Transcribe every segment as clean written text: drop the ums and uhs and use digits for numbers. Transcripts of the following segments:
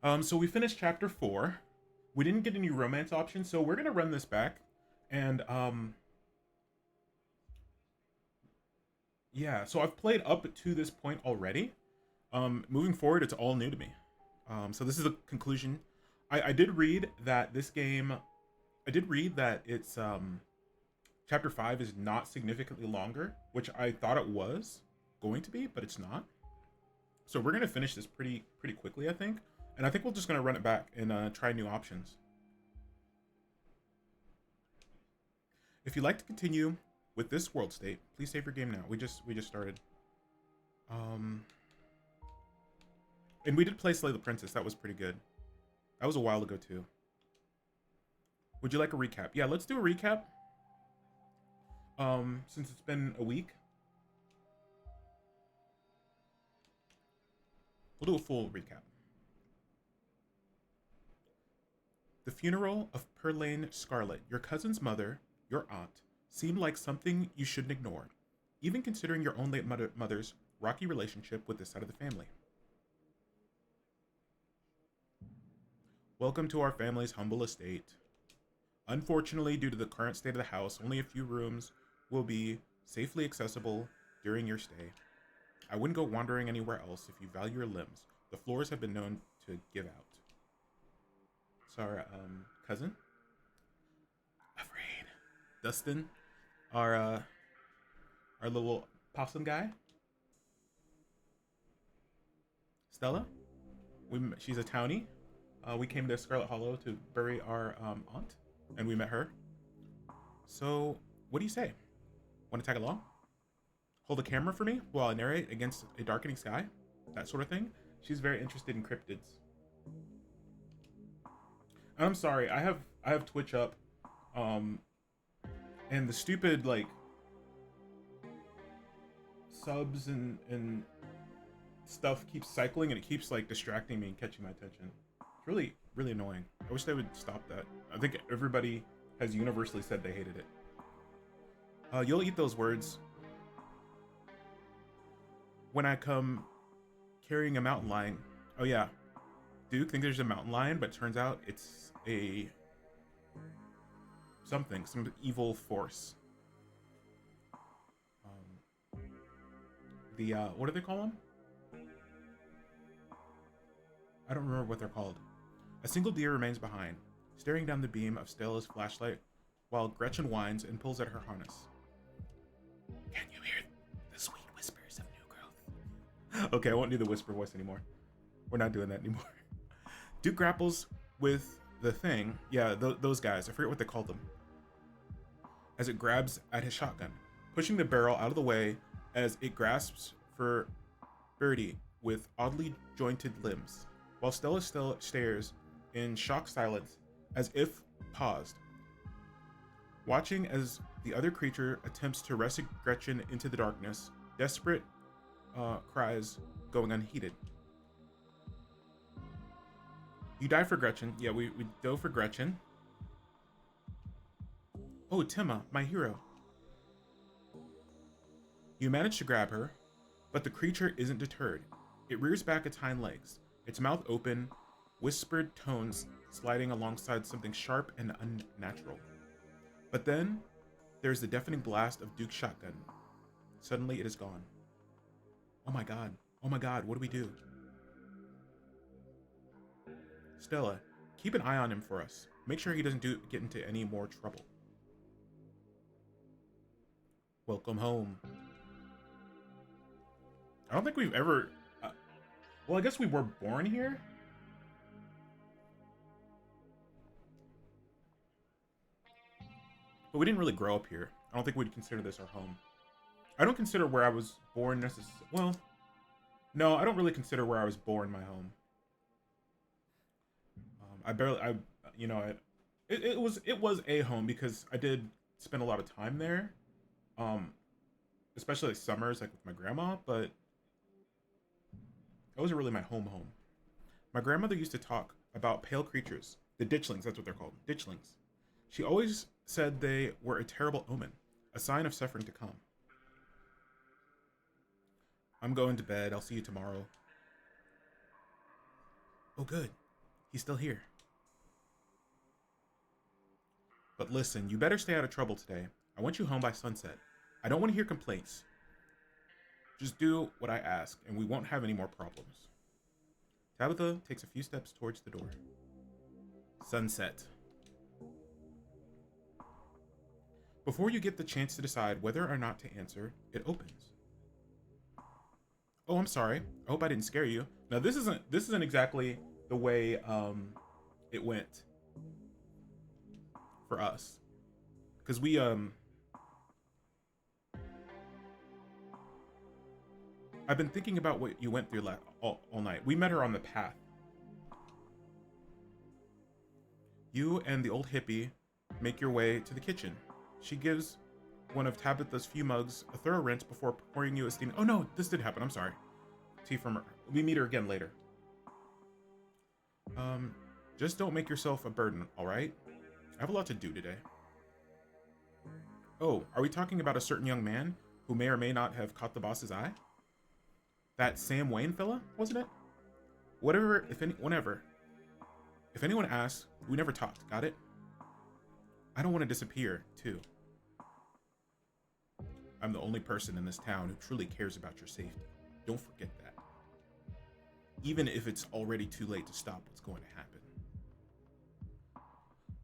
So we finished chapter 4. We didn't get any romance options, so we're gonna run this back. And yeah, so I've played up to this point already. Moving forward, it's all new to me. So this is a conclusion. I did read that this game. I did read that it's chapter 5 is not significantly longer, which I thought it was going to be, but it's not. So we're gonna finish this pretty quickly, I think. And I think we're just gonna run it back and try new options. If you'd like to continue with this world state, please save your game now. We just started. Um, and we did play Slay the Princess. That was pretty good. That was a while ago too. Would you like a recap? Yeah, let's do a recap. Since it's been a week, we'll do a full recap. The funeral of Perlane Scarlet, your cousin's mother, your aunt, seemed like something you shouldn't ignore, even considering your own late mother's rocky relationship with this side of the family. Welcome to our family's humble estate. Unfortunately, due to the current state of the house, only a few rooms will be safely accessible during your stay. I wouldn't go wandering anywhere else if you value your limbs. The floors have been known to give out. Sorry, cousin? Afraid. Dustin, our little possum guy. Stella, she's a townie. We came to Scarlet Hollow to bury our aunt, and we met her. So, what do you say? Want to tag along? Hold the camera for me while I narrate against a darkening sky? That sort of thing. She's very interested in cryptids. And I'm sorry, I have Twitch up, and the stupid like subs and stuff keeps cycling, and it keeps like distracting me and catching my attention. It's really annoying. I wish they would stop that. I think everybody has universally said they hated it. You'll eat those words when I come carrying a mountain lion. Oh yeah, Duke think there's a mountain lion, but turns out it's a something, some evil force. The what do they call them? I don't remember what they're called. A single deer remains behind, staring down the beam of Stella's flashlight while Gretchen whines and pulls at her harness. Can you hear the sweet whispers of new growth? Okay, I won't do the whisper voice anymore. We're not doing that anymore. Duke grapples with the thing. Yeah, those guys. I forget what they called them. As it grabs at his shotgun, pushing the barrel out of the way as it grasps for Birdie with oddly jointed limbs, while Stella still stares in shocked silence as if paused, watching as the other creature attempts to wrestle Gretchen into the darkness, desperate cries going unheeded. You die for Gretchen. Yeah, we dove for Gretchen. Oh, Timma, my hero. You manage to grab her, but the creature isn't deterred. It rears back its hind legs, its mouth open, whispered tones sliding alongside something sharp and unnatural. But then, there's the deafening blast of Duke's shotgun. Suddenly, it is gone. Oh my god, what do we do? Stella, keep an eye on him for us. Make sure he doesn't get into any more trouble. Welcome home. I don't think we've ever... well, I guess we were born here? But we didn't really grow up here. I don't think we'd consider this our home. I don't consider where I was born necessarily... Well, no, I don't really consider where I was born my home. It was a home because I did spend a lot of time there, especially like summers, like with my grandma. But it wasn't really my home. My grandmother used to talk about pale creatures, the ditchlings. That's what they're called, ditchlings. She always said they were a terrible omen, a sign of suffering to come. I'm going to bed. I'll see you tomorrow. Oh, good. He's still here. But listen, you better stay out of trouble today. I want you home by sunset. I don't want to hear complaints. Just do what I ask, and we won't have any more problems. Tabitha takes a few steps towards the door. Sunset. Before you get the chance to decide whether or not to answer, it opens. Oh, I'm sorry. I hope I didn't scare you. Now, this isn't exactly the way it went for us, because we I've been thinking about what you went through all night. We met her on the path. You and the old hippie make your way to the kitchen. She gives one of Tabitha's few mugs a thorough rinse before pouring you a steam. Oh no, this did happen. I'm sorry. Tea from her. We meet her again later. Just don't make yourself a burden, all right? I have a lot to do today. Oh, are we talking about a certain young man who may or may not have caught the boss's eye? That Sam Wayne fella, wasn't it? Whatever, whenever. If anyone asks, we never talked, got it? I don't want to disappear, too. I'm the only person in this town who truly cares about your safety. Don't forget that. Even if it's already too late to stop what's going to happen.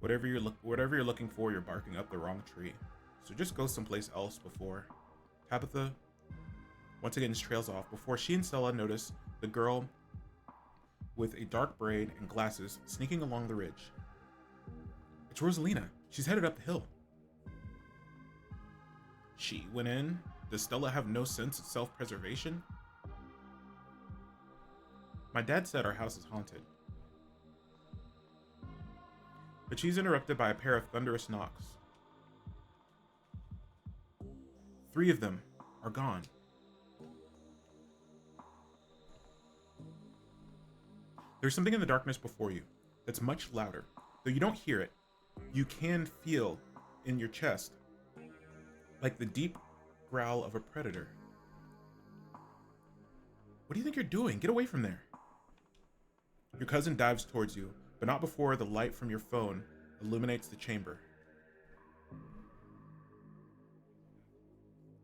Whatever you're looking for, you're barking up the wrong tree. So just go someplace else before. Tabitha once again trails off before she and Stella notice the girl with a dark braid and glasses sneaking along the ridge. It's Rosalina. She's headed up the hill. She went in? Does Stella have no sense of self-preservation? My dad said our house is haunted. But she's interrupted by a pair of thunderous knocks. 3 of them are gone. There's something in the darkness before you that's much louder. Though you don't hear it, you can feel in your chest like the deep growl of a predator. What do you think you're doing? Get away from there. Your cousin dives towards you, but not before the light from your phone illuminates the chamber.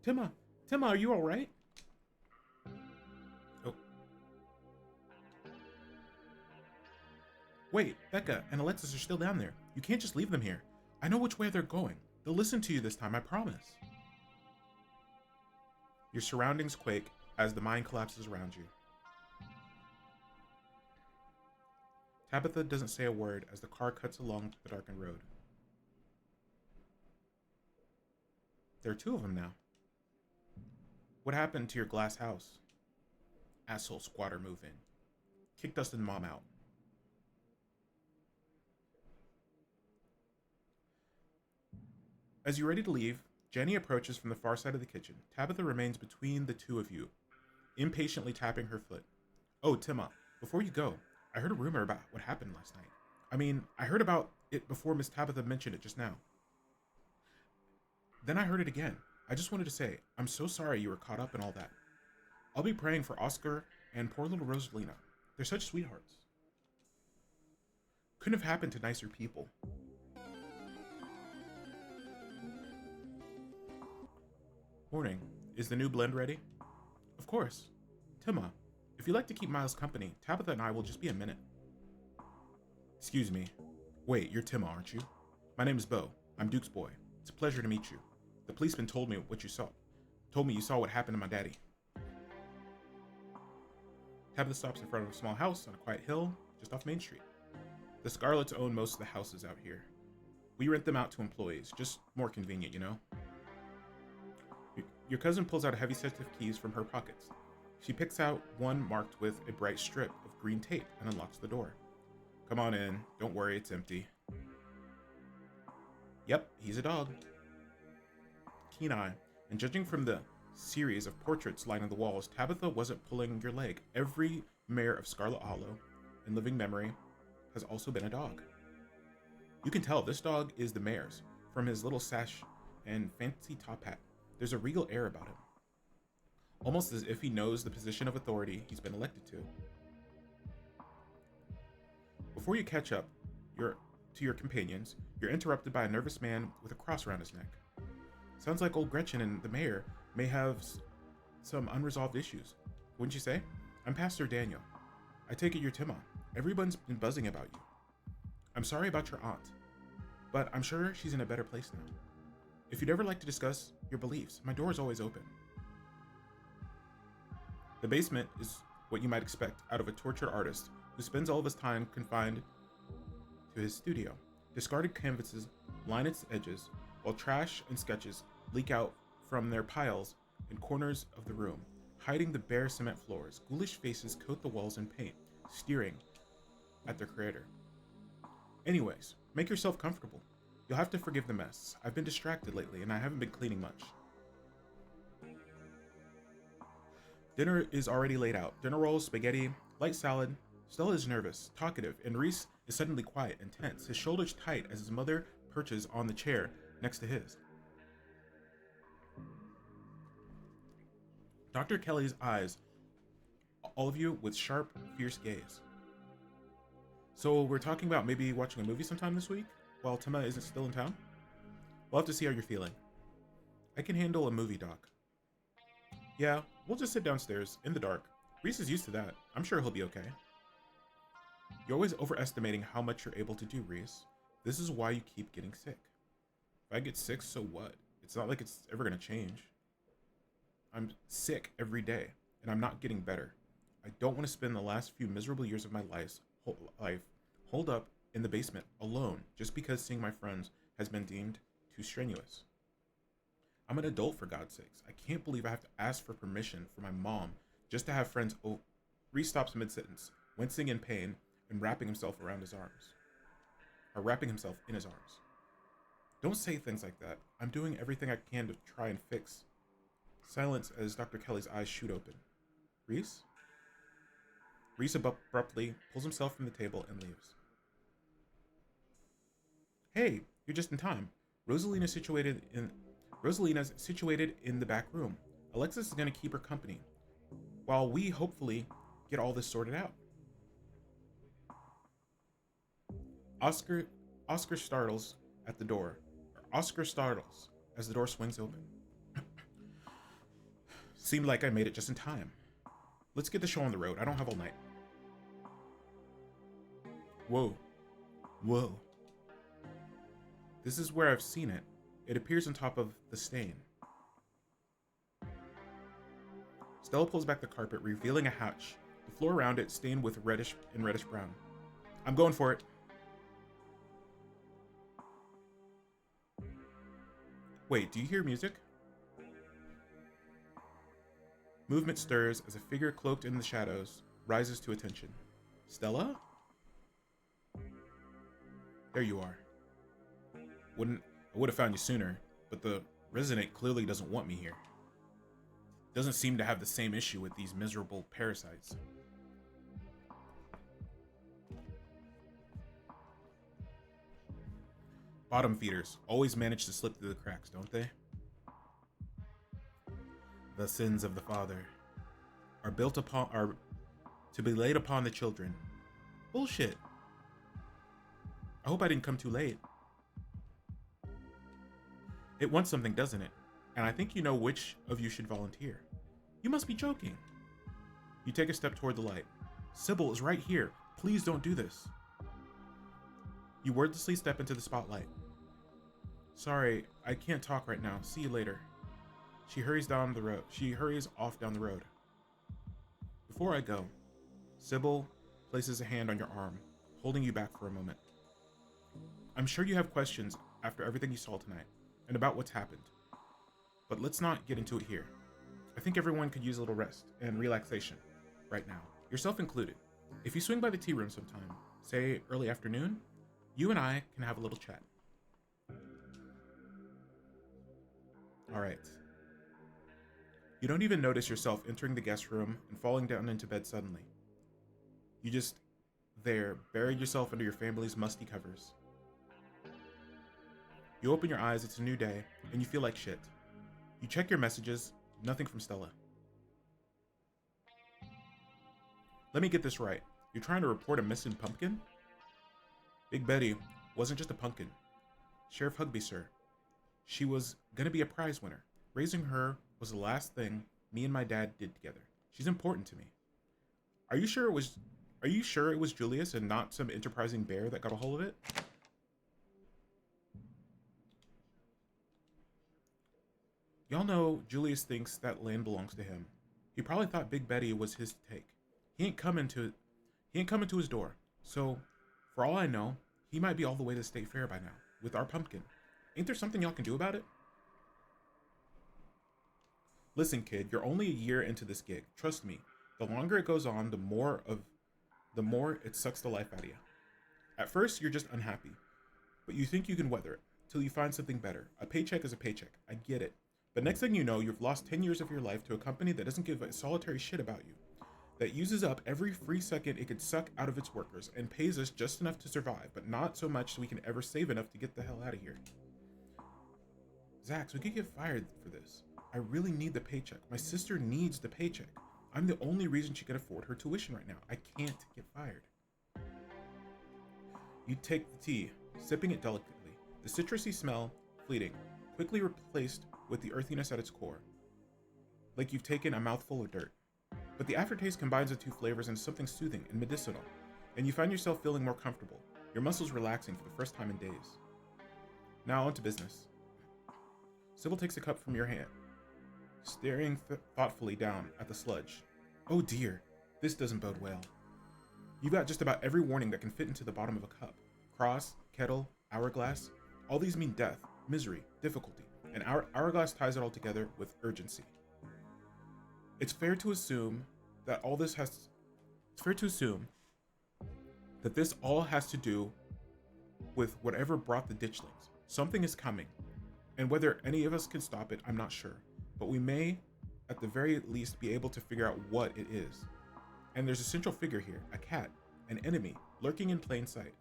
Timma, are you all right? Oh. Wait, Becca and Alexis are still down there. You can't just leave them here. I know which way they're going. They'll listen to you this time, I promise. Your surroundings quake as the mine collapses around you. Tabitha doesn't say a word as the car cuts along the darkened road. There are 2 of them now. What happened to your glass house? Asshole squatter move in. Kick Dustin mom out. As you're ready to leave, Jenny approaches from the far side of the kitchen. Tabitha remains between the 2 of you, impatiently tapping her foot. Oh, Timma, before you go, I heard a rumor about what happened last night. I mean, I heard about it before Miss Tabitha mentioned it just now. Then I heard it again. I just wanted to say, I'm so sorry you were caught up in all that. I'll be praying for Oscar and poor little Rosalina. They're such sweethearts. Couldn't have happened to nicer people. Morning. Is the new blend ready? Of course. Timma, if you'd like to keep Miles company, Tabitha and I will just be a minute. Excuse me. Wait, you're Timma, aren't you? My name is Bo. I'm Duke's boy. It's a pleasure to meet you. The policeman told me what you saw. Told me you saw what happened to my daddy. Tabitha stops in front of a small house on a quiet hill just off Main Street. The Scarlets own most of the houses out here. We rent them out to employees, just more convenient, you know? Your cousin pulls out a heavy set of keys from her pockets. She picks out one marked with a bright strip of green tape and unlocks the door. Come on in. Don't worry, it's empty. Yep, he's a dog. Keen eye, and judging from the series of portraits lining the walls, Tabitha wasn't pulling your leg. Every mayor of Scarlet Hollow, in living memory, has also been a dog. You can tell this dog is the mayor's, from his little sash and fancy top hat. There's a regal air about him, almost as if he knows the position of authority he's been elected to. Before you catch up to your companions, you're interrupted by a nervous man with a cross around his neck. Sounds like old Gretchen and the mayor may have some unresolved issues. Wouldn't you say? I'm Pastor Daniel. I take it you're Timon. Everyone's been buzzing about you. I'm sorry about your aunt, but I'm sure she's in a better place now. If you'd ever like to discuss your beliefs, my door is always open. The basement is what you might expect out of a tortured artist who spends all of his time confined to his studio. Discarded canvases line its edges, while trash and sketches leak out from their piles in corners of the room, hiding the bare cement floors. Ghoulish faces coat the walls in paint, staring at their creator. Anyways, make yourself comfortable. You'll have to forgive the mess. I've been distracted lately, and I haven't been cleaning much. Dinner is already laid out. Dinner rolls, spaghetti, light salad. Stella is nervous, talkative, and Reese is suddenly quiet and tense, his shoulders tight as his mother perches on the chair next to his. Dr. Kelly's eyes, all of you with sharp, fierce gaze. So we're talking about maybe watching a movie sometime this week, while Tima isn't still in town? We'll have to see how you're feeling. I can handle a movie, Doc. Yeah, we'll just sit downstairs, in the dark. Reese is used to that. I'm sure he'll be okay. You're always overestimating how much you're able to do, Reese. This is why you keep getting sick. If I get sick, so what? It's not like it's ever gonna change. I'm sick every day, and I'm not getting better. I don't want to spend the last few miserable years of my life holed up in the basement alone just because seeing my friends has been deemed too strenuous. I'm an adult, for God's sakes. I can't believe I have to ask for permission from my mom just to have friends over. Reese stops mid-sentence, wincing in pain and wrapping himself in his arms. Don't say things like that. I'm doing everything I can to try and fix. Silence as Dr. Kelly's eyes shoot open. Reese? Reese abruptly pulls himself from the table and leaves. Hey, you're just in time. Rosalina's situated in the back room. Alexis is going to keep her company, while we hopefully get all this sorted out. Oscar startles as the door swings open. Seemed like I made it just in time. Let's get the show on the road. I don't have all night. Whoa. This is where I've seen it. It appears on top of the stain. Stella pulls back the carpet, revealing a hatch. The floor around it stained with reddish brown. I'm going for it. Wait, do you hear music? Movement stirs as a figure cloaked in the shadows rises to attention. Stella? There you are. I would have found you sooner, but the resident clearly doesn't want me here. Doesn't seem to have the same issue with these miserable parasites. Bottom feeders always manage to slip through the cracks, don't they? The sins of the father are to be laid upon the children. Bullshit. I hope I didn't come too late. It wants something, doesn't it? And I think you know which of you should volunteer. You must be joking. You take a step toward the light. Sybil is right here. Please don't do this. You wordlessly step into the spotlight. Sorry, I can't talk right now. See you later. She hurries off down the road. Before I go, Sybil places a hand on your arm, holding you back for a moment. I'm sure you have questions after everything you saw tonight, and about what's happened. But let's not get into it here. I think everyone could use a little rest and relaxation right now, yourself included. If you swing by the tea room sometime, say early afternoon, you and I can have a little chat. All right. You don't even notice yourself entering the guest room and falling down into bed suddenly. You just buried yourself under your family's musty covers. You open your eyes, it's a new day, and you feel like shit. You check your messages, nothing from Stella. Let me get this right. You're trying to report a missing pumpkin? Big Betty wasn't just a pumpkin. Sheriff Hugby, sir. She was gonna be a prize winner. Raising her was the last thing me and my dad did together. She's important to me. Are you sure it was Julius and not some enterprising bear that got a hold of it? Y'all know Julius thinks that land belongs to him. He probably thought Big Betty was his to take. He ain't coming to his door. So, for all I know, he might be all the way to the state fair by now with our pumpkin. Ain't there something y'all can do about it? Listen, kid, you're only a year into this gig. Trust me. The longer it goes on, the more it sucks the life out of you. At first, you're just unhappy, but you think you can weather it till you find something better. A paycheck is a paycheck. I get it. But next thing you know, you've lost 10 years of your life to a company that doesn't give a solitary shit about you, that uses up every free second it could suck out of its workers and pays us just enough to survive, but not so much so we can ever save enough to get the hell out of here. Zax, we could get fired for this. I really need the paycheck. My sister needs the paycheck. I'm the only reason she can afford her tuition right now. I can't get fired. You take the tea, sipping it delicately. The citrusy smell, fleeting, quickly replaced with the earthiness at its core, like you've taken a mouthful of dirt. But the aftertaste combines the two flavors into something soothing and medicinal, and you find yourself feeling more comfortable, your muscles relaxing for the first time in days. Now on to business. Sybil takes a cup from your hand, staring thoughtfully down at the sludge. Oh dear, this doesn't bode well. You've got just about every warning that can fit into the bottom of a cup. Cross, kettle, hourglass, all these mean death, misery, difficulty, and our hourglass ties it all together with urgency. It's fair to assume that this all has to do with whatever brought the ditchlings. Something is coming, and whether any of us can stop it, I'm not sure. But we may, at the very least, be able to figure out what it is. And there's a central figure here, a cat, an enemy, lurking in plain sight.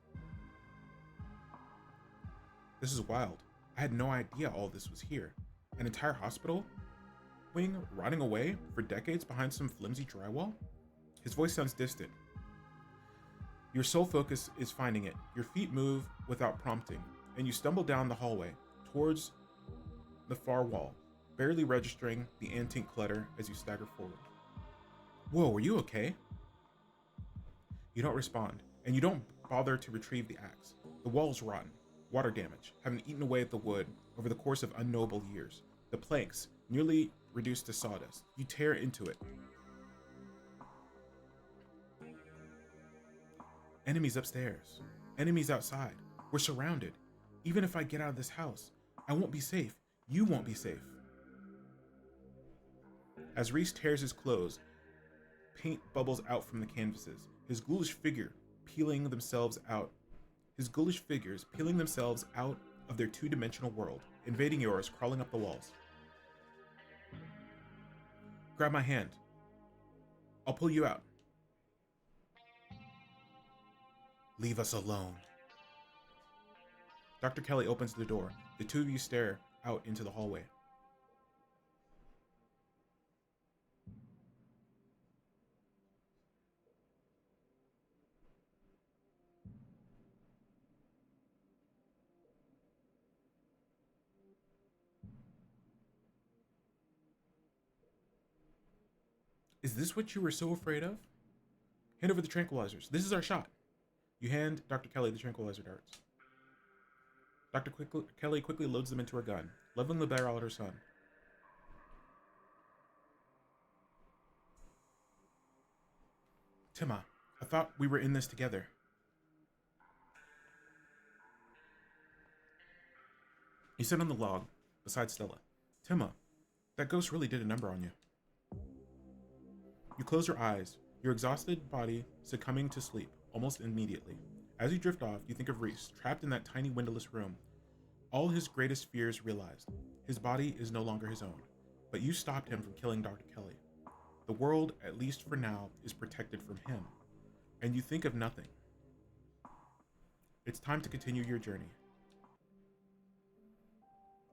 This is wild. I had no idea all this was here. An entire hospital wing rotting away for decades behind some flimsy drywall? His voice sounds distant. Your sole focus is finding it. Your feet move without prompting, and you stumble down the hallway towards the far wall, barely registering the antique clutter as you stagger forward. Whoa, are you okay? You don't respond, and you don't bother to retrieve the axe. The wall's rotten, water damage, having eaten away at the wood over the course of unknowable years. The planks, nearly reduced to sawdust. You tear into it. Enemies upstairs. Enemies outside. We're surrounded. Even if I get out of this house, I won't be safe. You won't be safe. As Reese tears his clothes, paint bubbles out from the canvases. His ghoulish figures peeling themselves out of their two-dimensional world, invading yours, crawling up the walls. Grab my hand. I'll pull you out. Leave us alone. Dr. Kelly opens the door. The two of you stare out into the hallway. Is this what you were so afraid of? Hand over the tranquilizers. This is our shot. You hand Dr. Kelly the tranquilizer darts. Kelly quickly loads them into her gun, leveling the barrel at her son. Timma, I thought we were in this together. You sit on the log beside Stella. Timma, that ghost really did a number on you. You close your eyes, your exhausted body succumbing to sleep almost immediately. As you drift off, you think of Reese, trapped in that tiny windowless room. All his greatest fears realized. His body is no longer his own, but you stopped him from killing Dr. Kelly. The world, at least for now, is protected from him, and you think of nothing. It's time to continue your journey.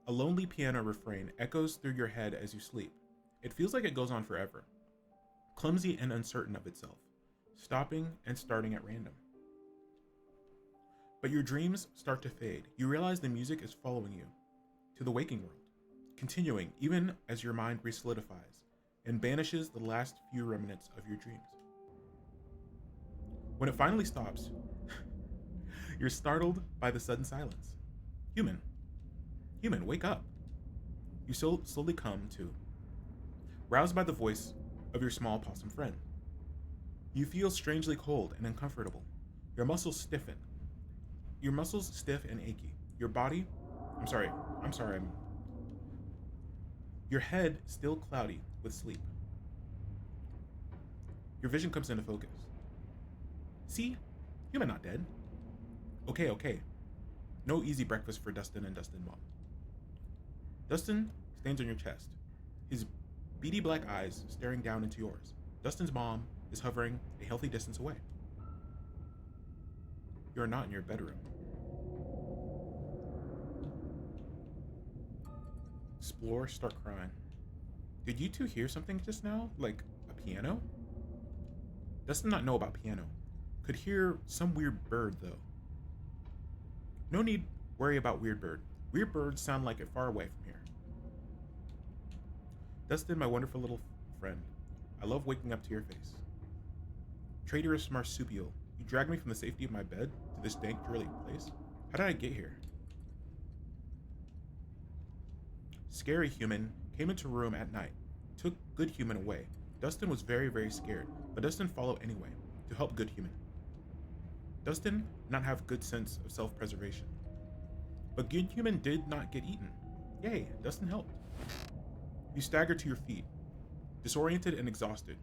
A lonely piano refrain echoes through your head as you sleep. It feels like it goes on forever, clumsy and uncertain of itself, stopping and starting at random. But your dreams start to fade. You realize the music is following you to the waking world, continuing even as your mind resolidifies and banishes the last few remnants of your dreams. When it finally stops, you're startled by the sudden silence. Human, wake up. You slowly come to, roused by the voice of your small possum friend. You feel strangely cold and uncomfortable. Your muscles stiff and achy. Your body, your head still cloudy with sleep. Your vision comes into focus. See, human not dead. Okay. No easy breakfast for Dustin and Dustin Mom. Dustin stands on your chest, his beady black eyes staring down into yours. Dustin's mom is hovering a healthy distance away. You are not in your bedroom. Explore, start crying. Did you two hear something just now? Like a piano? Dustin not know about piano. Could hear some weird bird though. No need worry about weird bird. Weird birds sound like it far away from here. Dustin, my wonderful little friend, I love waking up to your face. Traitorous marsupial, you dragged me from the safety of my bed to this dank, dreary place? How did I get here? Scary human came into room at night, took good human away. Dustin was very, very scared, but Dustin followed anyway to help good human. Dustin not have good sense of self-preservation, but good human did not get eaten. Yay, Dustin helped. You stagger to your feet, disoriented and exhausted.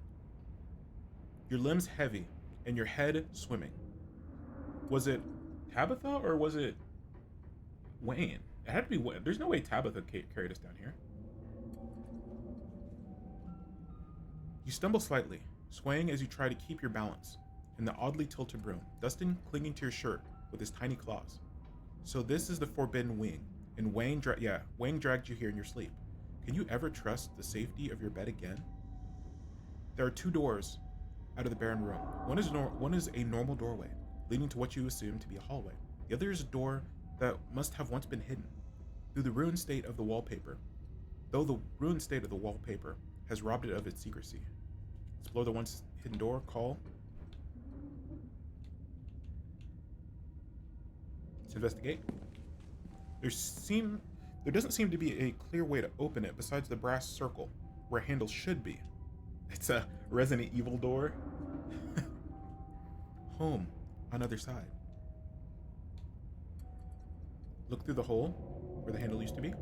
Your limbs heavy and your head swimming. Was it Tabitha or was it Wayne? It had to be Wayne. There's no way Tabitha carried us down here. You stumble slightly, swaying as you try to keep your balance in the oddly tilted room, Dustin clinging to your shirt with his tiny claws. So this is the forbidden wing, and Wayne dragged you here in your sleep. Can you ever trust the safety of your bed again? There are two doors out of the barren room. One is a normal doorway, leading to what you assume to be a hallway. The other is a door that must have once been hidden through the ruined state of the wallpaper, though the ruined state of the wallpaper has robbed it of its secrecy. Explore the once hidden door, call. Let's investigate. There doesn't seem to be a clear way to open it besides the brass circle where handles should be. It's a Resident Evil door. Home on other side. Look through the hole where the handle used to be.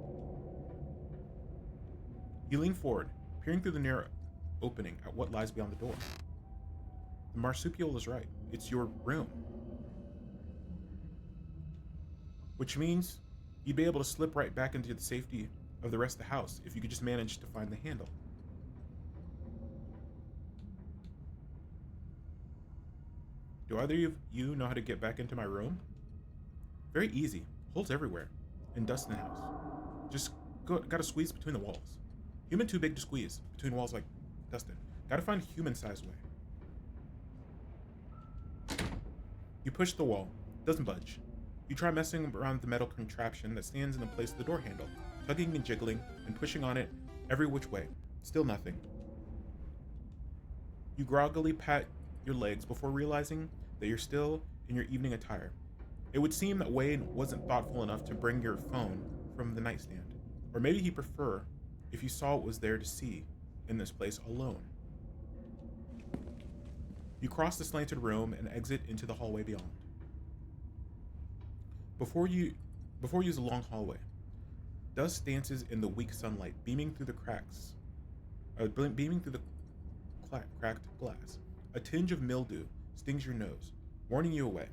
You lean forward, peering through the narrow opening at what lies beyond the door. The marsupial is right. It's your room. Which means you'd be able to slip right back into the safety of the rest of the house if you could just manage to find the handle. Do either of you know how to get back into my room? Very easy. Holes everywhere. In Dustin's house. Just gotta squeeze between the walls. Human too big to squeeze between walls like Dustin. Gotta find a human-sized way. You push the wall. Doesn't budge. You try messing around the metal contraption that stands in the place of the door handle, tugging and jiggling and pushing on it every which way. Still nothing. You groggily pat your legs before realizing that you're still in your evening attire. It would seem that Wayne wasn't thoughtful enough to bring your phone from the nightstand. Or maybe he'd prefer if you saw what was there to see in this place alone. You cross the slanted room and exit into the hallway beyond. Before you is a long hallway. Dust dances in the weak sunlight, beaming through the cracked glass. A tinge of mildew stings your nose, warning you away.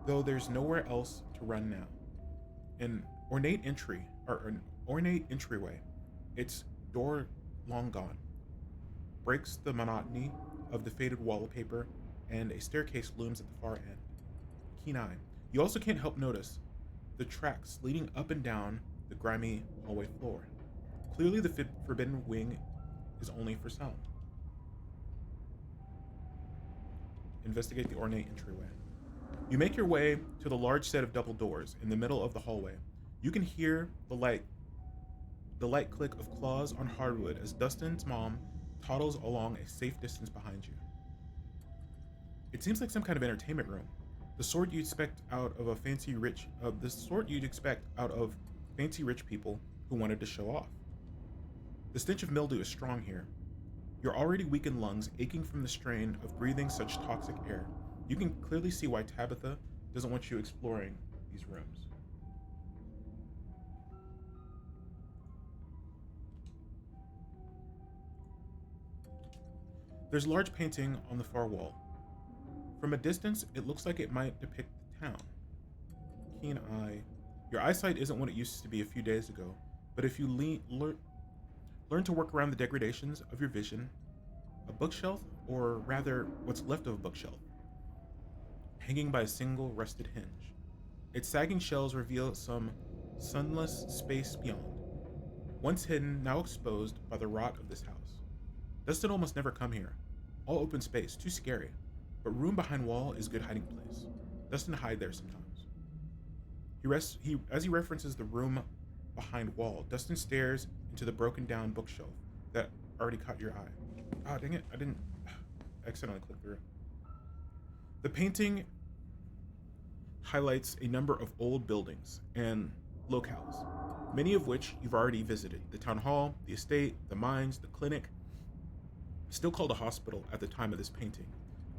Though there's nowhere else to run now. An ornate entryway, its door long gone, breaks the monotony of the faded wallpaper, and a staircase looms at the far end. Keen eye. You also can't help notice the tracks leading up and down the grimy hallway floor. Clearly the forbidden wing is only for some. Investigate the ornate entryway. You make your way to the large set of double doors in the middle of the hallway. You can hear the light click of claws on hardwood as Dustin's mom toddles along a safe distance behind you. It seems like some kind of entertainment room. The sort you'd expect out of fancy rich people who wanted to show off. The stench of mildew is strong here. Your already weakened lungs aching from the strain of breathing such toxic air. You can clearly see why Tabitha doesn't want you exploring these rooms. There's a large painting on the far wall. From a distance, it looks like it might depict the town. Keen eye. Your eyesight isn't what it used to be a few days ago, but if you learn to work around the degradations of your vision, a bookshelf, or rather, what's left of a bookshelf, hanging by a single rusted hinge. Its sagging shelves reveal some sunless space beyond, once hidden, now exposed by the rot of this house. Dustin almost never come here. All open space, too scary. But room behind wall is good hiding place. Dustin hide there sometimes. As he references the room behind wall, Dustin stares into the broken down bookshelf that already caught your eye. Ah, dang it, I didn't accidentally click through. The painting highlights a number of old buildings and locales, many of which you've already visited. The town hall, the estate, the mines, the clinic, still called a hospital at the time of this painting.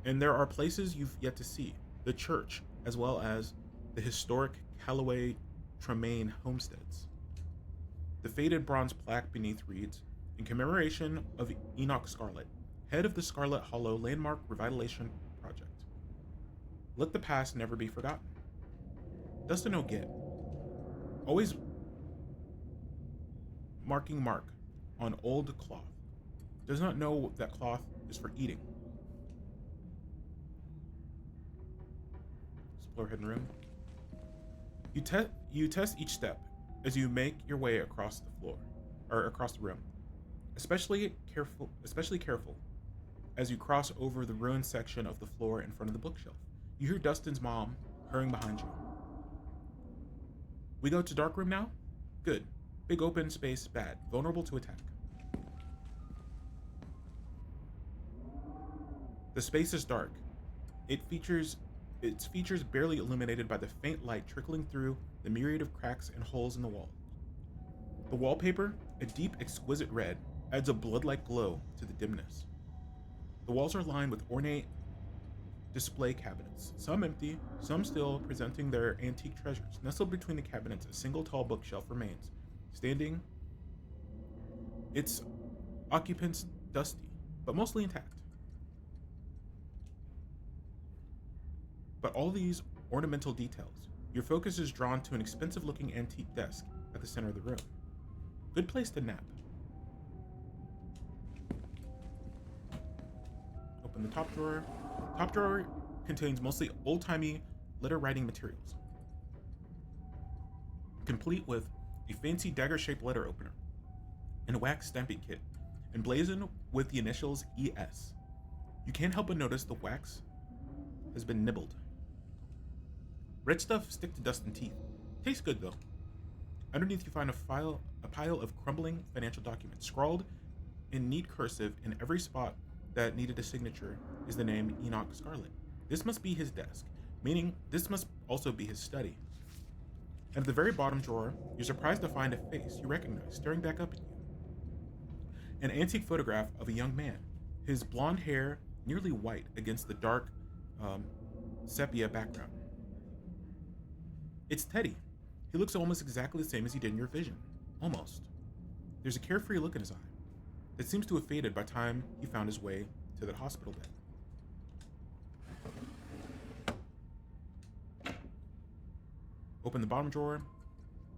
And there are places you've yet to see, the church, as well as the historic Callaway Tremaine homesteads. The faded bronze plaque beneath reads, in commemoration of Enoch Scarlet, head of the Scarlet Hollow Landmark Revitalization Project. Let the past never be forgotten. Dustin no get. Always marking mark on old cloth. Does not know that cloth is for eating. Explore hidden room. You test each step as you make your way across the floor, or across the room. Especially careful as you cross over the ruined section of the floor in front of the bookshelf. You hear Dustin's mom hurrying behind you. We go to dark room now? Good. Big open space, bad. Vulnerable to attack. The space is dark. Its features barely illuminated by the faint light trickling through the myriad of cracks and holes in the wall. The wallpaper, a deep, exquisite red, adds a blood-like glow to the dimness. The walls are lined with ornate display cabinets, some empty, some still presenting their antique treasures. Nestled between the cabinets, a single tall bookshelf remains, standing, its occupants dusty, but mostly intact. But all these ornamental details, your focus is drawn to an expensive-looking antique desk at the center of the room. Good place to nap. Open the top drawer. Top drawer contains mostly old-timey letter-writing materials, complete with a fancy dagger-shaped letter opener and a wax stamping kit, emblazoned with the initials ES. You can't help but notice the wax has been nibbled. Red stuff stick to dust and teeth. Tastes good though. Underneath you find a pile of crumbling financial documents. Scrawled in neat cursive in every spot that needed a signature is the name Enoch Scarlet. This must be his desk, meaning this must also be his study. And at the very bottom drawer, you're surprised to find a face you recognize staring back up at you. An antique photograph of a young man, his blonde hair nearly white against the dark sepia background. It's Teddy. He looks almost exactly the same as he did in your vision. Almost. There's a carefree look in his eye that seems to have faded by the time he found his way to that hospital bed. Open the bottom drawer.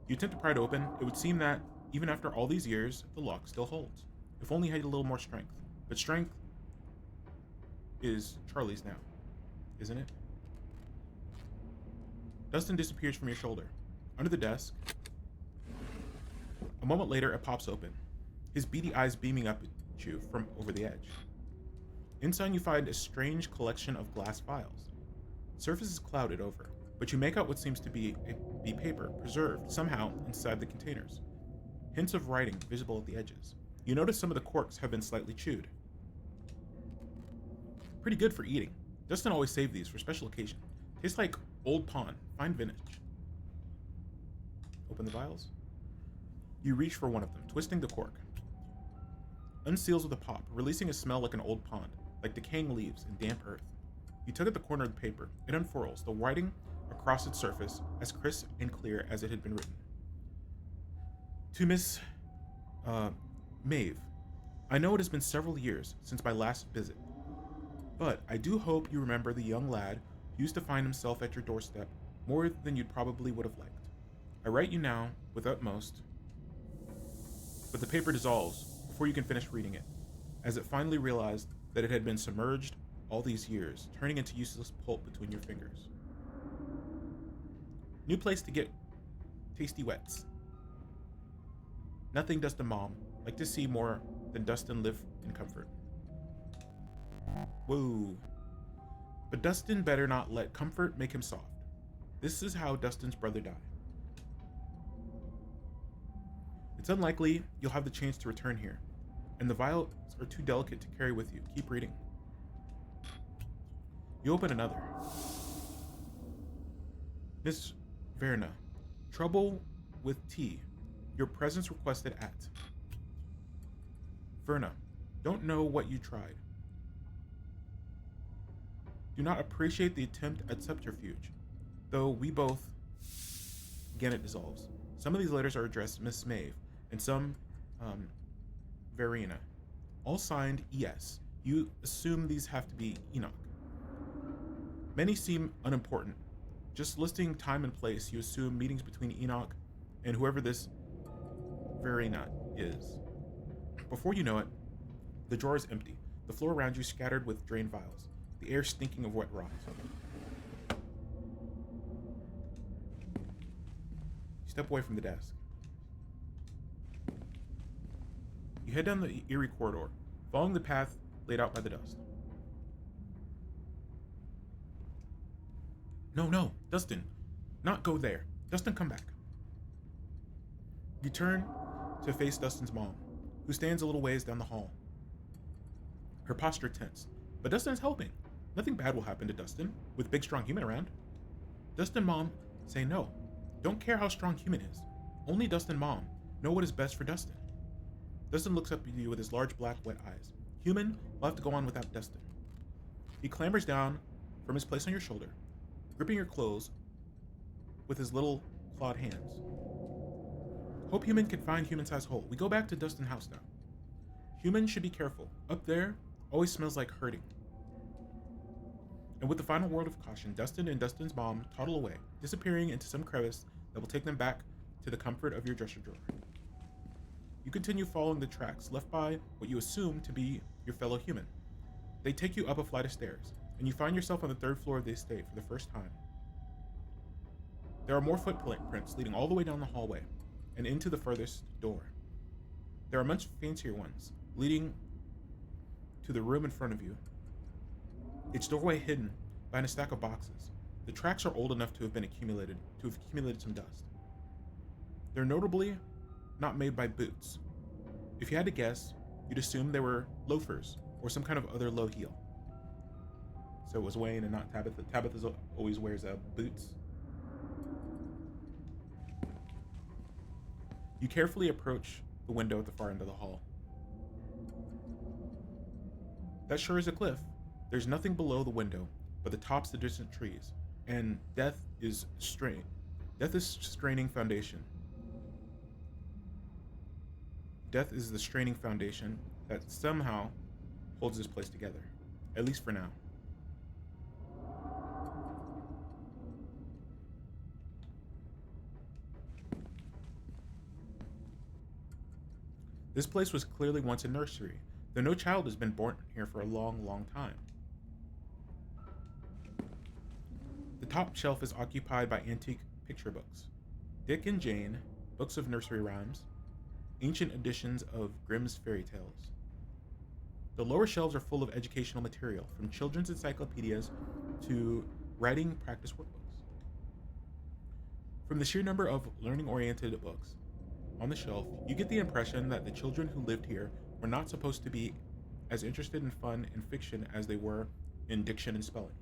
You attempt to pry it open. It would seem that, even after all these years, the lock still holds. If only he had a little more strength. But strength is Charlie's now, isn't it? Dustin disappears from your shoulder. Under the desk. A moment later, it pops open, his beady eyes beaming up at you from over the edge. Inside, you find a strange collection of glass files. surface is clouded over, but you make out what seems to be paper, preserved somehow inside the containers. Hints of writing visible at the edges. You notice some of the corks have been slightly chewed. Pretty good for eating. Dustin always saved these for special occasion. Tastes like old pond, fine vintage. Open the vials. You reach for one of them, twisting the cork. Unseals with a pop, releasing a smell like an old pond, like decaying leaves and damp earth. You tug at the corner of the paper. It unfurls, the writing across its surface as crisp and clear as it had been written. To Miss Maeve, I know it has been several years since my last visit, but I do hope you remember the young lad who used to find himself at your doorstep more than you probably would have liked. I write you now with utmost, but the paper dissolves before you can finish reading it, as it finally realized that it had been submerged all these years, turning into useless pulp between your fingers. New place to get tasty wets. Nothing Dustin Mom like to see more than Dustin live in comfort. Whoa. But Dustin better not let comfort make him soft. This is how Dustin's brother died. It's unlikely you'll have the chance to return here, and the vials are too delicate to carry with you. Keep reading. You open another. Miss Verna, trouble with tea. Your presence requested at. Verna, don't know what you tried. Do not appreciate the attempt at subterfuge, though we both. Again, it dissolves. Some of these letters are addressed Miss Maeve, and some, Verena. All signed ES. You assume these have to be Enoch. Many seem unimportant. Just listing time and place, you assume meetings between Enoch and whoever this Verena is. Before you know it, the drawer is empty, the floor around you scattered with drained vials, the air stinking of wet rot. You step away from the desk. You head down the eerie corridor, following the path laid out by the dust. No, Dustin, not go there. Dustin, come back. You turn to face Dustin's mom, who stands a little ways down the hall. Her posture tense, but Dustin is helping. Nothing bad will happen to Dustin, with big strong human around. Dustin Mom say no. Don't care how strong human is. Only Dustin Mom know what is best for Dustin. Dustin looks up at you with his large black wet eyes. Human will have to go on without Dustin. He clambers down from his place on your shoulder, gripping your clothes with his little clawed hands. Hope Human can find human-sized hole. We go back to Dustin house now. Human should be careful. Up there always smells like hurting. And with the final word of caution, Dustin and Dustin's mom toddle away, disappearing into some crevice that will take them back to the comfort of your dresser drawer. You continue following the tracks left by what you assume to be your fellow human. They take you up a flight of stairs, and you find yourself on the third floor of the estate for the first time. There are more footprints leading all the way down the hallway and into the furthest door. There are much fancier ones, leading to the room in front of you, its doorway hidden behind a stack of boxes. The tracks are old enough to have accumulated some dust. They're notably not made by boots. If you had to guess, you'd assume they were loafers or some kind of other low heel. So it was Wayne and not Tabitha. Tabitha always wears boots. You carefully approach the window at the far end of the hall. That sure is a cliff. There's nothing below the window but the tops of distant trees, and death is straining foundation. Death is the straining foundation that somehow holds this place together, at least for now. This place was clearly once a nursery, though no child has been born here for a long, long time. The top shelf is occupied by antique picture books. Dick and Jane, books of nursery rhymes, ancient editions of Grimm's fairy tales. The lower shelves are full of educational material, from children's encyclopedias to writing practice workbooks. From the sheer number of learning-oriented books on the shelf, you get the impression that the children who lived here were not supposed to be as interested in fun and fiction as they were in diction and spelling.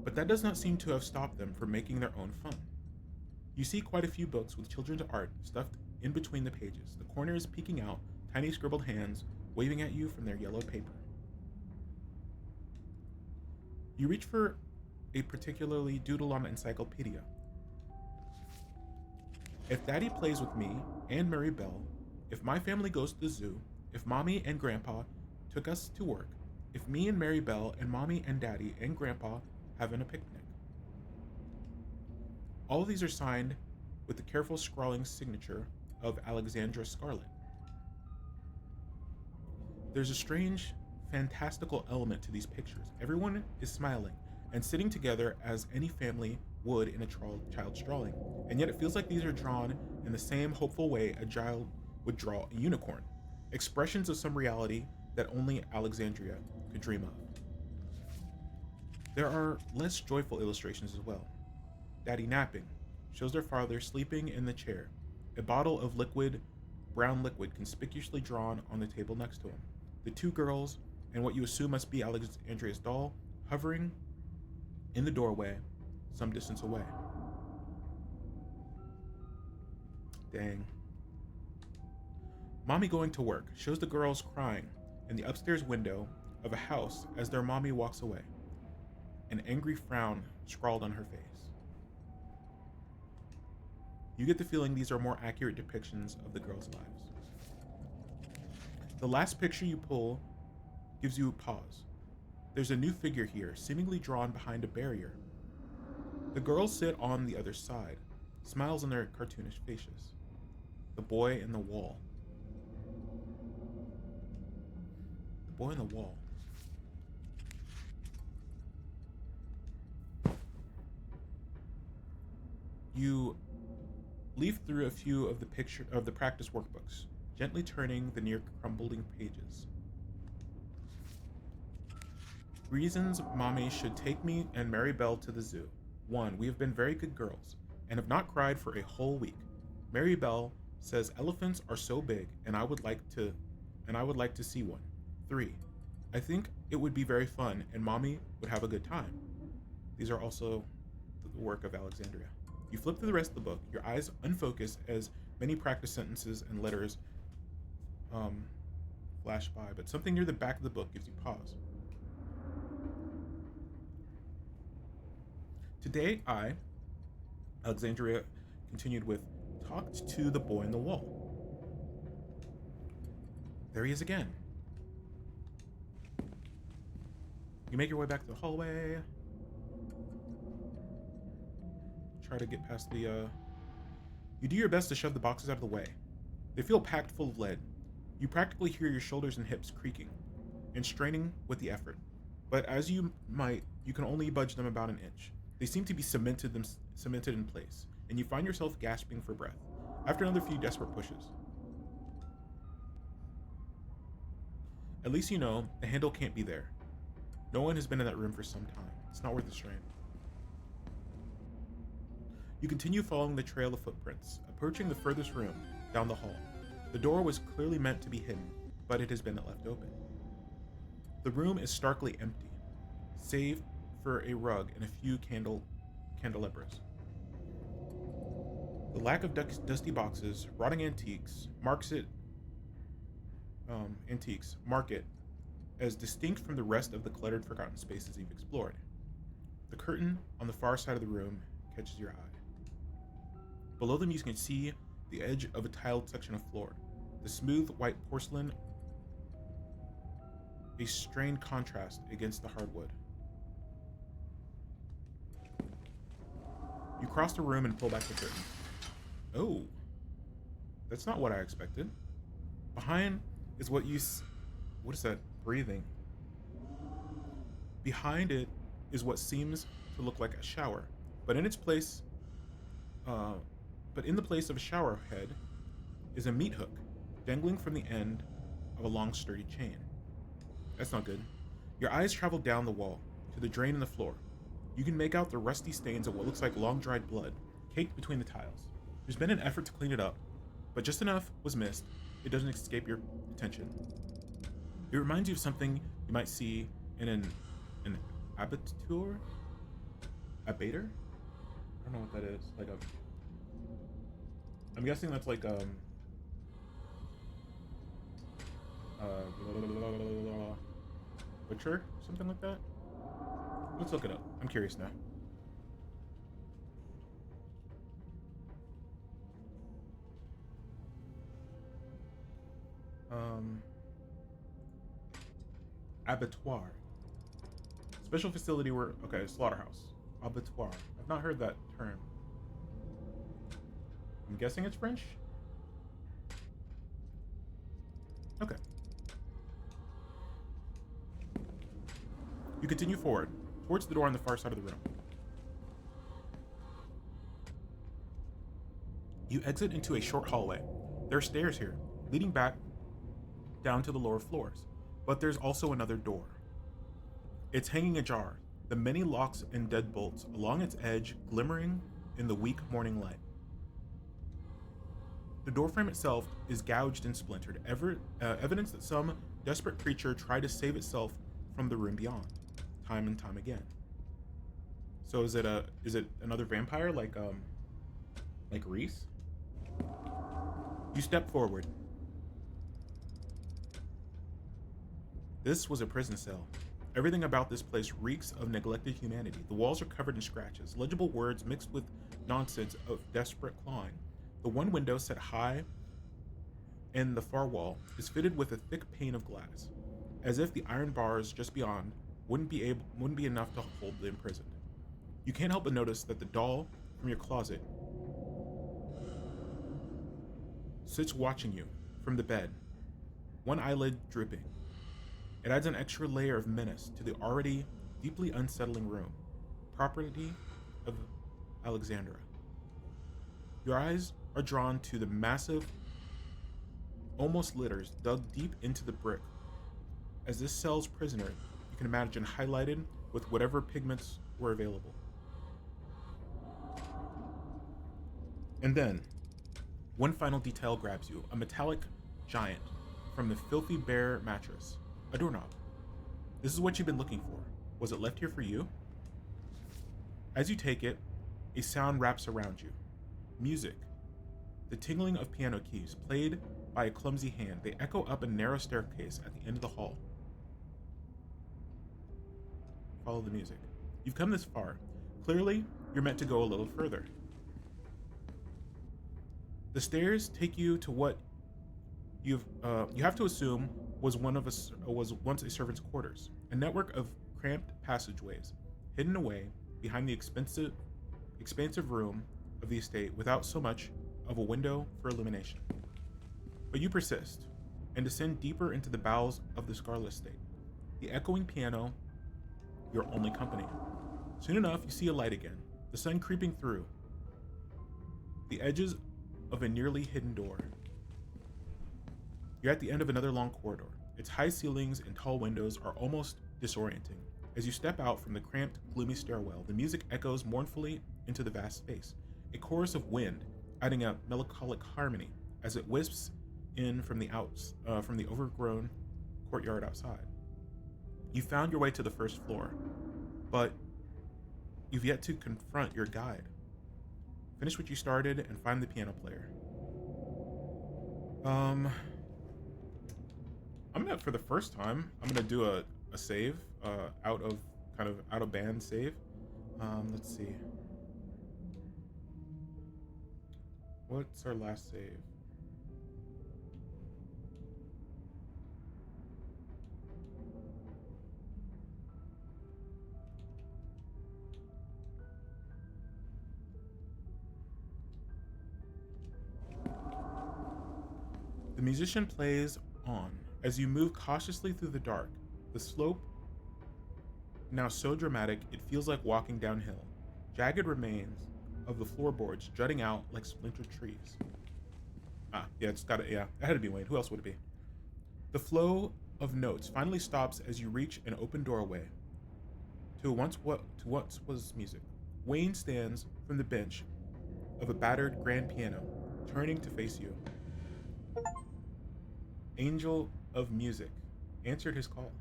But that does not seem to have stopped them from making their own fun. You see quite a few books with children's art stuffed in between the pages, the corners peeking out, tiny scribbled hands waving at you from their yellow paper. You reach for a particularly doodle-on encyclopedia. If Daddy plays with me and Mary Bell, if my family goes to the zoo, if Mommy and Grandpa took us to work, if me and Mary Bell and Mommy and Daddy and Grandpa having a picnic. All of these are signed with the careful scrawling signature of Alexandra Scarlet. There's a strange, fantastical element to these pictures. Everyone is smiling and sitting together as any family would in a child's drawing, and yet it feels like these are drawn in the same hopeful way a child would draw a unicorn, expressions of some reality that only Alexandria could dream of. There are less joyful illustrations as well. Daddy napping shows their father sleeping in the chair, a bottle of brown liquid conspicuously drawn on the table next to him. The two girls and what you assume must be Alexandria's doll hovering in the doorway some distance away. Dang. Mommy going to work shows the girls crying in the upstairs window of a house as their mommy walks away, an angry frown scrawled on her face. You get the feeling these are more accurate depictions of the girls' lives. The last picture you pull gives you pause. There's a new figure here, seemingly drawn behind a barrier. The girls sit on the other side, smiles on their cartoonish faces. The boy in the wall. The boy in the wall. You leaf through a few of the practice workbooks, gently turning the near crumbling pages. Reasons Mommy should take me and Mary Bell to the zoo. 1. We have been very good girls and have not cried for a whole week. Mary Bell says elephants are so big and I would like to see one. 3. I think it would be very fun and Mommy would have a good time. These are also the work of Alexandria. You flip through the rest of the book, your eyes unfocused as many practice sentences and letters flash by, but something near the back of the book gives you pause. Today I, Alexandria continued with, talked to the boy in the wall. There he is again. You make your way back to the hallway. Try to get past the, You do your best to shove the boxes out of the way. They feel packed full of lead. You practically hear your shoulders and hips creaking and straining with the effort. But as you might, you can only budge them about an inch. They seem to be cemented in place, and you find yourself gasping for breath after another few desperate pushes. At least you know the handle can't be there. No one has been in that room for some time. It's not worth the strain. You continue following the trail of footprints, approaching the furthest room down the hall. The door was clearly meant to be hidden, but it has been left open. The room is starkly empty, save for a rug and a few candelabras. The lack of dusty boxes, rotting antiques, mark it as distinct from the rest of the cluttered, forgotten spaces you've explored. The curtain on the far side of the room catches your eye. Below them you can see the edge of a tiled section of floor. The smooth white porcelain, a strained contrast against the hardwood. You cross the room and pull back the curtain. Oh, that's not what I expected. Behind is what is that? Breathing. Behind it is what seems to look like a shower, but in the place of a shower head is a meat hook dangling from the end of a long sturdy chain. That's not good. Your eyes travel down the wall to the drain in the floor. You can make out the rusty stains of what looks like long-dried blood, caked between the tiles. There's been an effort to clean it up, but just enough was missed. It doesn't escape your attention. It reminds you of something you might see in an abattoir? Abater? I don't know what that is. Like I'm guessing that's like butcher, something like that. Let's look it up. I'm curious now. Abattoir. Special facility where, okay, slaughterhouse. Abattoir. I've not heard that term. I'm guessing it's French? Okay. You continue forward, towards the door on the far side of the room. You exit into a short hallway. There are stairs here, leading back down to the lower floors, but there's also another door. It's hanging ajar, the many locks and deadbolts along its edge glimmering in the weak morning light. The doorframe itself is gouged and splintered, evidence that some desperate creature tried to save itself from the room beyond, time and time again. So is it another vampire like Reese? You step forward. This was a prison cell. Everything about this place reeks of neglected humanity. The walls are covered in scratches, legible words mixed with nonsense of desperate clawing. The one window set high in the far wall is fitted with a thick pane of glass, as if the iron bars just beyond wouldn't be enough to hold the imprisoned. You can't help but notice that the doll from your closet sits watching you from the bed, one eyelid drooping. It adds an extra layer of menace to the already deeply unsettling room, property of Alexandra. Your eyes are drawn to the massive, almost litters dug deep into the brick. As this cell's prisoner, you can imagine highlighted with whatever pigments were available. And then, one final detail grabs you, a metallic giant from the filthy bare mattress, a doorknob. This is what you've been looking for. Was it left here for you? As you take it, a sound wraps around you. Music. The tingling of piano keys, played by a clumsy hand. They echo up a narrow staircase at the end of the hall. Follow the music. You've come this far. Clearly, you're meant to go a little further. The stairs take you to what you have to assume was once a servant's quarters, a network of cramped passageways, hidden away behind the expansive room of the estate without so much of a window for illumination. But you persist, and descend deeper into the bowels of the Scarlet estate, the echoing piano your only company. Soon enough, you see a light again, the sun creeping through the edges of a nearly hidden door. You're at the end of another long corridor. Its high ceilings and tall windows are almost disorienting. As you step out from the cramped, gloomy stairwell, the music echoes mournfully into the vast space, a chorus of wind adding a melancholic harmony as it wisps in from the overgrown courtyard outside. You found your way to the first floor, but you've yet to confront your guide. Finish what you started and find the piano player. I'm gonna, for the first time, I'm gonna do a save, out of band save. Let's see. What's our last save? The musician plays on as you move cautiously through the dark. The slope, now so dramatic it feels like walking downhill. Jagged remains of the floorboards jutting out like splintered trees. It had to be Wayne. Who else would it be? The flow of notes finally stops as you reach an open doorway. to once was music. Wayne stands from the bench of a battered grand piano, turning to face you. Angel of music answered his call.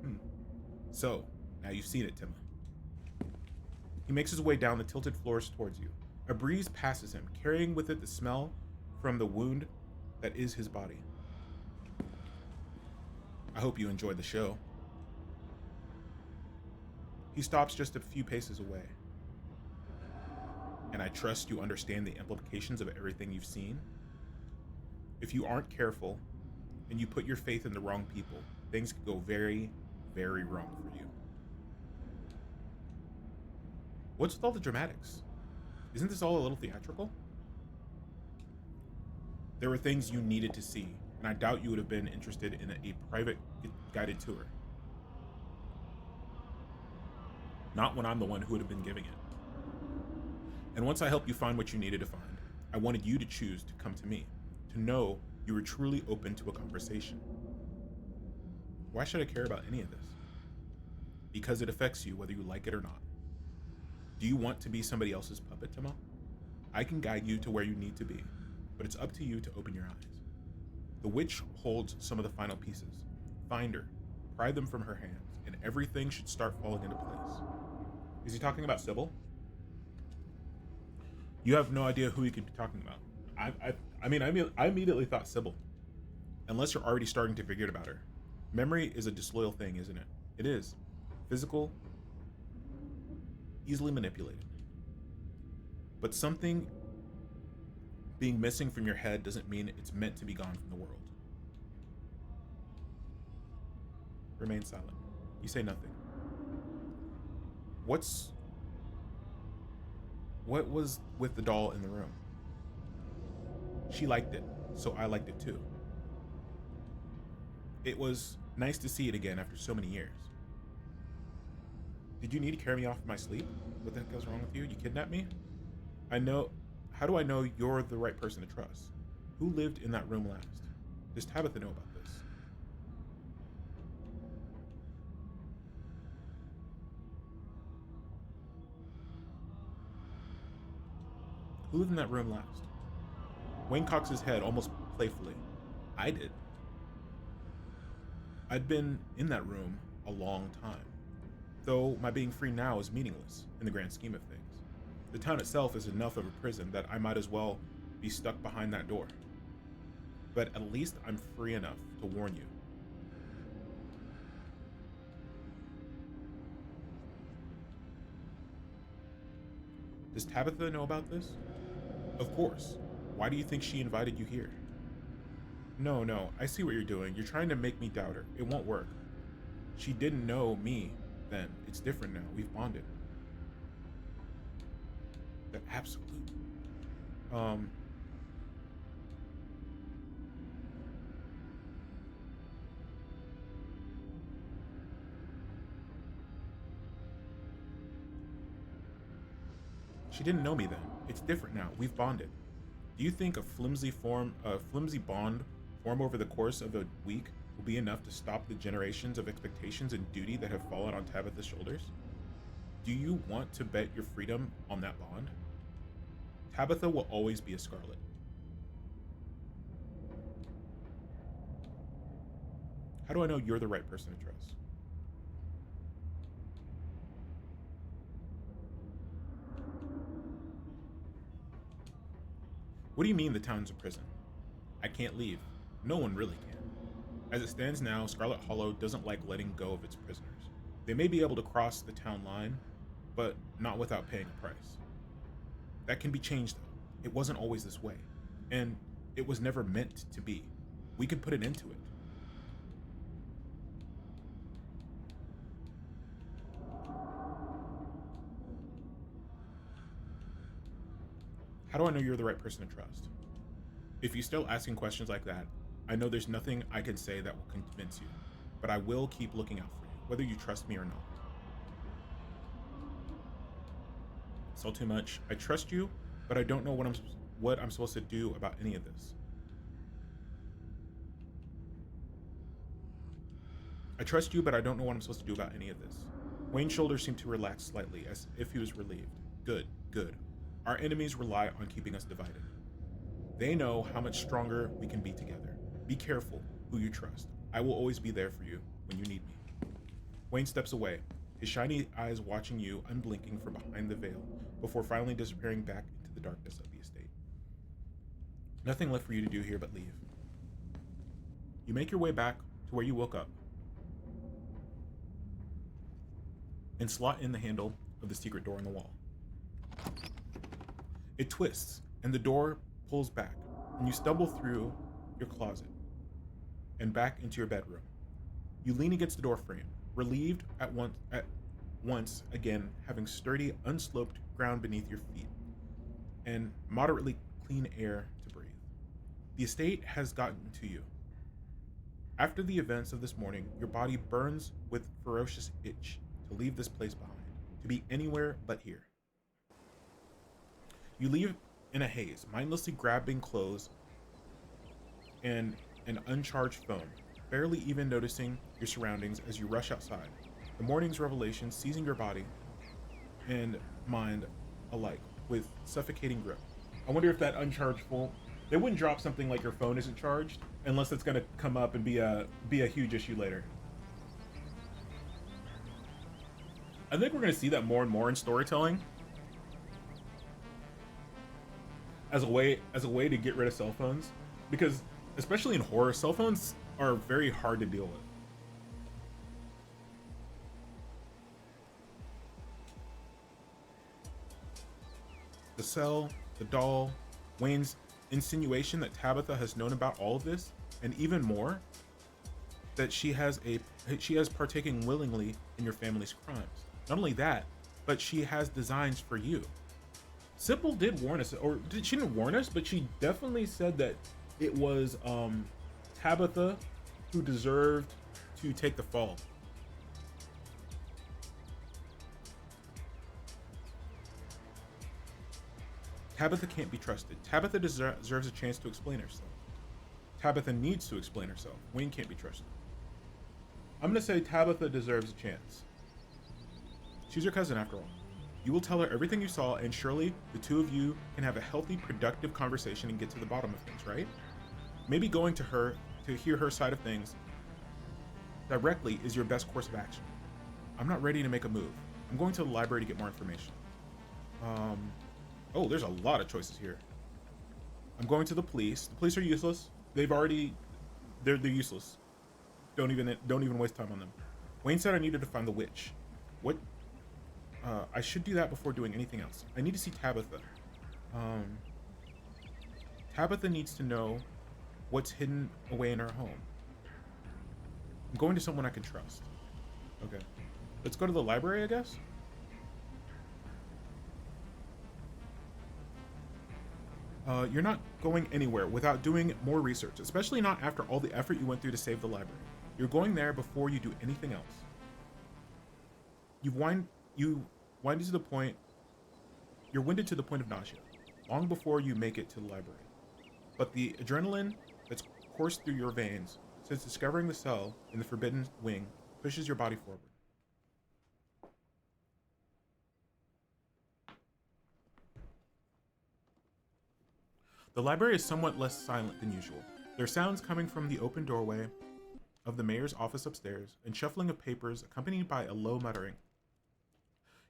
Hmm. So, now you've seen it, Timma. He makes his way down the tilted floors towards you. A breeze passes him, carrying with it the smell from the wound that is his body. I hope you enjoyed the show. He stops just a few paces away. And I trust you understand the implications of everything you've seen. If you aren't careful and you put your faith in the wrong people, things could go very, very wrong for you. What's with all the dramatics? Isn't this all a little theatrical? There were things you needed to see, and I doubt you would have been interested in a private guided tour. Not when I'm the one who would have been giving it. And once I helped you find what you needed to find, I wanted you to choose to come to me, to know you were truly open to a conversation. Why should I care about any of this? Because it affects you whether you like it or not. Do you want to be somebody else's puppet, Timo? I can guide you to where you need to be, but it's up to you to open your eyes. The witch holds some of the final pieces. Find her, pry them from her hands, and everything should start falling into place. Is he talking about Sybil? You have no idea who he could be talking about. I immediately thought Sybil. Unless you're already starting to figure it about her. Memory is a disloyal thing, isn't it? It is. Physical, easily manipulated. But something being missing from your head doesn't mean it's meant to be gone from the world. Remain silent. You say nothing. What was with the doll in the room? She liked it, so I liked it too. It was nice to see it again after so many years. Did you need to carry me off in my sleep? What the heck is wrong with you? You kidnapped me? How do I know you're the right person to trust? Who lived in that room last? Does Tabitha know about this? Who lived in that room last? Wayne cocks his head almost playfully. I did. I'd been in that room a long time, though my being free now is meaningless in the grand scheme of things. The town itself is enough of a prison that I might as well be stuck behind that door. But at least I'm free enough to warn you. Does Tabitha know about this? Of course. Why do you think she invited you here? No, I see what you're doing. You're trying to make me doubt her. It won't work. She didn't know me then. It's different now. We've bonded. The absolute. She didn't know me then. It's different now. We've bonded. Do you think a flimsy bond formed over the course of a week will be enough to stop the generations of expectations and duty that have fallen on Tabitha's shoulders? Do you want to bet your freedom on that bond? Tabitha will always be a Scarlet. How do I know you're the right person to trust? What do you mean the town's a prison? I can't leave. No one really can. As it stands now, Scarlet Hollow doesn't like letting go of its prisoners. They may be able to cross the town line, but not without paying a price. That can be changed, though. It wasn't always this way, and it was never meant to be. We could put an end to it. How do I know you're the right person to trust? If you're still asking questions like that, I know there's nothing I can say that will convince you, but I will keep looking out for you, whether you trust me or not. It's all too much. I trust you, but I don't know what I'm supposed to do about any of this. I trust you, but I don't know what I'm supposed to do about any of this. Wayne's shoulders seemed to relax slightly, as if he was relieved. Good, good. Our enemies rely on keeping us divided. They know how much stronger we can be together. Be careful who you trust. I will always be there for you when you need me. Wayne steps away, his shiny eyes watching you unblinking from behind the veil, before finally disappearing back into the darkness of the estate. Nothing left for you to do here but leave. You make your way back to where you woke up, and slot in the handle of the secret door in the wall. It twists, and the door pulls back, and you stumble through your closet and back into your bedroom. You lean against the door frame, relieved at once again having sturdy, unsloped ground beneath your feet and moderately clean air to breathe. The estate has gotten to you. After the events of this morning, your body burns with ferocious itch to leave this place behind, to be anywhere but here. You leave in a haze, mindlessly grabbing clothes and an uncharged phone, barely even noticing your surroundings as you rush outside, the morning's revelation seizing your body and mind alike with suffocating grip. I wonder if that uncharged phone, they wouldn't drop something like your phone isn't charged unless it's going to come up and be a huge issue later. I think we're going to see that more and more in storytelling as a way to get rid of cell phones, because especially in horror, cell phones are very hard to deal with. The cell, the doll, Wayne's insinuation that Tabitha has known about all of this, and even more, that she has partaken willingly in your family's crimes. Not only that, but she has designs for you. Sybil did warn us, or she didn't warn us, but she definitely said that it was Tabitha who deserved to take the fall. Tabitha can't be trusted. Tabitha deserves a chance to explain herself. Tabitha needs to explain herself. Wayne can't be trusted. I'm going to say Tabitha deserves a chance. She's your cousin after all. You will tell her everything you saw, and surely the two of you can have a healthy, productive conversation and get to the bottom of things, right? Maybe going to her to hear her side of things directly is your best course of action. I'm not ready to make a move. I'm going to the library to get more information. Oh, there's a lot of choices here. I'm going to the police. The police are useless. They're useless. Don't even waste time on them. Wayne said I needed to find the witch. What? I should do that before doing anything else. I need to see Tabitha. Tabitha needs to know what's hidden away in her home. I'm going to someone I can trust. Okay. Let's go to the library, I guess? You're not going anywhere without doing more research, especially not after all the effort you went through to save the library. You're going there before you do anything else. You're winded to the point of nausea, long before you make it to the library. But the adrenaline that's coursed through your veins since discovering the cell in the Forbidden Wing pushes your body forward. The library is somewhat less silent than usual. There are sounds coming from the open doorway of the mayor's office upstairs and shuffling of papers accompanied by a low muttering.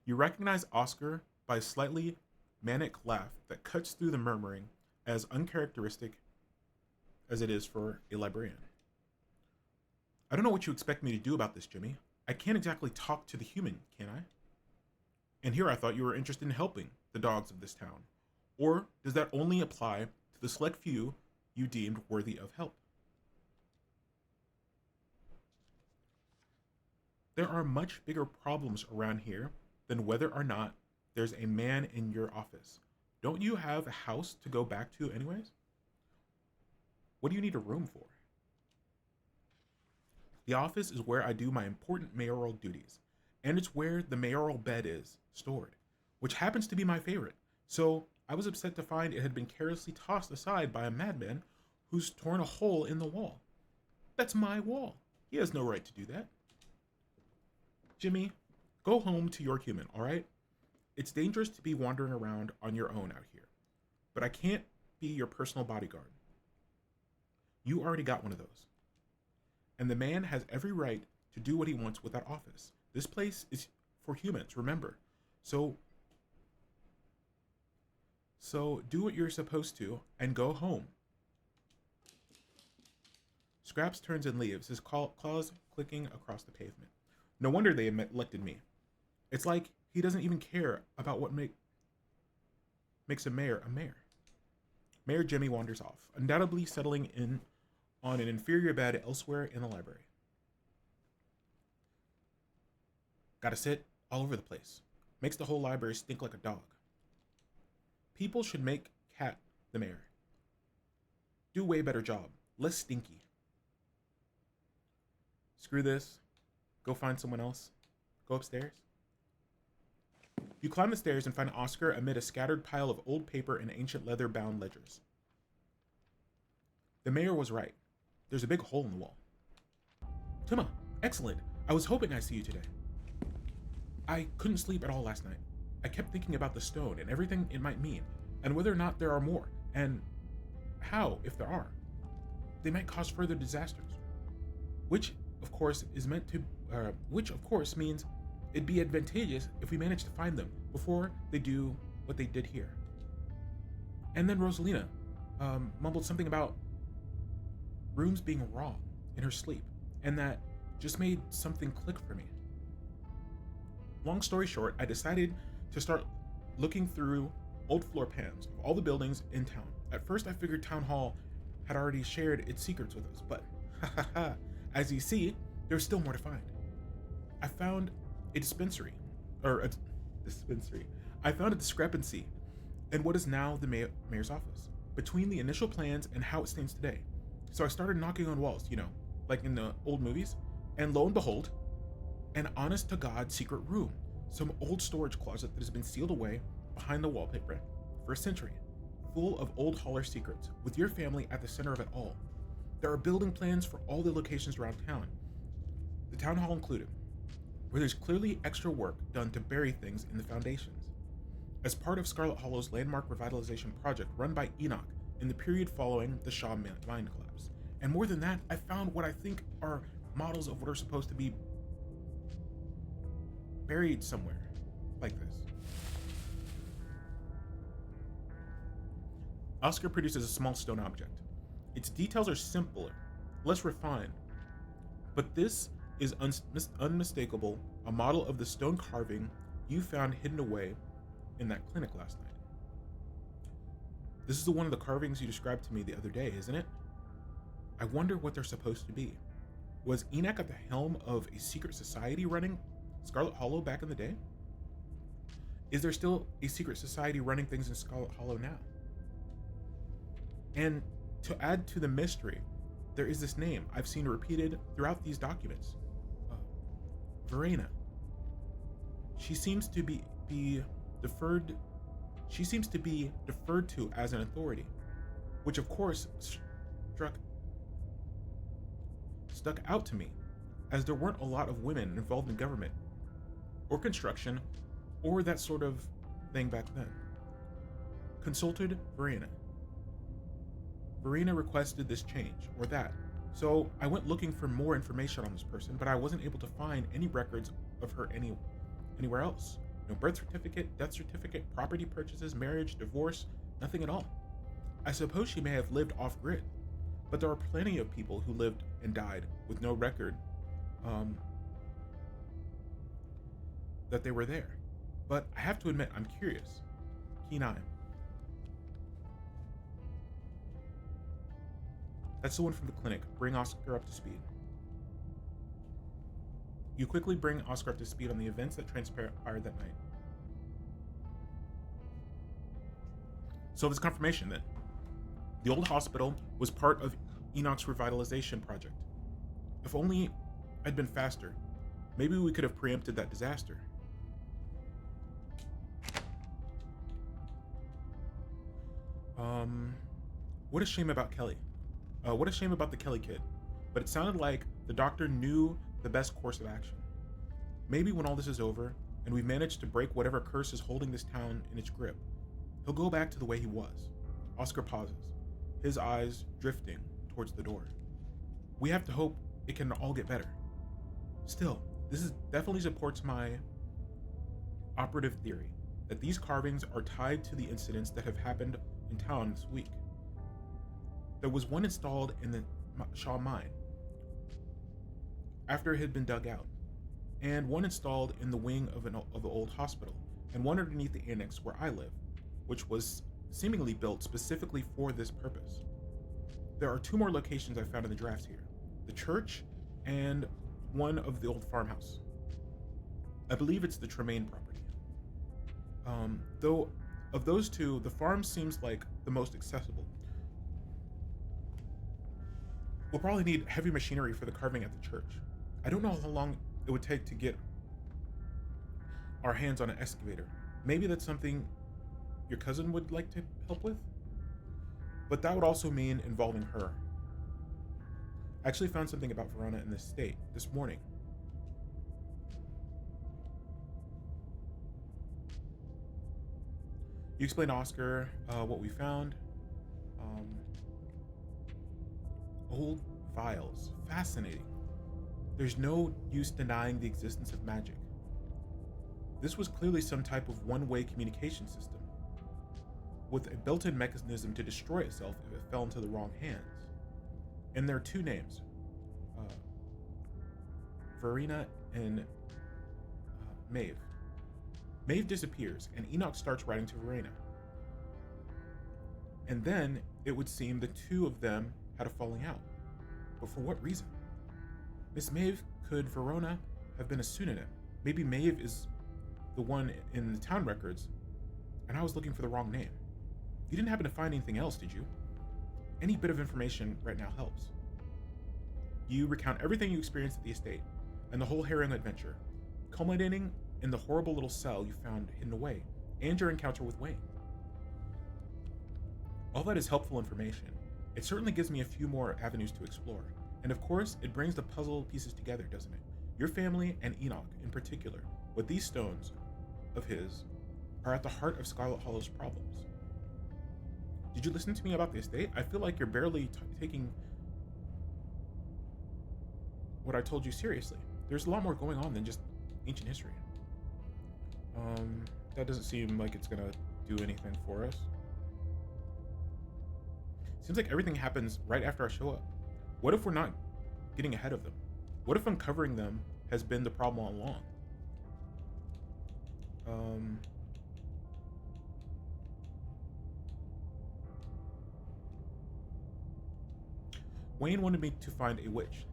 You recognize Oscar by a slightly manic laugh that cuts through the murmuring, as uncharacteristic as it is for a librarian. I don't know what you expect me to do about this, Jimmy. I can't exactly talk to the human, can I? And here I thought you were interested in helping the dogs of this town. Or does that only apply to the select few you deemed worthy of help? There are much bigger problems around here than whether or not there's a man in your office. Don't you have a house to go back to anyways? What do you need a room for? The office is where I do my important mayoral duties, and it's where the mayoral bed is stored, which happens to be my favorite. So I was upset to find it had been carelessly tossed aside by a madman who's torn a hole in the wall. That's my wall. He has no right to do that. Jimmy, Go home to your human, all right? It's dangerous to be wandering around on your own out here, but I can't be your personal bodyguard. You already got one of those. And the man has every right to do what he wants with that office. This place is for humans, remember. So do what you're supposed to and go home. Scraps turns and leaves, his claws clicking across the pavement. No wonder they elected me. It's like he doesn't even care about what makes a mayor a mayor. Mayor Jimmy wanders off, undoubtedly settling in on an inferior bed elsewhere in the library. Gotta sit all over the place. Makes the whole library stink like a dog. People should make Cat the mayor. Do a way better job. Less stinky. Screw this. Go find someone else. Go upstairs. You climb the stairs and find Oscar amid a scattered pile of old paper and ancient leather-bound ledgers. The mayor was right. There's a big hole in the wall. Tuma, excellent. I was hoping I'd see you today. I couldn't sleep at all last night. I kept thinking about the stone and everything it might mean, and whether or not there are more, and how, if there are, they might cause further disasters. Which, of course, means it'd be advantageous if we manage to find them before they do what they did here. And then Rosalina mumbled something about rooms being wrong in her sleep, and that just made something click for me. Long story short, I decided to start looking through old floor plans of all the buildings in town. At first I figured Town Hall had already shared its secrets with us, but as you see, there's still more to find. I found a dispensary. I found a discrepancy in what is now the mayor's office between the initial plans and how it stands today. So I started knocking on walls, like in the old movies, and lo and behold, an honest-to-God secret room. Some old storage closet that has been sealed away behind the wallpaper for a century, full of old holler secrets, with your family at the center of it all. There are building plans for all the locations around town, the town hall included, where there's clearly extra work done to bury things in the foundations. As part of Scarlet Hollow's landmark revitalization project run by Enoch in the period following the Shaw mine collapse. And more than that, I found what I think are models of what are supposed to be buried somewhere like this. Oscar produces a small stone object. Its details are simpler, less refined, but this is unmistakable, a model of the stone carving you found hidden away in that clinic last night. This is the one of the carvings you described to me the other day, isn't it? I wonder what they're supposed to be. Was Enoch at the helm of a secret society running Scarlet Hollow back in the day? Is there still a secret society running things in Scarlet Hollow now? And to add to the mystery, there is this name I've seen repeated throughout these documents. Verena. She seems to be deferred to as an authority, which of course stuck out to me, as there weren't a lot of women involved in government or construction or that sort of thing back then. Consulted Verena. Verena requested this change or that, so I went looking for more information on this person, but I wasn't able to find any records of her anywhere else. No birth certificate, death certificate, property purchases, marriage, divorce, nothing at all. I suppose she may have lived off-grid, but there are plenty of people who lived and died with no record that they were there. But I have to admit, I'm curious. Keen eye. That's the one from the clinic. Bring Oscar up to speed. You quickly bring Oscar up to speed on the events that transpired that night. So there's confirmation then. The old hospital was part of Enoch's revitalization project. If only I'd been faster, maybe we could have preempted that disaster. What a shame about Kelly. What a shame about the Kelly kid. But it sounded like the doctor knew the best course of action. Maybe when all this is over, and we've managed to break whatever curse is holding this town in its grip, he'll go back to the way he was. Oscar pauses, his eyes drifting towards the door. We have to hope it can all get better. Still, definitely supports my operative theory that these carvings are tied to the incidents that have happened in town this week. There was one installed in the Shaw mine after it had been dug out, and one installed in the wing of an old hospital, and one underneath the annex where I live, which was seemingly built specifically for this purpose. There are 2 more locations I found in the drafts here, the church and one of the old farmhouse. I believe it's the Tremaine property. Though of those 2, the farm seems like the most accessible. We'll probably need heavy machinery for the carving at the church. I don't know how long it would take to get our hands on an excavator. Maybe that's something your cousin would like to help with? But that would also mean involving her. I actually found something about Verona in this state this morning. You explained to Oscar what we found. Old vials. Fascinating. There's no use denying the existence of magic. This was clearly some type of one-way communication system, with a built-in mechanism to destroy itself if it fell into the wrong hands. And there are 2 names, Verena and Maeve. Maeve disappears, and Enoch starts writing to Verena. And then it would seem the 2 of them had a falling out. But for what reason? Miss Maeve, could Verona have been a pseudonym? Maybe Maeve is the one in the town records, and I was looking for the wrong name. You didn't happen to find anything else, did you? Any bit of information right now helps. You recount everything you experienced at the estate, and the whole harrowing adventure, culminating in the horrible little cell you found hidden away, and your encounter with Wayne. All that is helpful information. It certainly gives me a few more avenues to explore, and of course, it brings the puzzle pieces together, doesn't it? Your family, and Enoch in particular, with these stones of his, are at the heart of Scarlet Hollow's problems. Did you listen to me about the estate? I feel like you're barely taking what I told you seriously. There's a lot more going on than just ancient history. That doesn't seem like it's gonna do anything for us. Seems like everything happens right after I show up. What if we're not getting ahead of them? What if uncovering them has been the problem all along? Wayne wanted me to find a witch.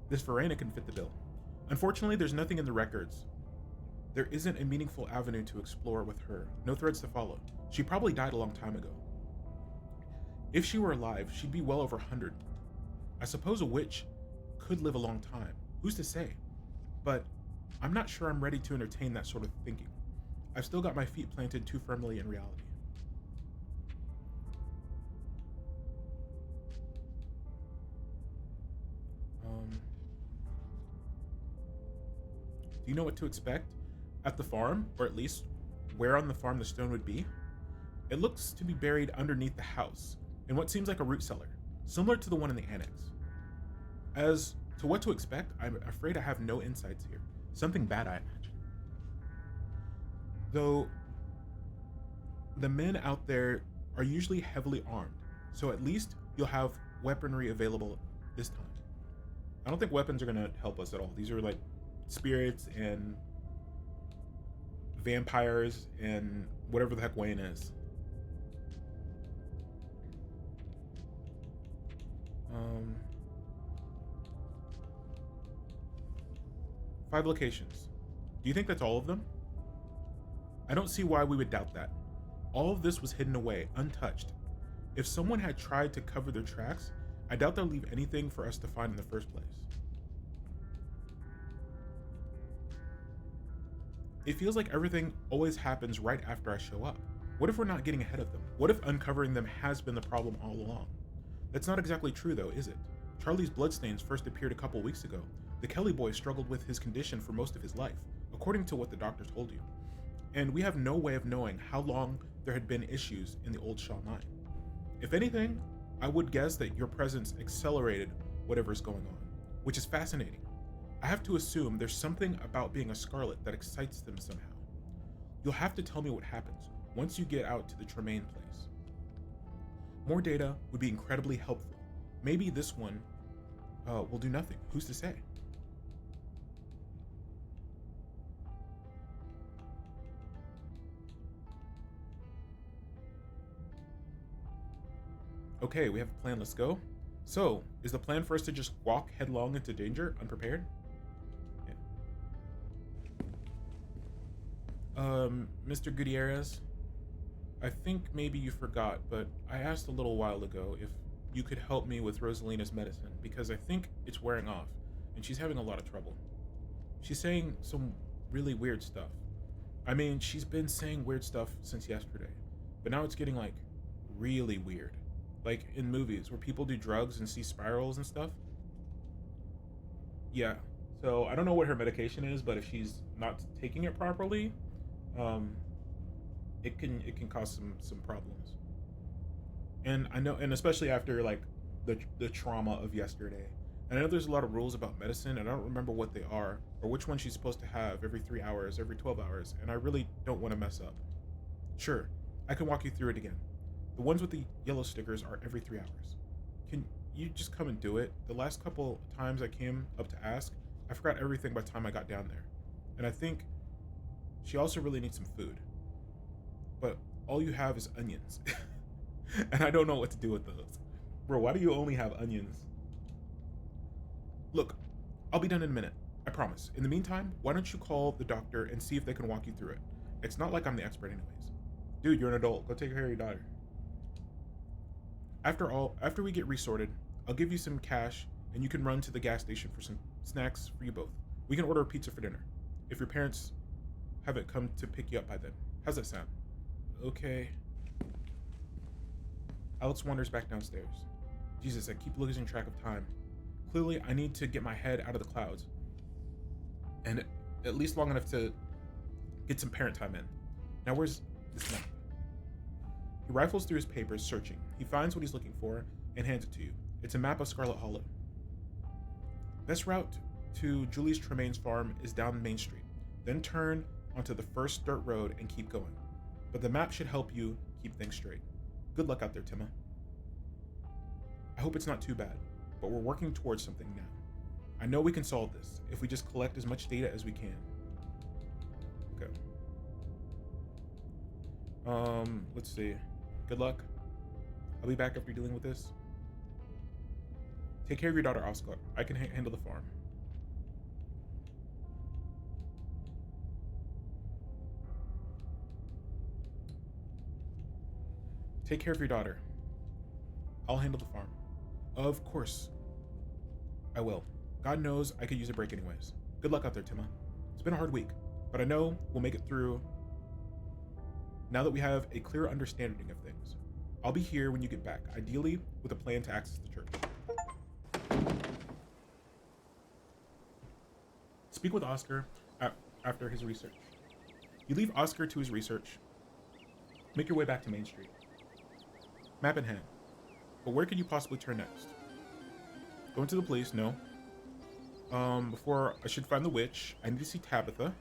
This Verena can fit the bill. Unfortunately, there's nothing in the records. There isn't a meaningful avenue to explore with her. No threads to follow. She probably died a long time ago. If she were alive, she'd be well over 100. I suppose a witch could live a long time. Who's to say? But I'm not sure I'm ready to entertain that sort of thinking. I've still got my feet planted too firmly in reality. Do you know what to expect at the farm, or at least where on the farm the stone would be? It looks to be buried underneath the house, in what seems like a root cellar, similar to the one in the annex. As to what to expect, I'm afraid I have no insights here. Something bad, I imagine. Though, the men out there are usually heavily armed, so at least you'll have weaponry available this time. I don't think weapons are going to help us at all. These are like spirits and vampires and whatever the heck Wayne is. 5 locations. Do you think that's all of them? I don't see why we would doubt that. All of this was hidden away, untouched. If someone had tried to cover their tracks, I doubt they'll leave anything for us to find in the first place. It feels like everything always happens right after I show up. What if we're not getting ahead of them? What if uncovering them has been the problem all along? That's not exactly true though, is it? Charlie's bloodstains first appeared a couple weeks ago, The Kelly boy struggled with his condition for most of his life, according to what the doctor told you. And we have no way of knowing how long there had been issues in the old Shaw 9. If anything, I would guess that your presence accelerated whatever's going on, which is fascinating. I have to assume there's something about being a Scarlet that excites them somehow. You'll have to tell me what happens once you get out to the Tremaine place. More data would be incredibly helpful. Maybe this one will do nothing. Who's to say? Okay, we have a plan. Let's go. So, is the plan for us to just walk headlong into danger, unprepared? Yeah. Mr. Gutierrez, I think maybe you forgot, but I asked a little while ago if you could help me with Rosalina's medicine, because I think it's wearing off, and she's having a lot of trouble. She's saying some really weird stuff. I mean, she's been saying weird stuff since yesterday, but now it's getting, like, really weird. Like in movies where people do drugs and see spirals and stuff. Yeah. So I don't know what her medication is, but if she's not taking it properly, it can cause some problems. And I know, and especially after like the trauma of yesterday. And I know there's a lot of rules about medicine, and I don't remember what they are or which one she's supposed to have every 3 hours, every 12 hours, and I really don't want to mess up. Sure, I can walk you through it again. The ones with the yellow stickers are every 3 hours. Can you just come and do it? The last couple times I came up to ask, I forgot everything by the time I got down there. And I think she also really needs some food. But all you have is onions. And I don't know what to do with those. Bro, why do you only have onions? Look, I'll be done in a minute. I promise. In the meantime, why don't you call the doctor and see if they can walk you through it? It's not like I'm the expert anyways. Dude, you're an adult. Go take care of your daughter. After we get resorted, I'll give you some cash and you can run to the gas station for some snacks for you both. We can order a pizza for dinner, if your parents haven't come to pick you up by then. How's that sound? Okay. Alex wanders back downstairs. Jesus, I keep losing track of time. Clearly, I need to get my head out of the clouds. And at least long enough to get some parent time in. Now where's this map? He rifles through his papers, searching. He finds what he's looking for and hands it to you. It's a map of Scarlet Hollow. Best route to Julie's Tremaine's farm is down Main Street. Then turn onto the first dirt road and keep going. But the map should help you keep things straight. Good luck out there, Timma. I hope it's not too bad, but we're working towards something now. I know we can solve this if we just collect as much data as we can. Okay. Let's see. Good luck. I'll be back after dealing with this. Take care of your daughter, Oscar. I can handle the farm. Take care of your daughter. I'll handle the farm. Of course. I will. God knows I could use a break anyways. Good luck out there, Timma. It's been a hard week, but I know we'll make it through now that we have a clearer understanding of things. I'll be here when you get back, ideally with a plan to access the church. Speak with Oscar after his research. You leave Oscar to his research. Make your way back to Main Street. Map in hand. But where could you possibly turn next? Go into the police, no. Before I should find the witch, I need to see Tabitha.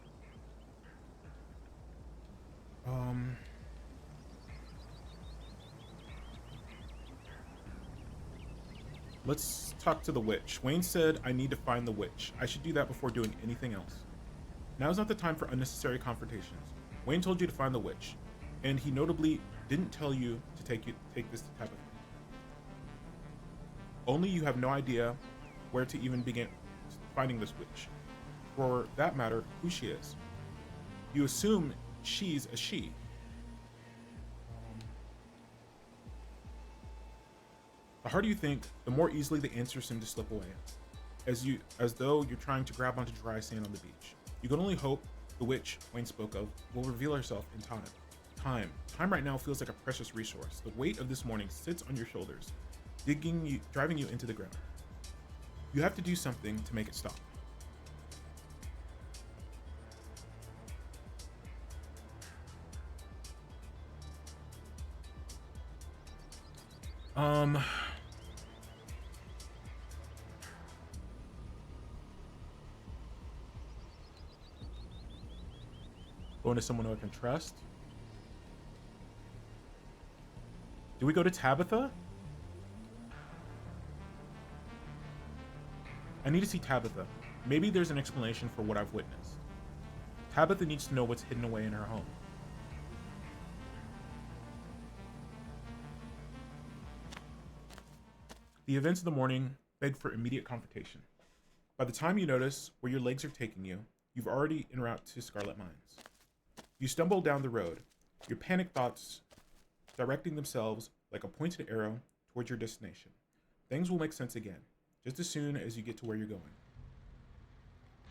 Let's talk to the witch. Wayne said I need to find the witch. I should do that before doing anything else. Now's not the time for unnecessary confrontations. Wayne told you to find the witch, and he notably didn't tell you to take this to Tabitha. Only you have no idea where to even begin finding this witch. For that matter, who she is. You assume she's a she. The harder you think, the more easily the answers seem to slip away, as though you're trying to grab onto dry sand on the beach. You can only hope the witch Wayne spoke of will reveal herself in time. Time right now feels like a precious resource. The weight of this morning sits on your shoulders, driving you into the ground. You have to do something to make it stop. Um, going to someone who I can trust. Do we go to Tabitha? I need to see Tabitha. Maybe there's an explanation for what I've witnessed. Tabitha needs to know what's hidden away in her home. The events of the morning beg for immediate confrontation. By the time you notice where your legs are taking you, you've already en route to Scarlet Mines. You stumble down the road, your panicked thoughts directing themselves like a pointed arrow towards your destination. Things will make sense again, just as soon as you get to where you're going.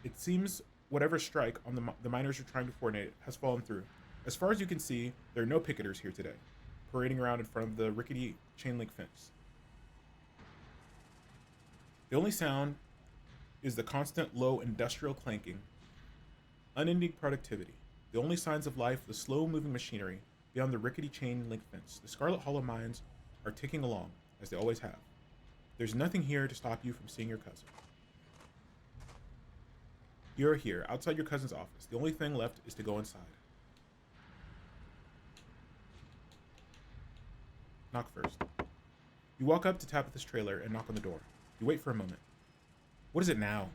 It seems whatever strike on the miners are trying to coordinate has fallen through. As far as you can see, there are no picketers here today, parading around in front of the rickety chain link fence. The only sound is the constant low industrial clanking, unending productivity. The only signs of life, the slow-moving machinery beyond the rickety chain link fence. The Scarlet Hollow mines are ticking along, as they always have. There's nothing here to stop you from seeing your cousin. You're here, outside your cousin's office. The only thing left is to go inside. Knock first. You walk up to Tabitha's trailer and knock on the door. You wait for a moment. What is it now?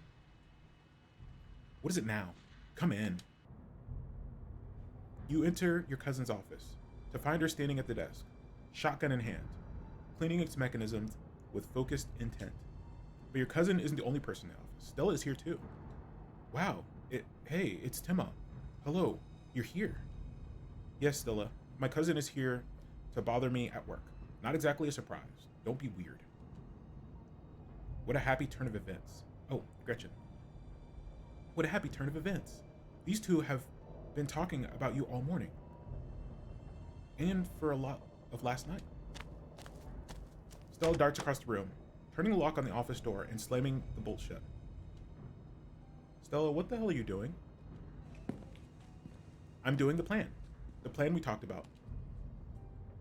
What is it now? Come in. You enter your cousin's office to find her standing at the desk, shotgun in hand, cleaning its mechanisms with focused intent. But your cousin isn't the only person in the office. Stella is here too. Wow. Hey, it's Tima. Hello. You're here. Yes, Stella. My cousin is here to bother me at work. Not exactly a surprise. Don't be weird. What a happy turn of events. Oh, Gretchen. What a happy turn of events. These two have been talking about you all morning. And for a lot of last night. Stella darts across the room, turning the lock on the office door and slamming the bolt shut. Stella, what the hell are you doing? I'm doing the plan. The plan we talked about.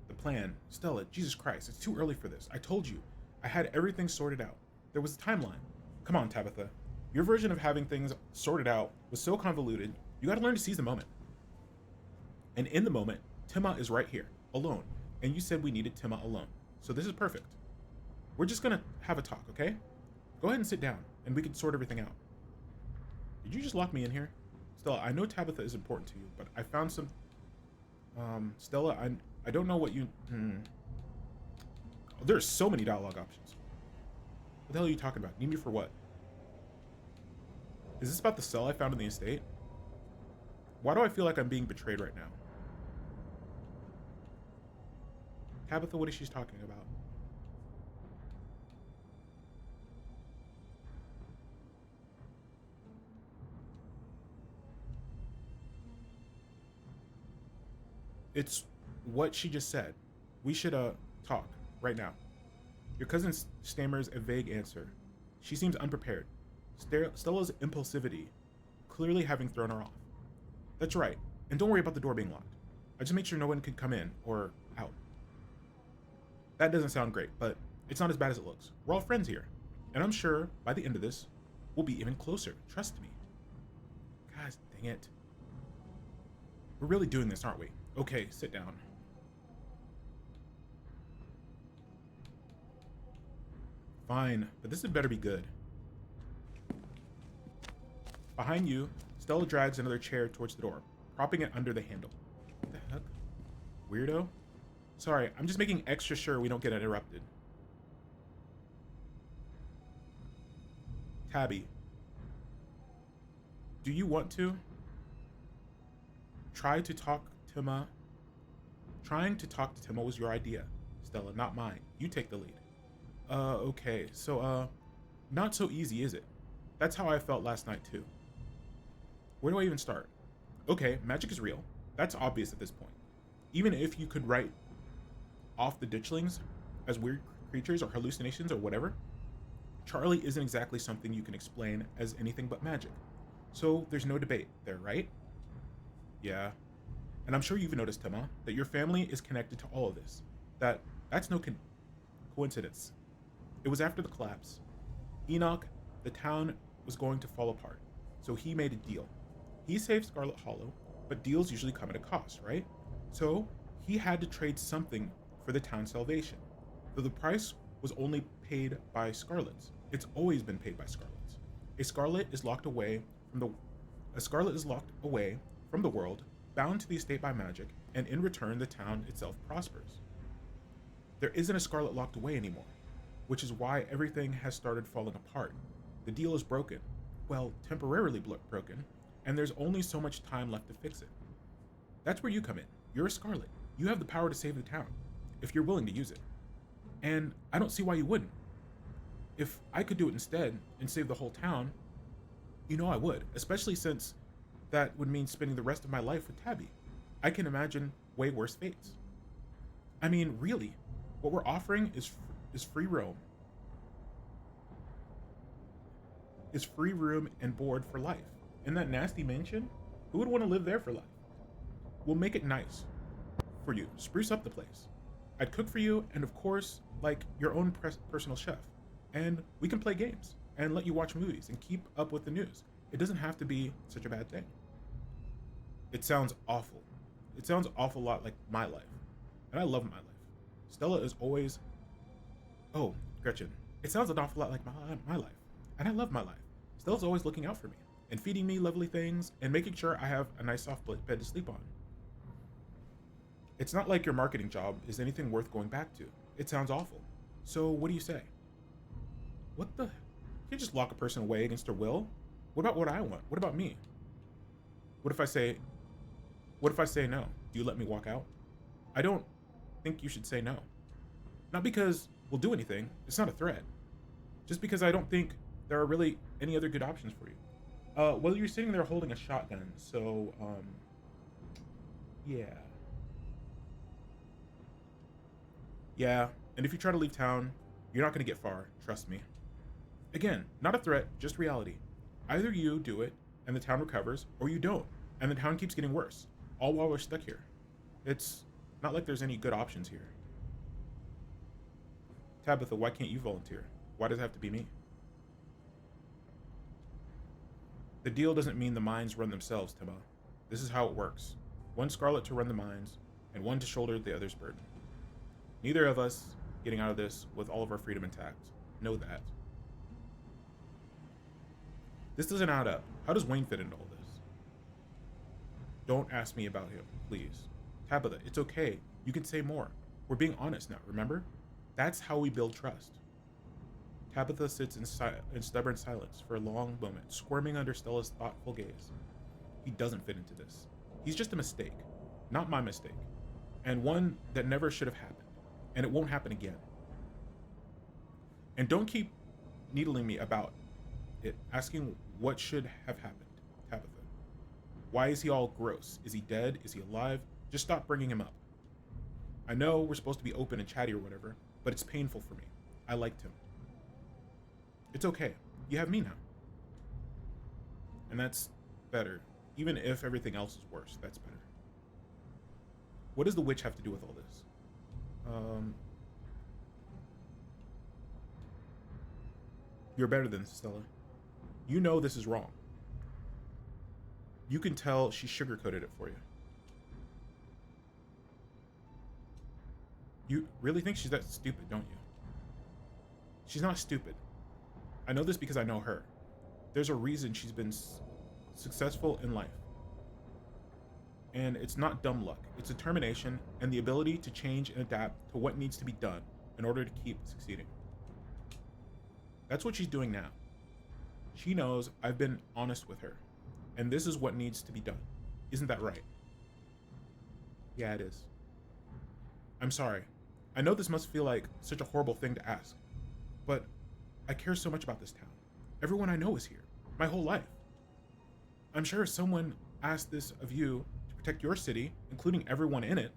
The plan. Stella, Jesus Christ, it's too early for this. I told you. I had everything sorted out. There was a timeline. Come on, Tabitha. Your version of having things sorted out was so convoluted, you gotta learn to seize the moment. And in the moment, Tima is right here, alone. And you said we needed Tima alone. So this is perfect. We're just gonna have a talk, okay? Go ahead and sit down, and we can sort everything out. Did you just lock me in here? Stella, I know Tabitha is important to you, but I found some... Stella, I don't know what you... There's so many dialogue options. What the hell are you talking about? Need me for what? Is this about the cell I found in the estate? Why do I feel like I'm being betrayed right now? Tabitha, what is she talking about? It's what she just said. We should, talk right now. Your cousin stammers a vague answer. She seems unprepared. Stella's impulsivity clearly having thrown her off. That's right. And don't worry about the door being locked. I just make sure no one can come in or out. That doesn't sound great, but it's not as bad as it looks. We're all friends here. And I'm sure by the end of this, we'll be even closer. Trust me. God dang it. We're really doing this, aren't we? Okay, sit down. Fine, but this had better be good. Behind you, Stella drags another chair towards the door, propping it under the handle. What the heck? Weirdo? Sorry, I'm just making extra sure we don't get interrupted. Tabby. Do you want to? Trying to talk to Tima was your idea, Stella, not mine. You take the lead. Okay, so, not so easy, is it? That's how I felt last night, too. Where do I even start? Okay, magic is real. That's obvious at this point. Even if you could write off the ditchlings as weird creatures or hallucinations or whatever, Charlie isn't exactly something you can explain as anything but magic. So there's no debate there, right? Yeah. And I'm sure you've noticed, Tima, that your family is connected to all of this. That's no coincidence. It was after the collapse. Enoch, the town was going to fall apart, so he made a deal. He saved Scarlet Hollow, but deals usually come at a cost, right? So he had to trade something for the town's salvation. Though the price was only paid by Scarlets. It's always been paid by Scarlets. A Scarlet is locked away from the world, bound to the estate by magic, and in return the town itself prospers. There isn't a Scarlet locked away anymore, which is why everything has started falling apart. The deal is broken. Well, temporarily broken, and there's only so much time left to fix it. That's where you come in. You're a Scarlet. You have the power to save the town, if you're willing to use it. And I don't see why you wouldn't. If I could do it instead and save the whole town, I would, especially since that would mean spending the rest of my life with Tabby. I can imagine way worse fates. I mean, really, what we're offering is free roam. Is free room and board for life. In that nasty mansion, who would want to live there for life? We'll make it nice for you, spruce up the place. I'd cook for you, and of course, like your own personal chef. And we can play games and let you watch movies and keep up with the news. It doesn't have to be such a bad thing. It sounds awful. It sounds an awful lot like my life. And I love my life. Stella is always... Oh, Gretchen. It sounds an awful lot like my life. And I love my life. Stella's always looking out for me and feeding me lovely things and making sure I have a nice soft bed to sleep on. It's not like your marketing job is anything worth going back to. It sounds awful. So what do you say? What the? You can't just lock a person away against their will. What about what I want? What about me? What if I say no? Do you let me walk out? I don't think you should say no. Not because we'll do anything. It's not a threat. Just because I don't think there are really any other good options for you. Well, you're sitting there holding a shotgun, so, yeah. Yeah, and if you try to leave town, you're not going to get far, trust me. Again, not a threat, just reality. Either you do it, and the town recovers, or you don't, and the town keeps getting worse, all while we're stuck here. It's not like there's any good options here. Tabitha, why can't you volunteer? Why does it have to be me? The deal doesn't mean the mines run themselves, Tima. This is how it works. One Scarlet to run the mines, and one to shoulder the other's burden. Neither of us getting out of this with all of our freedom intact. Know that. This doesn't add up. How does Wayne fit into all this? Don't ask me about him, please. Tabitha, it's okay. You can say more. We're being honest now, remember? That's how we build trust. Tabitha sits in stubborn silence for a long moment, squirming under Stella's thoughtful gaze. He doesn't fit into this. He's just a mistake. Not my mistake. And one that never should have happened. And it won't happen again. And don't keep needling me about it, asking what should have happened, Tabitha. Why is he all gross? Is he dead? Is he alive? Just stop bringing him up. I know we're supposed to be open and chatty or whatever, but it's painful for me. I liked him. It's okay. You have me now. And that's better. Even if everything else is worse, that's better. What does the witch have to do with all this? You're better than this, Stella. You know this is wrong. You can tell she sugarcoated it for you. You really think she's that stupid, don't you? She's not stupid. I know this because I know her. There's a reason she's been successful in life. And it's not dumb luck. It's determination and the ability to change and adapt to what needs to be done in order to keep succeeding. That's what she's doing now. She knows I've been honest with her, and this is what needs to be done. Isn't that right? Yeah, it is. I'm sorry. I know this must feel like such a horrible thing to ask, but I care so much about this town. Everyone I know is here, my whole life. I'm sure if someone asked this of you to protect your city, including everyone in it,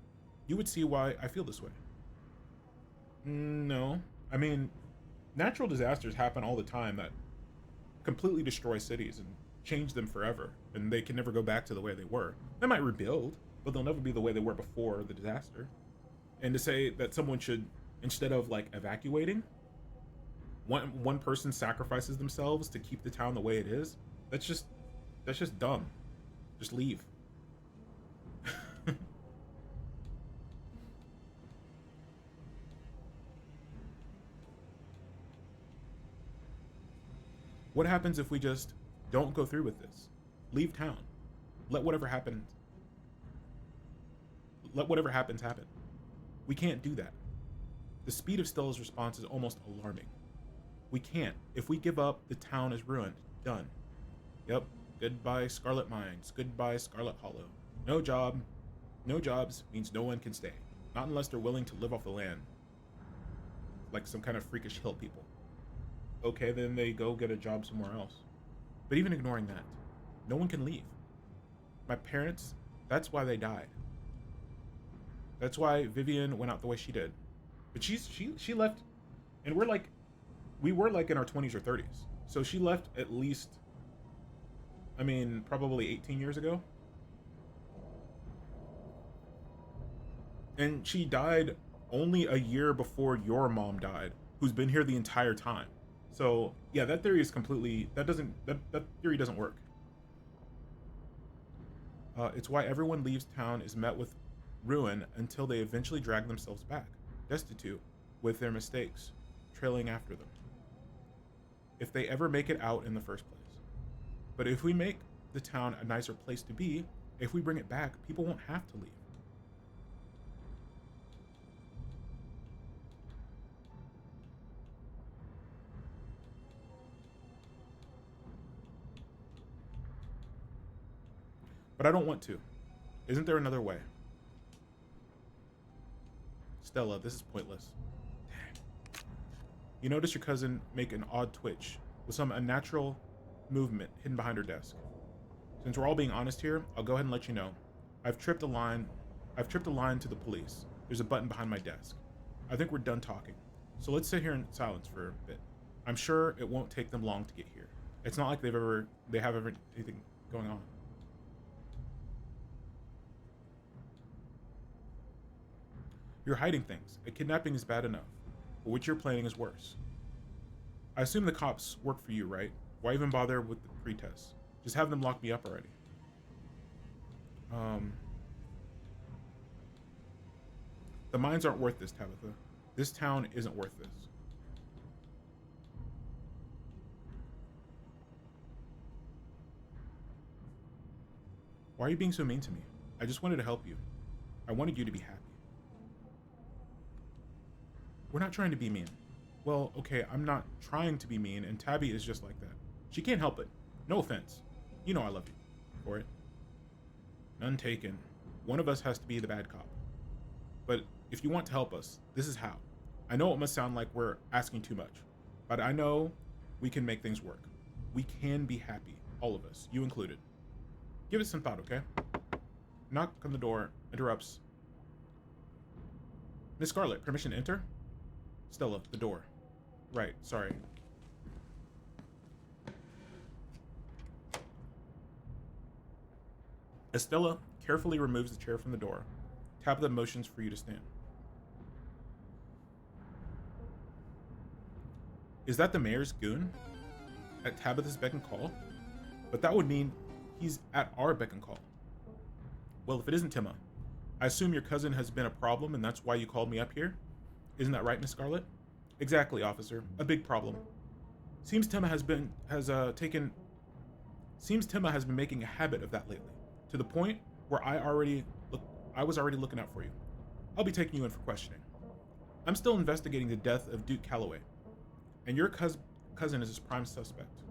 you would see why I feel this way. No. I mean, natural disasters happen all the time that completely destroy cities and change them forever, and they can never go back to the way they were. They might rebuild, but they'll never be the way they were before the disaster. And to say that someone should instead of like evacuating. One person sacrifices themselves to keep the town the way it is. That's just dumb. Just leave. What happens if we just don't go through with this? Leave town. Let whatever happens. Let whatever happens happen. We can't do that. The speed of Stella's response is almost alarming. We can't. If we give up, the town is ruined. Done. Yep. Goodbye, Scarlet Mines. Goodbye, Scarlet Hollow. No job. No jobs means no one can stay. Not unless they're willing to live off the land. Like some kind of freakish hill people. Okay, then they go get a job somewhere else. But even ignoring that, no one can leave. My parents, that's why they died. That's why Vivian went out the way she did. But she left, and we were like in our 20s or 30s. So she left at least, I mean, probably 18 years ago. And she died only a year before your mom died, who's been here the entire time. So yeah, that theory is completely, that theory doesn't work. It's why everyone leaves town is met with ruin until they eventually drag themselves back, destitute, with their mistakes trailing after them, if they ever make it out in the first place. But if we make the town a nicer place to be, if we bring it back, people won't have to leave. But I don't want to. Isn't there another way? Stella, this is pointless. Dang. You notice your cousin make an odd twitch with some unnatural movement hidden behind her desk. Since we're all being honest here, I'll go ahead and let you know. I've tripped a line to the police. There's a button behind my desk. I think we're done talking. So let's sit here in silence for a bit. I'm sure it won't take them long to get here. It's not like they have anything going on. You're hiding things. A kidnapping is bad enough, but what you're planning is worse. I assume the cops work for you, right? Why even bother with the pretest? Just have them lock me up already. The mines aren't worth this, Tabitha. This town isn't worth this. Why are you being so mean to me? I just wanted to help you. I wanted you to be happy. We're not trying to be mean. Well, okay, I'm not trying to be mean, and Tabby is just like that. She can't help it. No offense. You know I love you for it. None taken. One of us has to be the bad cop. But if you want to help us, this is how. I know it must sound like we're asking too much, but I know we can make things work. We can be happy, all of us, you included. Give it some thought, okay? Knock on the door interrupts. Miss Scarlet, permission to enter? Stella, the door. Right, sorry. As Stella carefully removes the chair from the door, Tabitha motions for you to stand. Is that the mayor's goon? At Tabitha's beck and call? But that would mean he's at our beck and call. Well, if it isn't Timma, I assume your cousin has been a problem and that's why you called me up here? Isn't that right, Miss Scarlet? Exactly, officer. A big problem. Seems Timma has been making a habit of that lately, to the point where I was already looking out for you. I'll be taking you in for questioning. I'm still investigating the death of Duke Calloway, and your cousin is his prime suspect.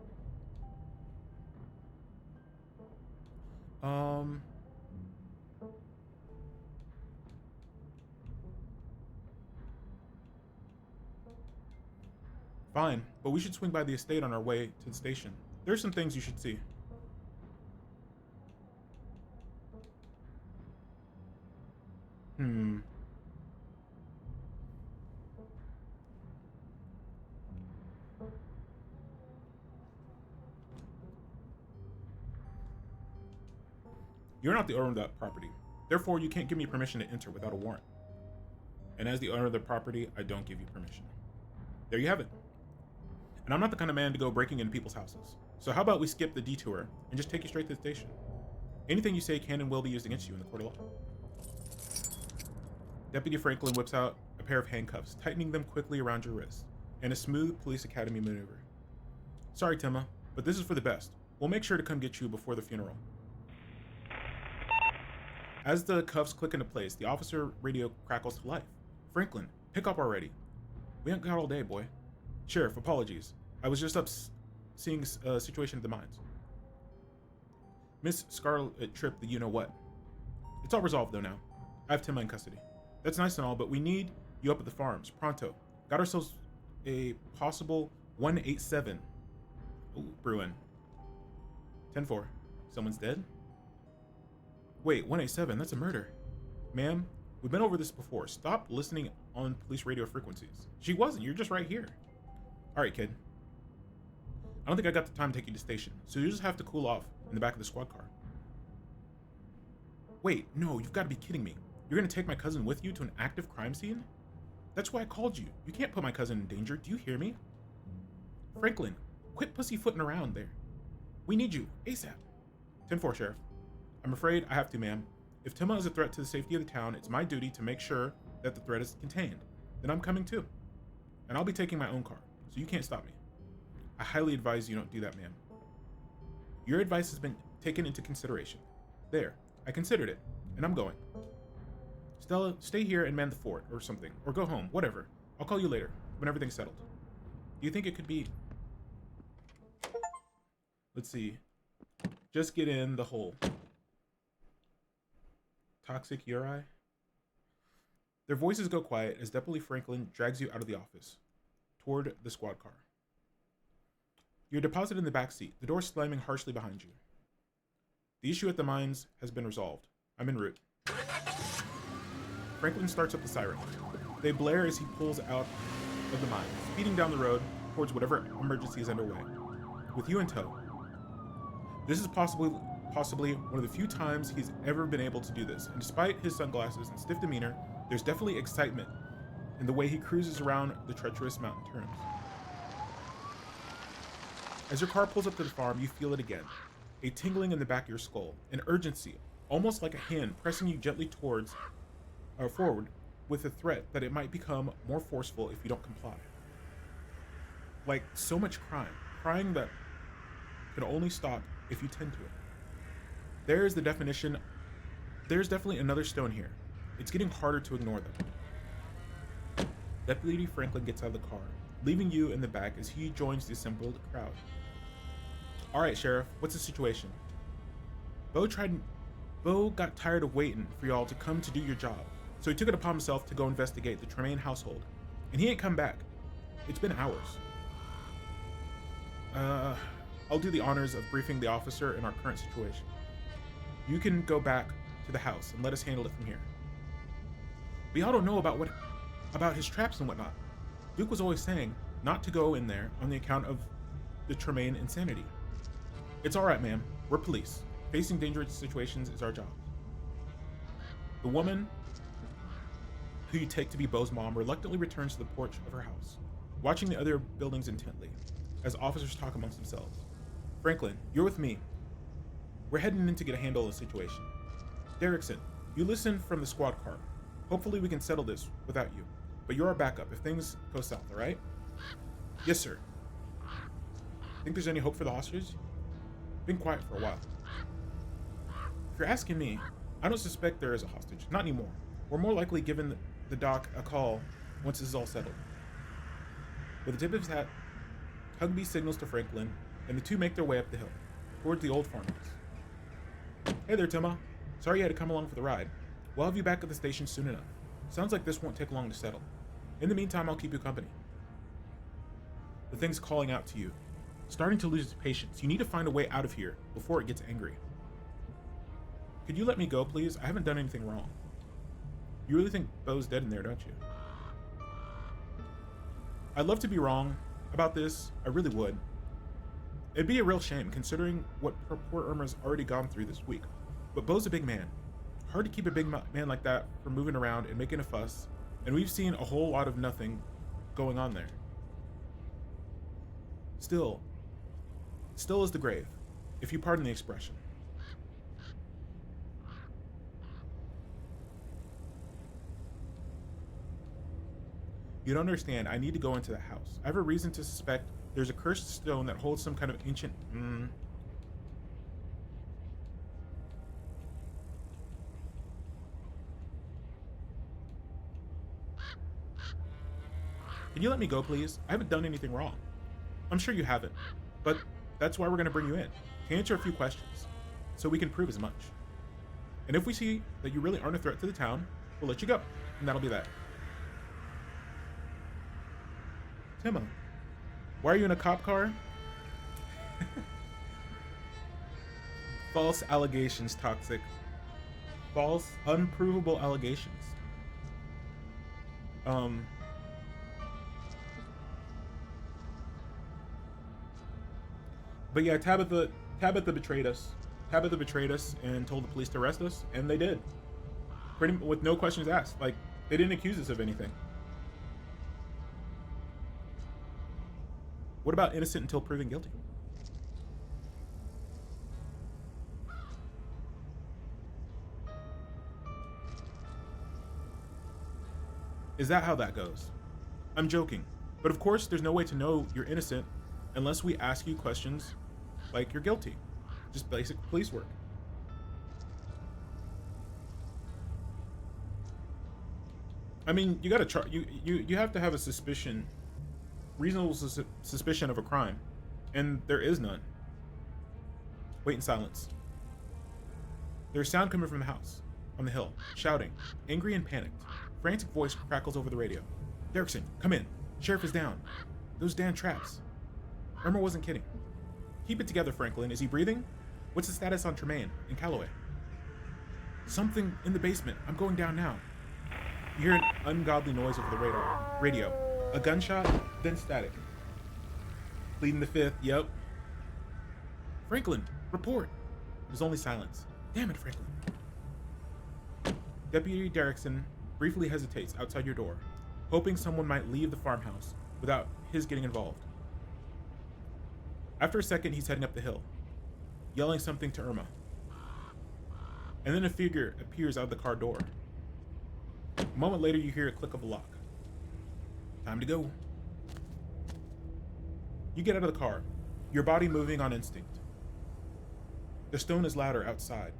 Fine, but we should swing by the estate on our way to the station. There's some things you should see. You're not the owner of that property. Therefore, you can't give me permission to enter without a warrant. And as the owner of the property, I don't give you permission. There you have it. And I'm not the kind of man to go breaking into people's houses. So how about we skip the detour and just take you straight to the station? Anything you say can and will be used against you in the court of law. Deputy Franklin whips out a pair of handcuffs, tightening them quickly around your wrist, and a smooth police academy maneuver. Sorry, Timma, but this is for the best. We'll make sure to come get you before the funeral. As the cuffs click into place, the officer radio crackles to life. Franklin, pick up already. We ain't got all day, boy. Sheriff, apologies. I was just up seeing a situation at the mines. Miss Scarlet tripped the you-know-what. It's all resolved, though, now. I have Timma in custody. That's nice and all, but we need you up at the farms, pronto. Got ourselves a possible 187. Ooh, brewing. 10-4. Someone's dead? Wait, 187, that's a murder. Ma'am, we've been over this before. Stop listening on police radio frequencies. She wasn't, you're just right here. Alright, kid. I don't think I got the time to take you to station, so you just have to cool off in the back of the squad car. Wait, no, you've got to be kidding me. You're gonna take my cousin with you to an active crime scene? That's why I called you. You can't put my cousin in danger, do you hear me? Franklin, quit pussyfooting around there. We need you, ASAP. 10-4, Sheriff. I'm afraid I have to, ma'am. If Timma is a threat to the safety of the town, it's my duty to make sure that the threat is contained. Then I'm coming too. And I'll be taking my own car, so you can't stop me. I highly advise you don't do that, ma'am. Your advice has been taken into consideration. There, I considered it, and I'm going. Stella, stay here and man the fort, or something, or go home, whatever. I'll call you later, when everything's settled. Do you think it could be... Let's see. Just get in the hole. Toxic Uri? Their voices go quiet as Deputy Franklin drags you out of the office, toward the squad car. You're deposited in the back seat, the door slamming harshly behind you. The issue at the mines has been resolved. I'm en route. Franklin starts up the siren. They blare as he pulls out of the mine, speeding down the road towards whatever emergency is underway, with you in tow. This is possibly one of the few times he's ever been able to do this, and despite his sunglasses and stiff demeanor, there's definitely excitement in the way he cruises around the treacherous mountain turns. As your car pulls up to the farm, you feel it again, a tingling in the back of your skull, an urgency, almost like a hand pressing you gently forward with the threat that it might become more forceful if you don't comply. Like so much crime that can only stop if you tend to it. There's definitely another stone here. It's getting harder to ignore them. Deputy Franklin gets out of the car, leaving you in the back as he joins the assembled crowd. Alright, Sheriff, what's the situation? Bo got tired of waiting for y'all to come to do your job, so he took it upon himself to go investigate the Tremaine household, and he ain't come back. It's been hours. I'll do the honors of briefing the officer in our current situation. You can go back to the house and let us handle it from here. We all don't know about his traps and whatnot. Duke was always saying not to go in there on the account of the Tremaine insanity. It's alright, ma'am. We're police. Facing dangerous situations is our job. The woman who you take to be Bo's mom reluctantly returns to the porch of her house, watching the other buildings intently, as officers talk amongst themselves. Franklin, you're with me. We're heading in to get a handle of the situation. Derrickson, you listen from the squad car. Hopefully we can settle this without you, but you're our backup if things go south, alright? Yes, sir. Think there's any hope for the hostages? Been quiet for a while. If you're asking me, I don't suspect there is a hostage. Not anymore. We're more likely giving the doc a call once this is all settled. With a tip of his hat, Hugby signals to Franklin, and the two make their way up the hill, towards the old farmhouse. Hey there, Timma. Sorry you had to come along for the ride. We'll have you back at the station soon enough. Sounds like this won't take long to settle. In the meantime, I'll keep you company. The thing's calling out to you, starting to lose its patience. You need to find a way out of here before it gets angry. Could you let me go, please? I haven't done anything wrong. You really think Bo's dead in there, don't you? I'd love to be wrong about this. I really would. It'd be a real shame, considering what poor Irma's already gone through this week. But Bo's a big man. Hard to keep a big man like that from moving around and making a fuss And we've seen a whole lot of nothing going on there. Still is the grave, if you pardon the expression. You don't understand, I need to go into the house. I have a reason to suspect there's a cursed stone that holds some kind of ancient... Can you let me go, please? I haven't done anything wrong. I'm sure you haven't, but that's why we're going to bring you in, to answer a few questions, so we can prove as much. And if we see that you really aren't a threat to the town, we'll let you go, and that'll be that. Timma, why are you in a cop car? False allegations, Toxic. False, unprovable allegations. But yeah, Tabitha betrayed us. Tabitha betrayed us and told the police to arrest us, and they did. Pretty with no questions asked. Like, they didn't accuse us of anything. What about innocent until proven guilty? Is that how that goes? I'm joking. But of course, there's no way to know you're innocent unless we ask you questions like you're guilty. Just basic police work. I mean, you gotta try. You have to have a suspicion, reasonable suspicion of a crime, and there is none. Wait in silence. There's sound coming from the house on the hill, shouting, angry and panicked. Frantic voice crackles over the radio. Derrickson, come in. Sheriff is down. Those damn traps. Irma wasn't kidding. Keep it together, Franklin. Is he breathing? What's the status on Tremaine and Calloway? Something in the basement. I'm going down now. You hear an ungodly noise over the radio. A gunshot, then static. Pleading the fifth, yep. Franklin, report. There's only silence. Damn it, Franklin. Deputy Derrickson briefly hesitates outside your door, hoping someone might leave the farmhouse without his getting involved. After a second, he's heading up the hill, yelling something to Irma. And then a figure appears out of the car door. A moment later, you hear a click of a lock. Time to go. You get out of the car, your body moving on instinct. The stone is louder outside.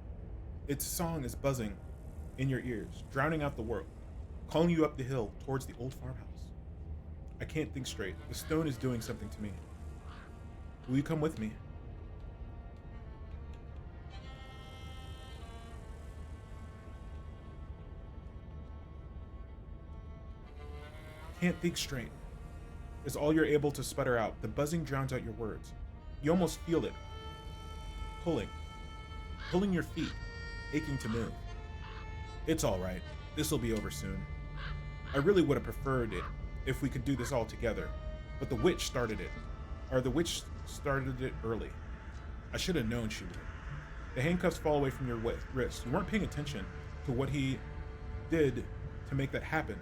Its song is buzzing in your ears, drowning out the world, calling you up the hill towards the old farmhouse. I can't think straight. The stone is doing something to me. Will you come with me? Can't think straight is all you're able to sputter out. The buzzing drowns out your words. You almost feel it. Pulling your feet, aching to move. It's all right. This'll be over soon. I really would have preferred it if we could do this all together, but the witch started it. Or the witch started it early. I should have known she would. The handcuffs fall away from your wrist. You weren't paying attention to what he did to make that happen.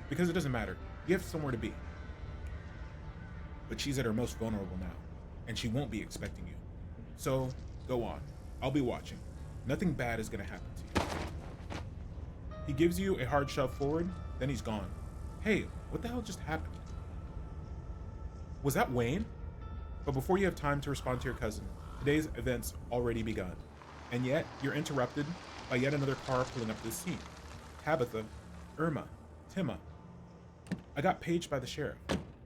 Because it doesn't matter. You have somewhere to be. But she's at her most vulnerable now, and she won't be expecting you. So, go on. I'll be watching. Nothing bad is gonna happen to you. He gives you a hard shove forward, then he's gone. Hey, what the hell just happened? Was that Wayne? But before you have time to respond to your cousin, today's events already begun. And yet, you're interrupted by yet another car pulling up to the scene. Tabitha, Irma, Timma. I got paged by the sheriff.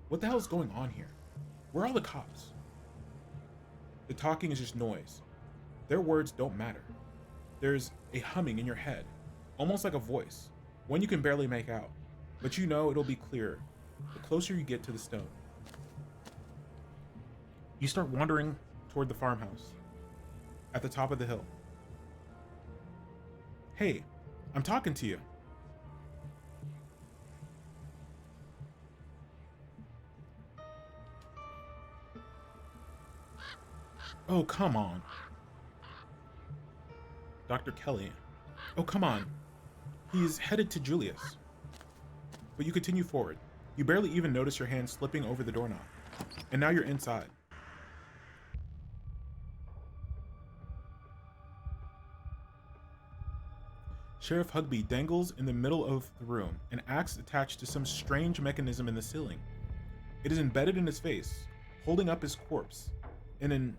What the hell is going on here? Where are all the cops? The talking is just noise. Their words don't matter. There's a humming in your head, almost like a voice, one you can barely make out, but you know it'll be clearer the closer you get to the stone. You start wandering toward the farmhouse at the top of the hill. Hey, I'm talking to you. Oh, come on. Dr. Kelly. Oh, come on. He's headed to Julius. but you continue forward. You barely even notice your hand slipping over the doorknob. And now you're inside. Sheriff Hugby dangles in the middle of the room, an axe attached to some strange mechanism in the ceiling. It is embedded in his face, holding up his corpse in an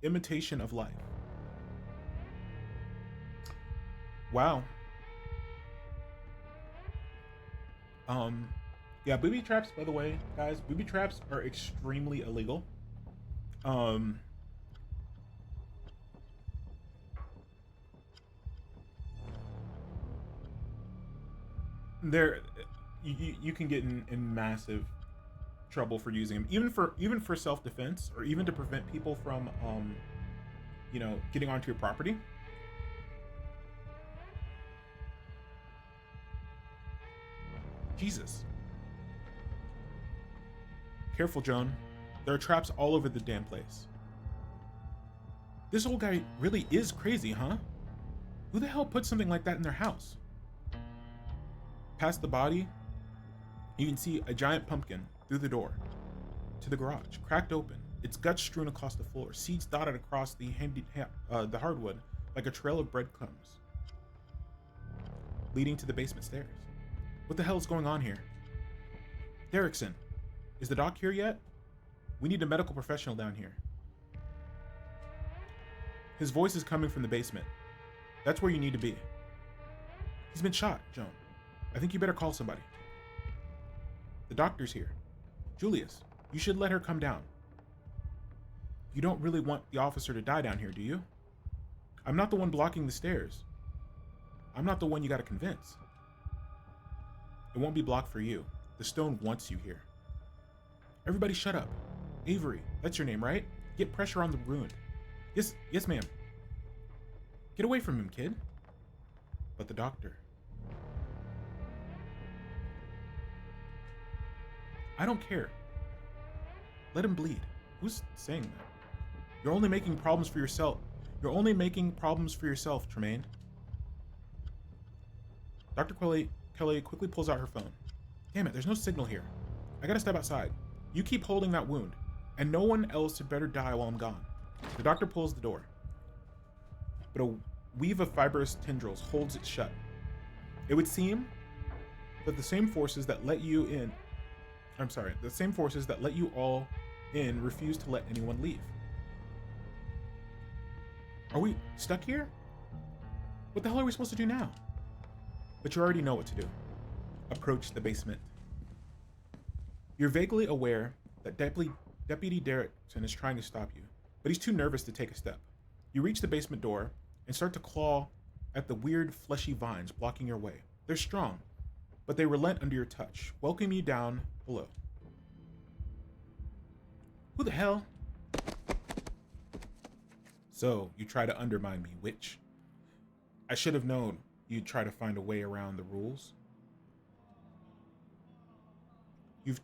imitation of life. Wow. Yeah, booby traps, by the way, guys, booby traps are extremely illegal. You can get in massive trouble for using them, even for self-defense, or even to prevent people from getting onto your property. Jesus. Careful, Joan. There are traps all over the damn place. This old guy really is crazy, huh? Who the hell put something like that in their house? Past the body, you can see a giant pumpkin through the door to the garage, cracked open, its guts strewn across the floor, seeds dotted across the hardwood like a trail of breadcrumbs, leading to the basement stairs. What the hell is going on here? Derrickson, is the doc here yet? We need a medical professional down here. His voice is coming from the basement. That's where you need to be. He's been shot, Joan. I think you better call somebody. The doctor's here. Julius, you should let her come down. You don't really want the officer to die down here, do you? I'm not the one blocking the stairs. I'm not the one you gotta convince. It won't be blocked for you. The stone wants you here. Everybody shut up. Avery, that's your name, right? Get pressure on the ruined. Yes, ma'am. Get away from him, kid. But the doctor. I don't care. Let him bleed. Who's saying that? You're only making problems for yourself. You're only making problems for yourself, Tremaine. Dr. Kelly quickly pulls out her phone. Damn it, there's no signal here. I gotta step outside. You keep holding that wound, and no one else had better die while I'm gone. The doctor pulls the door, but a weave of fibrous tendrils holds it shut. It would seem that the same forces that let you all in refuse to let anyone leave. Are we stuck here? What the hell are we supposed to do now? But you already know what to do. Approach the basement. You're vaguely aware that Deputy Derrickson is trying to stop you, but he's too nervous to take a step. You reach the basement door and start to claw at the weird fleshy vines blocking your way. They're strong, but they relent under your touch, welcoming you down below. Who the hell? So, you try to undermine me, witch. I should have known you'd try to find a way around the rules. You've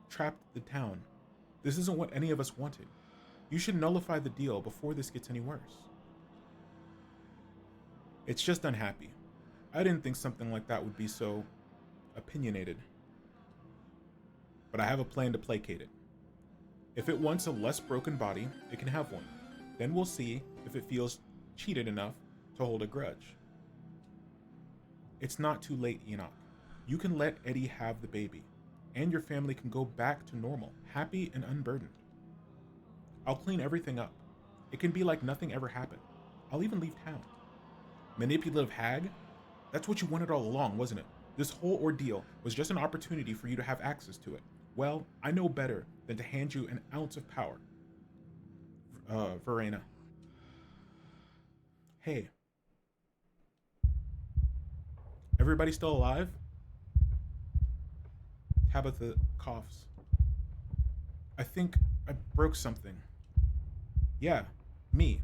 trapped the town. This isn't what any of us wanted. You should nullify the deal before this gets any worse. It's just unhappy. I didn't think something like that would be so opinionated. But I have a plan to placate it. If it wants a less broken body, it can have one. Then we'll see if it feels cheated enough to hold a grudge. It's not too late, Enoch. You can let Eddie have the baby, and your family can go back to normal, happy and unburdened. I'll clean everything up. It can be like nothing ever happened. I'll even leave town. Manipulative hag? That's what you wanted all along, wasn't it? This whole ordeal was just an opportunity for you to have access to it. Well, I know better than to hand you an ounce of power. Verena. Hey. Everybody still alive? Tabitha coughs. I think I broke something. Yeah, me.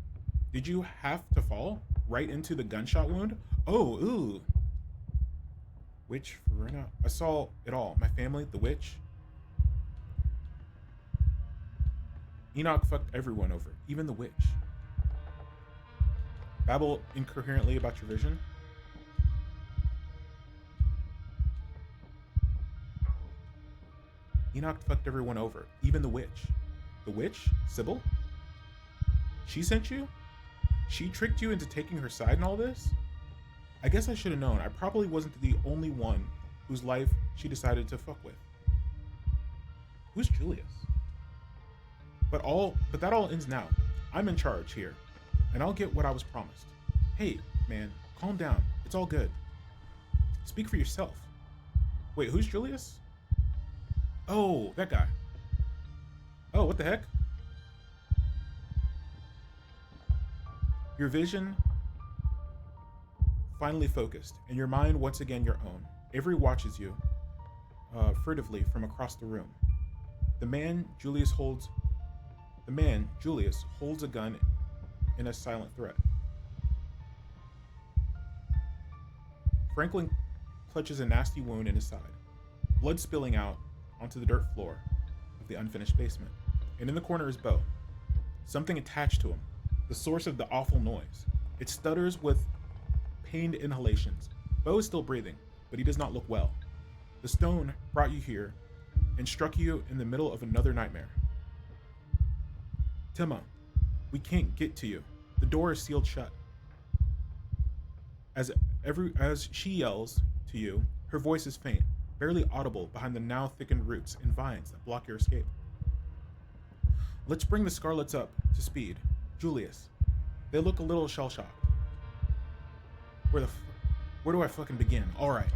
Did you have to fall right into the gunshot wound? Oh, ooh. Witch, Verena. I saw it all. My family, the witch. Enoch fucked everyone over, even the witch. Babble incoherently about your vision. Enoch fucked everyone over, even the witch. The witch? Sybil? She sent you? She tricked you into taking her side in all this? I guess I should have known. I probably wasn't the only one whose life she decided to fuck with. Who's Julius? But that all ends now. I'm in charge here, and I'll get what I was promised. Hey, man, calm down. It's all good. Speak for yourself. Wait, who's Julius? Oh, that guy. Oh, what the heck? Your vision finally focused, and your mind once again your own. Avery watches you furtively from across the room. The man, Julius, holds a gun in a silent threat. Franklin clutches a nasty wound in his side, blood spilling out onto the dirt floor of the unfinished basement. And in the corner is Bo, something attached to him, the source of the awful noise. It stutters with pained inhalations. Bo is still breathing, but he does not look well. The stone brought you here and struck you in the middle of another nightmare. Timma, we can't get to you. The door is sealed shut. As she yells to you, her voice is faint, barely audible behind the now thickened roots and vines that block your escape. Let's bring the Scarlets up to speed. Julius, they look a little shell-shocked. Where do I fucking begin? All right.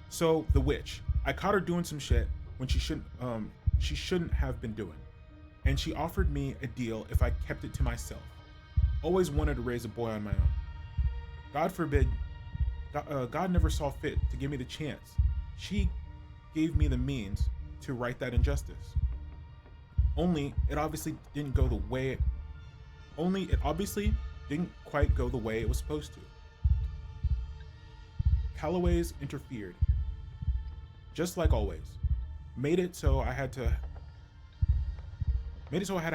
So the witch, I caught her doing some shit when she shouldn't have been doing, and she offered me a deal if I kept it to myself. Always wanted to raise a boy on my own. God forbid, God never saw fit to give me the chance. She gave me the means to right that injustice. Only it obviously didn't quite go the way it was supposed to. Calloway's interfered. Just like always. Made it so I had to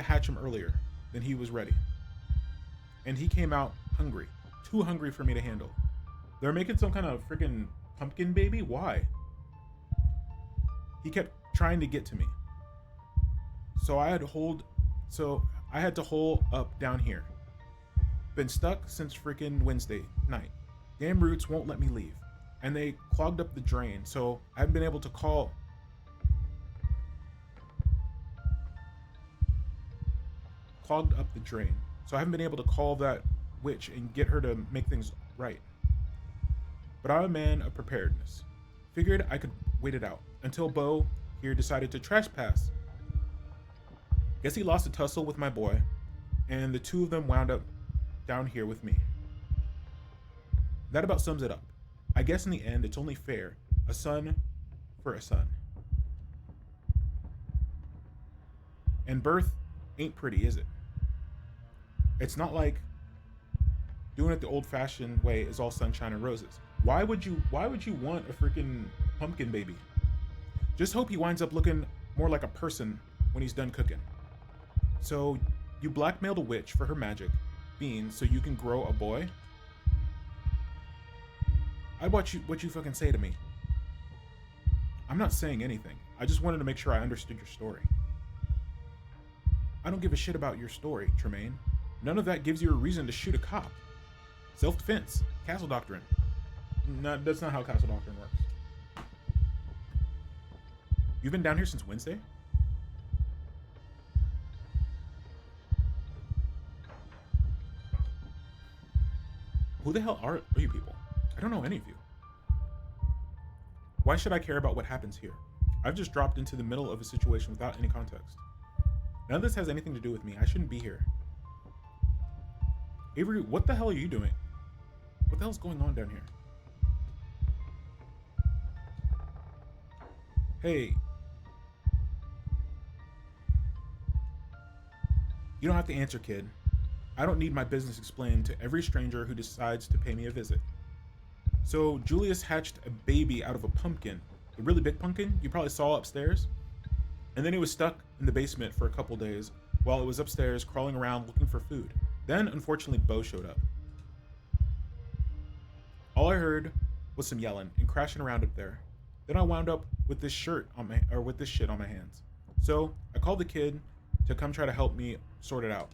hatch him earlier than he was ready. And he came out hungry. Too hungry for me to handle. They're making some kind of freaking pumpkin baby? Why? He kept trying to get to me. So I had to hole up down here. Been stuck since freaking Wednesday night. Damn roots won't let me leave. And they clogged up the drain, so I haven't been able to call that witch and get her to make things right. But I'm a man of preparedness. Figured I could wait it out until Bo here decided to trespass. Guess he lost a tussle with my boy, and the two of them wound up down here with me. That about sums it up. I guess in the end, it's only fair. A son for a son. And birth ain't pretty, is it? It's not like doing it the old-fashioned way is all sunshine and roses. Why would you want a freaking pumpkin baby? Just hope he winds up looking more like a person when he's done cooking. So, you blackmailed a witch for her magic beans so you can grow a boy? I watch what you fucking say to me. I'm not saying anything. I just wanted to make sure I understood your story. I don't give a shit about your story, Tremaine. None of that gives you a reason to shoot a cop. Self-defense. Castle Doctrine. No, that's not how Castle Doctrine works. You've been down here since Wednesday? Who the hell are you people? I don't know any of you. Why should I care about what happens here? I've just dropped into the middle of a situation without any context. None of this has anything to do with me. I shouldn't be here. Avery, what the hell are you doing? What the hell's going on down here? Hey. You don't have to answer, kid. I don't need my business explained to every stranger who decides to pay me a visit. So Julius hatched a baby out of a pumpkin, the really big pumpkin you probably saw upstairs, and then he was stuck in the basement for a couple days while it was upstairs crawling around looking for food. Then, unfortunately, Bo showed up. All I heard was some yelling and crashing around up there. Then I wound up with this shit on my hands. So I called the kid to come try to help me sort it out.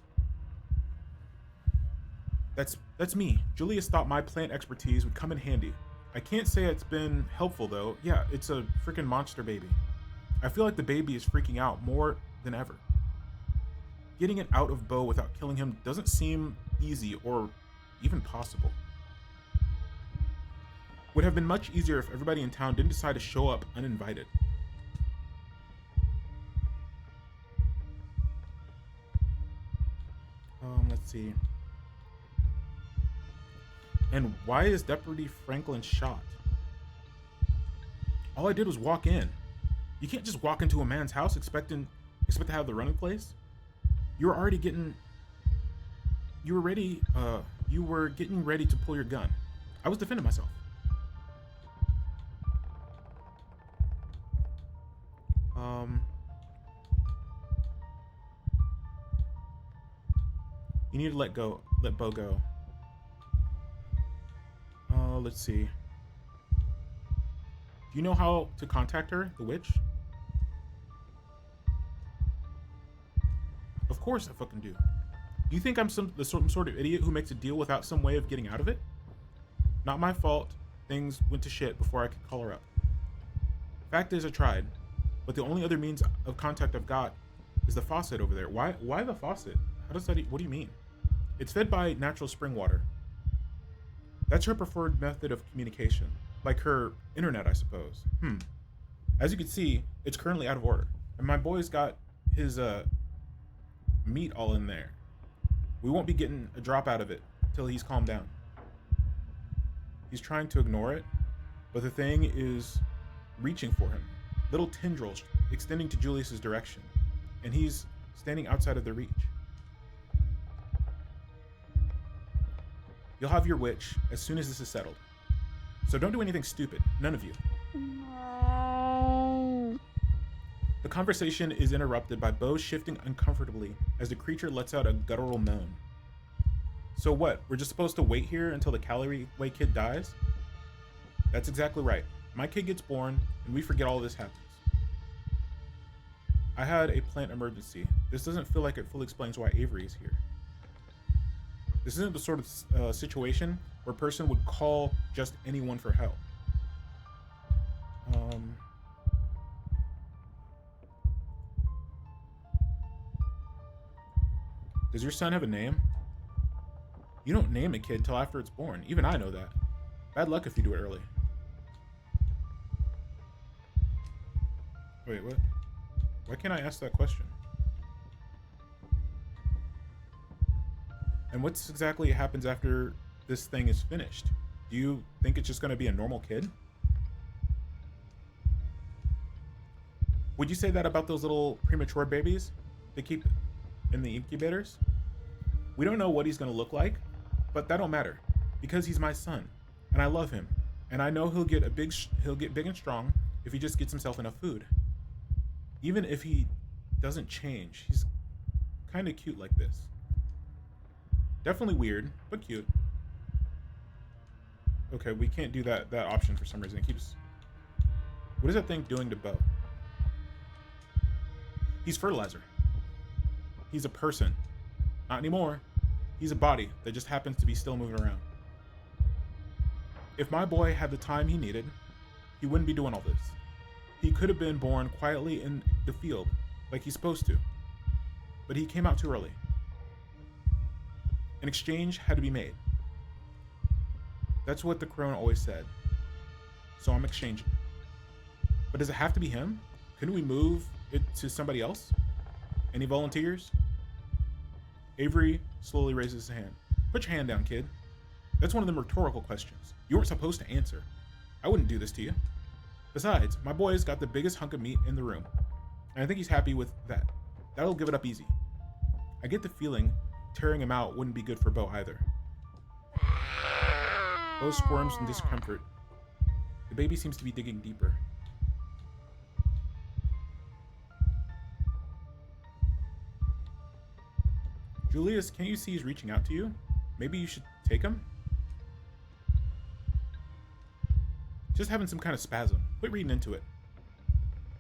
That's me. Julius thought my plant expertise would come in handy. I can't say it's been helpful though. Yeah, it's a freaking monster baby. I feel like the baby is freaking out more than ever. Getting it out of Bo without killing him doesn't seem easy or even possible. Would have been much easier if everybody in town didn't decide to show up uninvited. Let's see. And why is Deputy Franklin shot? All I did was walk in. You can't just walk into a man's house expect to have the running place. You were getting ready to pull your gun. I was defending myself. You need to let Bo go. Let's see. Do you know how to contact her, the witch? Of course I fucking do. You think I'm some sort of idiot who makes a deal without some way of getting out of it? Not my fault. Things went to shit before I could call her up. Fact is, I tried, but the only other means of contact I've got is the faucet over there. Why the faucet? How does that? What do you mean? It's fed by natural spring water. That's her preferred method of communication, like her internet, I suppose. As you can see, it's currently out of order, and my boy's got his meat all in there. We won't be getting a drop out of it till he's calmed down. He's trying to ignore it, but the thing is reaching for him. Little tendrils extending to Julius's direction, and he's standing outside of their reach. You'll have your witch as soon as this is settled. So don't do anything stupid, none of you. No. The conversation is interrupted by Bo shifting uncomfortably as the creature lets out a guttural moan. So what, we're just supposed to wait here until the calorie way kid dies? That's exactly right. My kid gets born, and we forget all this happens. I had a plant emergency. This doesn't feel like it fully explains why Avery is here. This isn't the sort of situation where a person would call just anyone for help. Does your son have a name? You don't name a kid till after it's born. Even I know that. Bad luck if you do it early. Wait, what? Why can't I ask that question? And what's exactly happens after this thing is finished? Do you think it's just going to be a normal kid? Would you say that about those little premature babies they keep in the incubators? We don't know what he's going to look like, but that don't matter because he's my son and I love him, and I know he'll get big and strong if he just gets himself enough food. Even if he doesn't change, he's kind of cute like this. Definitely weird, but cute. Okay, we can't do that option for some reason. It keeps... What is that thing doing to Bo? He's fertilizer. He's a person. Not anymore. He's a body that just happens to be still moving around. If my boy had the time he needed, he wouldn't be doing all this. He could have been born quietly in the field, like he's supposed to. But he came out too early. An exchange had to be made. That's what the crone always said. So I'm exchanging. But does it have to be him? Couldn't we move it to somebody else? Any volunteers? Avery slowly raises his hand. Put your hand down, kid. That's one of them rhetorical questions. You weren't supposed to answer. I wouldn't do this to you. Besides, my boy's got the biggest hunk of meat in the room, and I think he's happy with that. That'll give it up easy. I get the feeling tearing him out wouldn't be good for Bo either. Bo squirms in discomfort. The baby seems to be digging deeper. Julius, can't you see he's reaching out to you? Maybe you should take him? Just having some kind of spasm. Quit reading into it.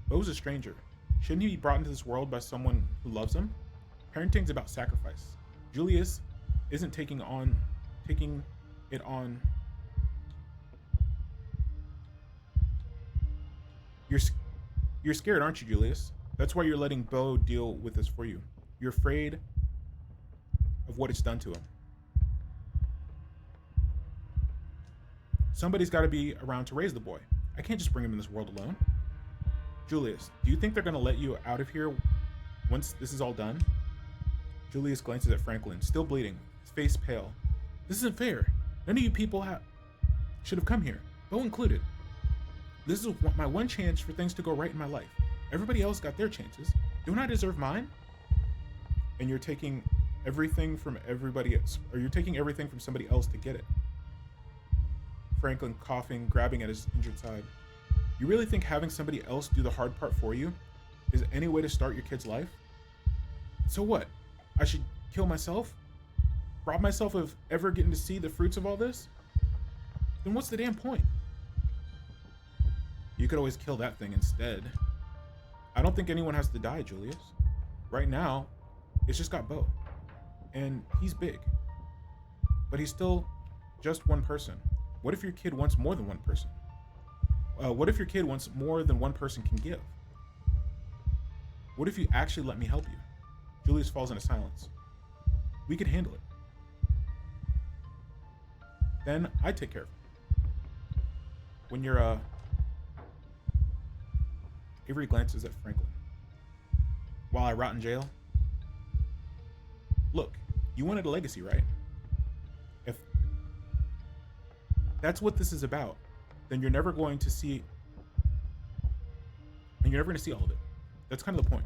Bo's a stranger. Shouldn't he be brought into this world by someone who loves him? Parenting's about sacrifice. Julius isn't taking it on. You're scared, aren't you, Julius? That's why you're letting Bo deal with this for you. You're afraid of what it's done to him. Somebody's got to be around to raise the boy. I can't just bring him in this world alone. Julius, do you think they're going to let you out of here once this is all done? Julius glances at Franklin, still bleeding, his face pale. This isn't fair. None of you people should have come here, Bo included. This is my one chance for things to go right in my life. Everybody else got their chances. Don't I deserve mine? And you're taking everything from everybody else, or you're taking everything from somebody else to get it. Franklin coughing, grabbing at his injured side. You really think having somebody else do the hard part for you is any way to start your kid's life? So what? I should kill myself? Rob myself of ever getting to see the fruits of all this? Then what's the damn point? You could always kill that thing instead. I don't think anyone has to die, Julius. Right now, it's just got Bo. And he's big. But he's still just one person. What if your kid wants more than one person? What if your kid wants more than one person can give? What if you actually let me help you? Julius falls into silence. We could handle it. Then I take care of it. When you're, Avery glances at Franklin. While I rot in jail? Look, you wanted a legacy, right? If that's what this is about, then you're never going to see all of it. That's kind of the point.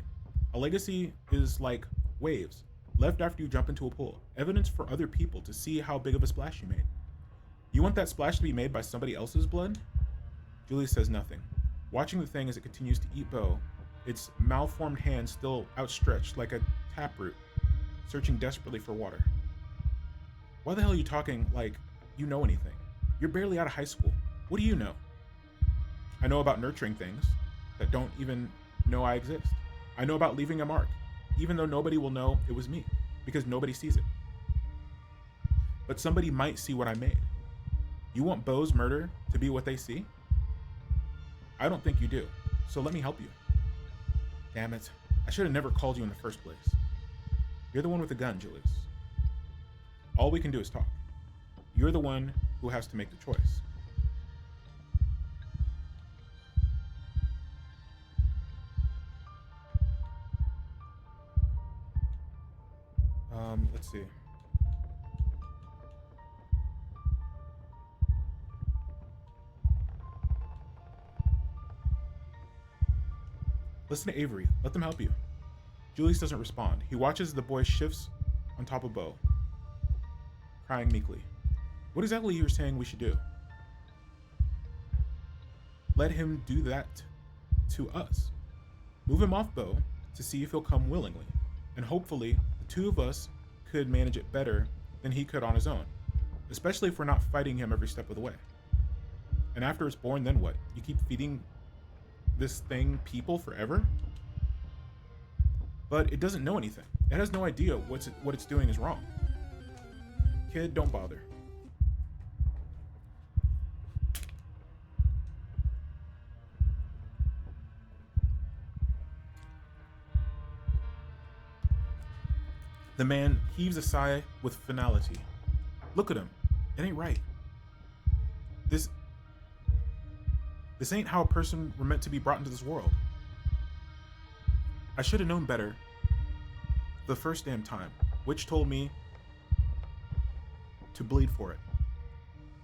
A legacy is like waves left after you jump into a pool, evidence for other people to see how big of a splash you made. You want that splash to be made by somebody else's blood? Julius says nothing, watching the thing as it continues to eat Bo, its malformed hand still outstretched like a taproot, searching desperately for water. Why the hell are you talking like you know anything? You're barely out of high school. What do you know? I know about nurturing things that don't even know I exist. I know about leaving a mark, even though nobody will know it was me, because nobody sees it. But somebody might see what I made. You want Bo's murder to be what they see? I don't think you do, so let me help you. Damn it, I should have never called you in the first place. You're the one with the gun, Julius. All we can do is talk. You're the one who has to make the choice. Let's see. Listen to Avery. Let them help you. Julius doesn't respond. He watches as the boy shifts on top of Bo, crying meekly. What exactly are you saying we should do? Let him do that to us. Move him off Bo to see if he'll come willingly. And hopefully, the two of us could manage it better than he could on his own. Especially if we're not fighting him every step of the way. And after it's born, then what? You keep feeding this thing people forever? But it doesn't know anything. It has no idea what it's doing is wrong. Kid, don't bother. The man heaves a sigh with finality. Look at him. It ain't right. This ain't how a person were meant to be brought into this world. I should have known better the first damn time. Witch told me to bleed for it.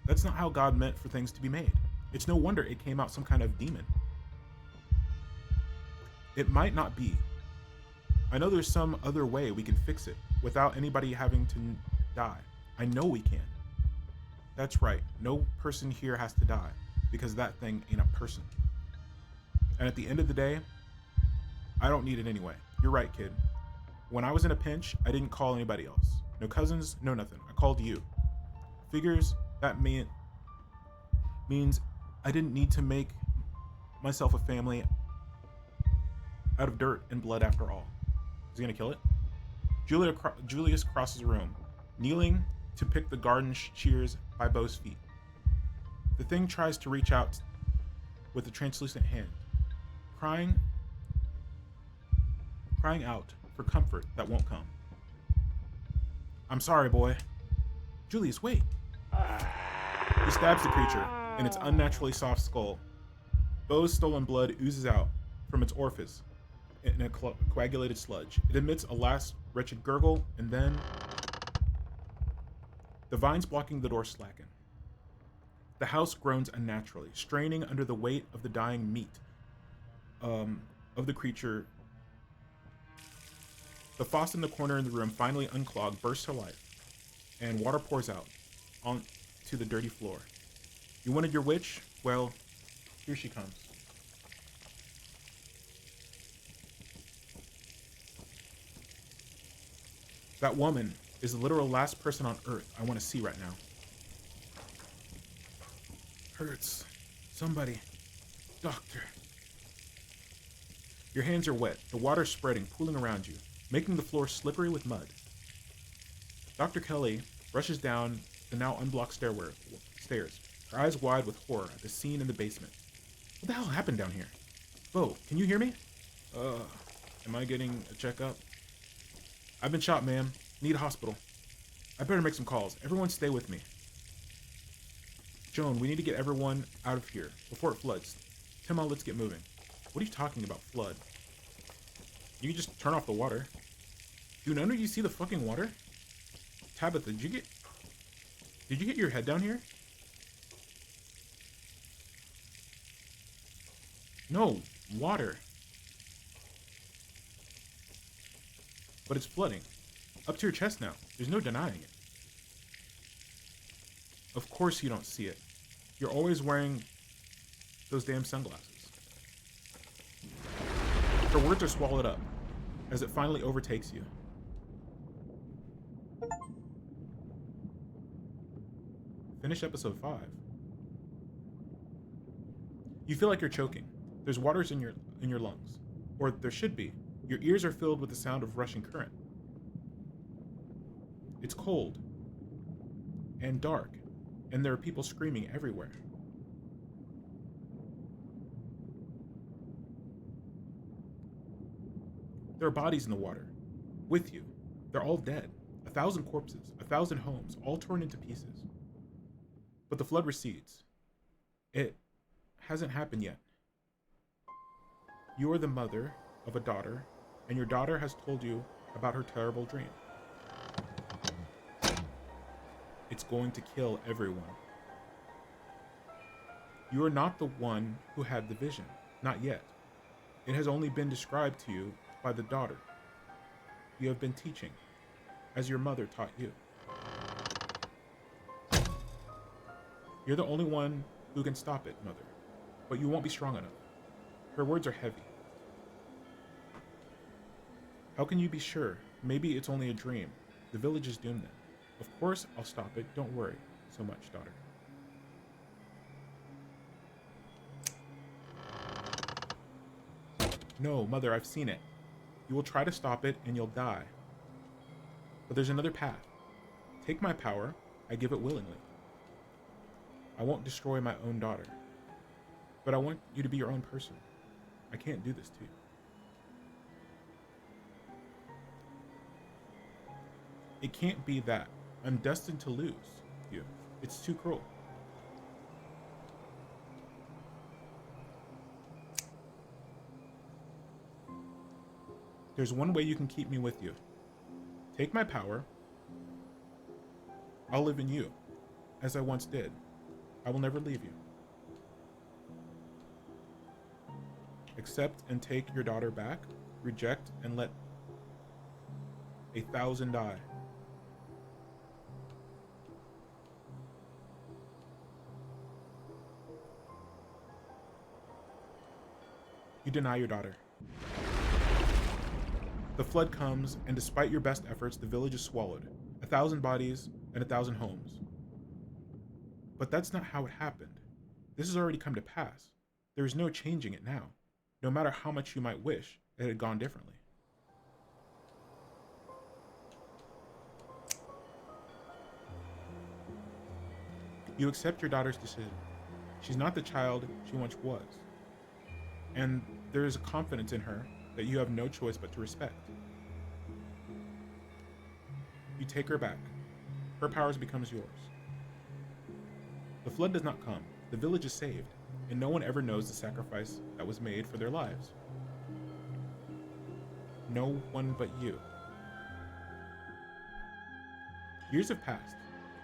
That's not how God meant for things to be made. It's no wonder it came out some kind of demon. It might not be. I know there's some other way we can fix it without anybody having to die. I know we can. That's right. No person here has to die because that thing ain't a person. And at the end of the day, I don't need it anyway. You're right, kid. When I was in a pinch, I didn't call anybody else. No cousins, no nothing. I called you. Figures that means I didn't need to make myself a family. out of dirt and blood after all. Is he gonna kill it? Julius crosses the room, kneeling to pick the garden shears by Bo's feet. The thing tries to reach out with a translucent hand, crying out for comfort that won't come. I'm sorry, boy. Julius, wait. He stabs the creature in its unnaturally soft skull. Bo's stolen blood oozes out from its orifice in a coagulated sludge. It emits a last wretched gurgle, and then the vines blocking the door slacken. The house groans unnaturally, straining under the weight of the dying meat of the creature. The faucet in the corner in the room, finally unclogged, bursts to life, and water pours out onto the dirty floor. You wanted your witch? Well, here she comes. That woman is the literal last person on Earth I want to see right now. Hurts. Somebody. Doctor. Your hands are wet, the water spreading, pooling around you, making the floor slippery with mud. Dr. Kelly rushes down the now unblocked stairs, her eyes wide with horror at the scene in the basement. What the hell happened down here? Bo, can you hear me? Am I getting a checkup? I've been shot, ma'am. Need a hospital. I better make some calls. Everyone stay with me. Joan, we need to get everyone out of here before it floods. Timma, let's get moving. What are you talking about, flood? You can just turn off the water. Do none of you see the fucking water? Tabitha, did you get your head down here? No, water. But it's flooding. Up to your chest now. There's no denying it. Of course you don't see it. You're always wearing those damn sunglasses. Her words are swallowed up as it finally overtakes you. Finish episode 5. You feel like you're choking. There's waters in your lungs. Or there should be. Your ears are filled with the sound of rushing current. It's cold and dark, and there are people screaming everywhere. There are bodies in the water, with you. They're all dead. 1,000 corpses, 1,000 homes, all torn into pieces. But the flood recedes. It hasn't happened yet. You are the mother of a daughter, and your daughter has told you about her terrible dream. It's going to kill everyone. You are not the one who had the vision. Not yet. It has only been described to you by the daughter you have been teaching, as your mother taught you. You're the only one who can stop it, mother, but you won't be strong enough. Her words are heavy. How can you be sure? Maybe it's only a dream. The village is doomed then. Of course I'll stop it. Don't worry so much, daughter. No, mother, I've seen it. You will try to stop it and you'll die. But there's another path. Take my power. I give it willingly. I won't destroy my own daughter. But I want you to be your own person. I can't do this to you. It can't be that. I'm destined to lose you. It's too cruel. There's one way you can keep me with you. Take my power. I'll live in you, as I once did. I will never leave you. Accept and take your daughter back. Reject and let 1,000 die. You deny your daughter. The flood comes, and despite your best efforts, the village is swallowed. 1,000 bodies and 1,000 homes. But that's not how it happened. This has already come to pass. There is no changing it now. No matter how much you might wish, it had gone differently. You accept your daughter's decision. She's not the child she once was. And there is a confidence in her that you have no choice but to respect. You take her back. Her powers becomes yours. The flood does not come. The village is saved, and no one ever knows the sacrifice that was made for their lives. No one but you. Years have passed.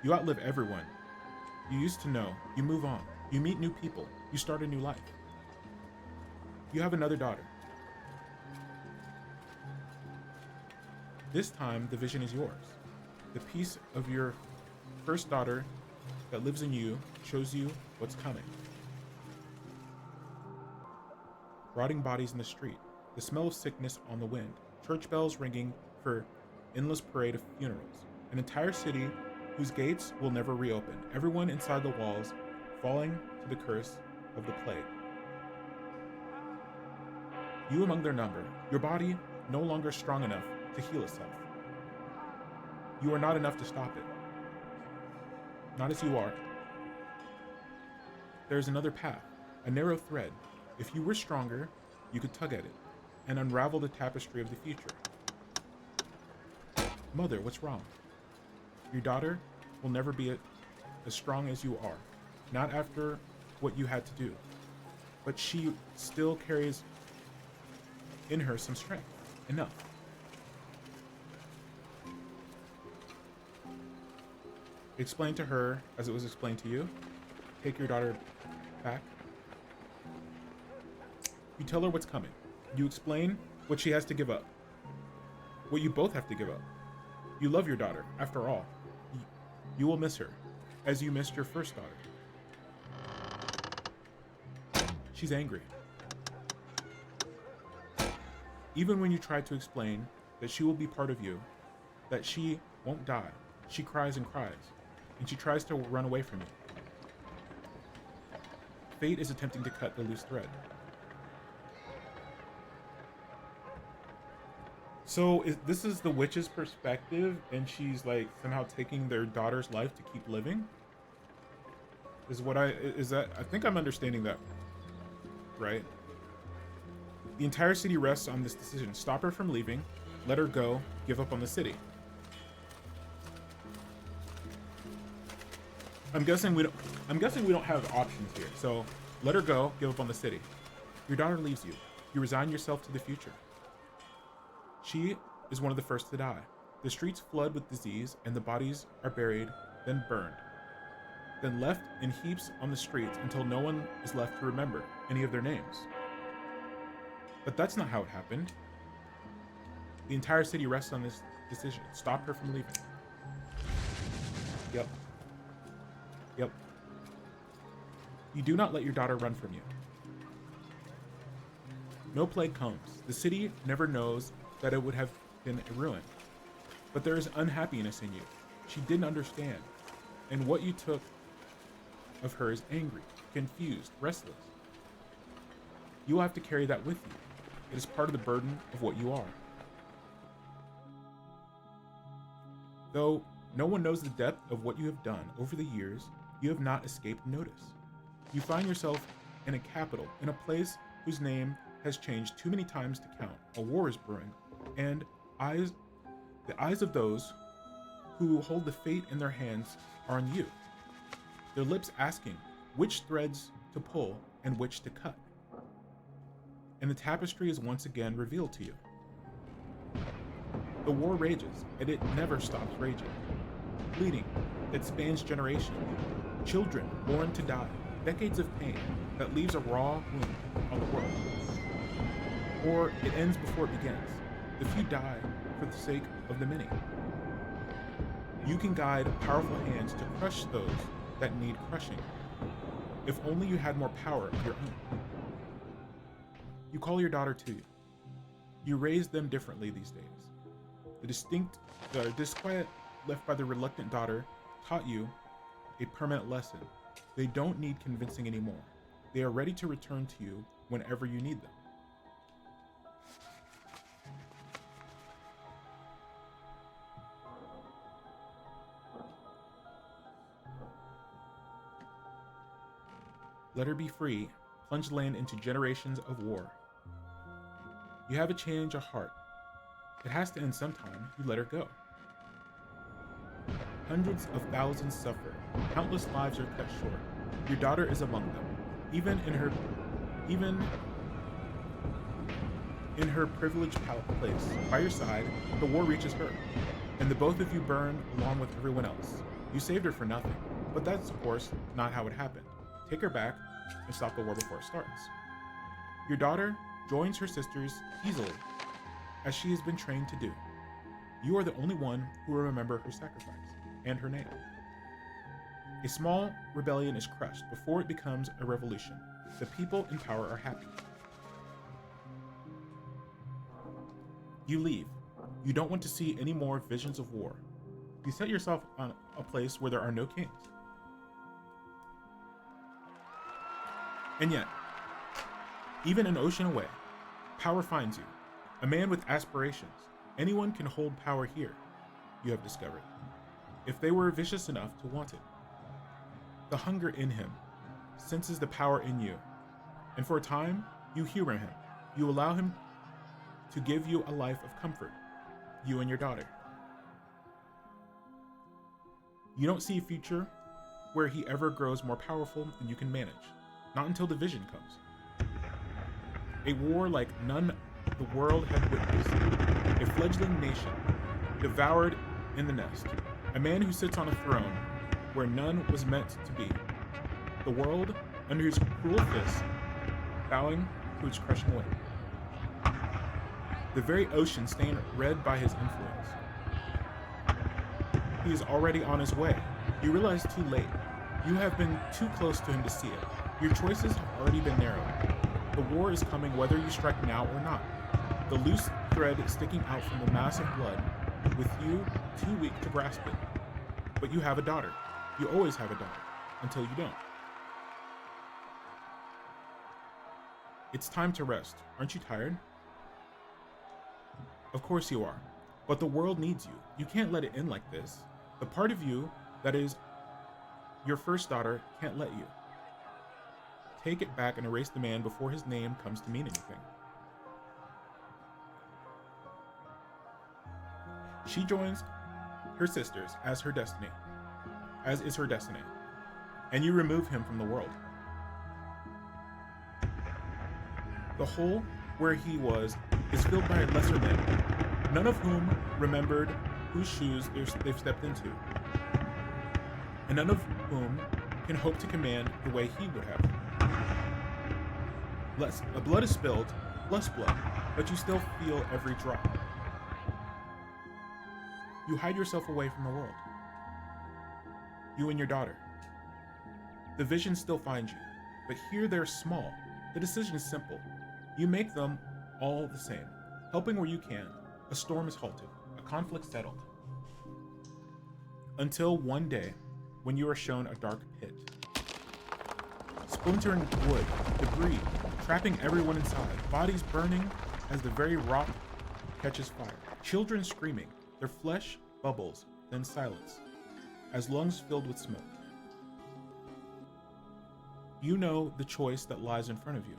You outlive everyone you used to know. You move on. You meet new people. You start a new life. You have another daughter. This time, the vision is yours. The piece of your first daughter that lives in you shows you what's coming. Rotting bodies in the street, the smell of sickness on the wind, church bells ringing for endless parade of funerals, an entire city whose gates will never reopen, everyone inside the walls falling to the curse of the plague. You among their number, your body no longer strong enough to heal itself. You are not enough to stop it. Not as you are. There is another path, a narrow thread. If you were stronger, you could tug at it and unravel the tapestry of the future. Mother, what's wrong? Your daughter will never be as strong as you are, not after what you had to do. But she still carries in her some strength, enough. Explain to her as it was explained to you. Take your daughter back. You tell her what's coming. You explain what she has to give up. What you both have to give up. You love your daughter, after all. You will miss her, as you missed your first daughter. She's angry. Even when you try to explain that she will be part of you, that she won't die, she cries and cries, and she tries to run away from you. Fate is attempting to cut the loose thread. So this is the witch's perspective, and she's like somehow taking their daughter's life to keep living. I think I'm understanding that, right? The entire city rests on this decision. Stop her from leaving, let her go, give up on the city. I'm guessing we don't have options here. So let her go, give up on the city. Your daughter leaves you. You resign yourself to the future. She is one of the first to die. The streets flood with disease, and the bodies are buried, then burned, then left in heaps on the streets until no one is left to remember any of their names. But that's not how it happened. The entire city rests on this decision. Stop her from leaving. Yep. You do not let your daughter run from you. No plague comes. The city never knows that it would have been a ruin. But there is unhappiness in you. She didn't understand. And what you took of her is angry, confused, restless. You will have to carry that with you. It is part of the burden of what you are. Though no one knows the depth of what you have done over the years, you have not escaped notice. You find yourself in a capital, in a place whose name has changed too many times to count. A war is brewing, and the eyes of those who hold the fate in their hands are on you. Their lips asking which threads to pull and which to cut. And the tapestry is once again revealed to you. The war rages, and it never stops raging. Bleeding that spans generations. Children born to die. Decades of pain that leaves a raw wound on the world. Or it ends before it begins. The few die for the sake of the many. You can guide powerful hands to crush those that need crushing. If only you had more power of your own. You call your daughter to you. You raise them differently these days. The disquiet left by the reluctant daughter taught you a permanent lesson. They don't need convincing anymore. They are ready to return to you whenever you need them. let her be free, plunge the land into generations of war. You have a change of heart. It has to end sometime. You let her go. Hundreds of thousands suffer. Countless lives are cut short. Your daughter is among them. Even in her privileged place, by your side, the war reaches her, and the both of you burn along with everyone else. You saved her for nothing, but that's of course not how it happened. Take her back and stop the war before it starts. Your daughter joins her sisters easily, as she has been trained to do. You are the only one who will remember her sacrifice and her name. A small rebellion is crushed before it becomes a revolution. The people in power are happy. You leave. You don't want to see any more visions of war. You set yourself on a place where there are no kings. And yet, even an ocean away, power finds you. A man with aspirations. Anyone can hold power here, you have discovered, if they were vicious enough to want it. The hunger in him senses the power in you, and for a time, you humor him. You allow him to give you a life of comfort, you and your daughter. You don't see a future where he ever grows more powerful than you can manage, not until the vision comes. A war like none the world had witnessed, a fledgling nation, devoured in the nest, a man who sits on a throne where none was meant to be, the world, under his cruel fist, bowing to its crushing weight. The very ocean stained red by his influence. He is already on his way. You realize too late. You have been too close to him to see it. Your choices have already been narrowed. The war is coming whether you strike now or not. The loose thread sticking out from the mass of blood, with you too weak to grasp it. But you have a daughter. You always have a daughter, until you don't. It's time to rest. Aren't you tired? Of course you are. But the world needs you. You can't let it end like this. The part of you that is your first daughter can't let you. Take it back and erase the man before his name comes to mean anything. She joins her sisters as is her destiny, and you remove him from the world. The hole where he was is filled by lesser men, none of whom remembered whose shoes they've stepped into, and none of whom can hope to command the way he would have. Blood is spilled, less blood, but you still feel every drop. You hide yourself away from the world. You and your daughter. The visions still find you, but here they're small. The decision is simple. You make them all the same, helping where you can. A storm is halted, a conflict settled. Until one day, when you are shown a dark pit. Splintering wood, debris, trapping everyone inside, bodies burning as the very rock catches fire. Children screaming, their flesh bubbles, then silence, as lungs filled with smoke. You know the choice that lies in front of you.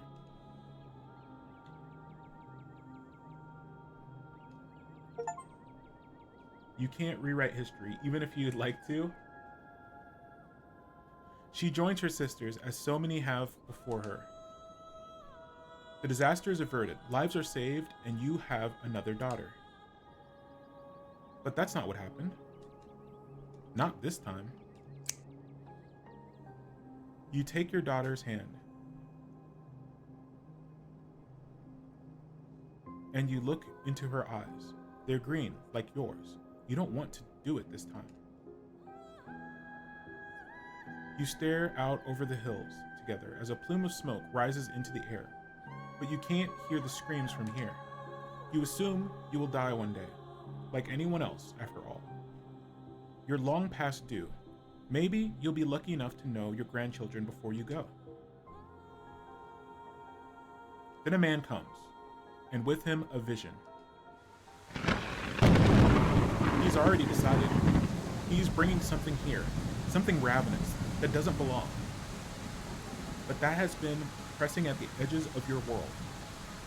You can't rewrite history, even if you'd like to. She joins her sisters, as so many have before her. The disaster is averted, lives are saved, and you have another daughter. But that's not what happened. Not this time. You take your daughter's hand, and you look into her eyes. They're green, like yours. You don't want to do it this time. You stare out over the hills together as a plume of smoke rises into the air, but you can't hear the screams from here. You assume you will die one day, like anyone else, after all. You're long past due. Maybe you'll be lucky enough to know your grandchildren before you go. Then a man comes, and with him a vision. He's already decided. He's bringing something here, something ravenous that doesn't belong. but that has been pressing at the edges of your world,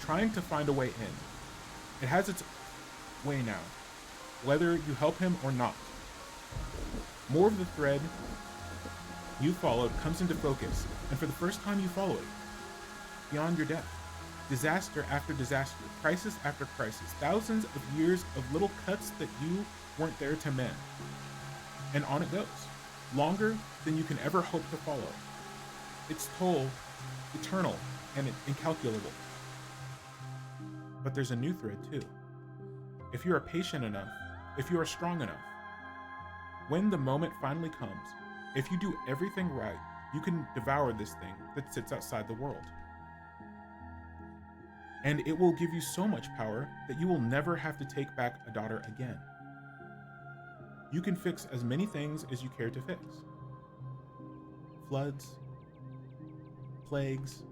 trying to find a way in. It has its way now, whether you help him or not. More of the thread you followed comes into focus, and for the first time you follow it, beyond your death. Disaster after disaster, crisis after crisis, thousands of years of little cuts that you weren't there to mend. And on it goes, longer than you can ever hope to follow. Its toll, eternal and incalculable. But there's a new thread too. If you are patient enough, if you are strong enough, when the moment finally comes, if you do everything right, you can devour this thing that sits outside the world. And it will give you so much power that you will never have to take back a daughter again. You can fix as many things as you care to fix. Floods, plagues,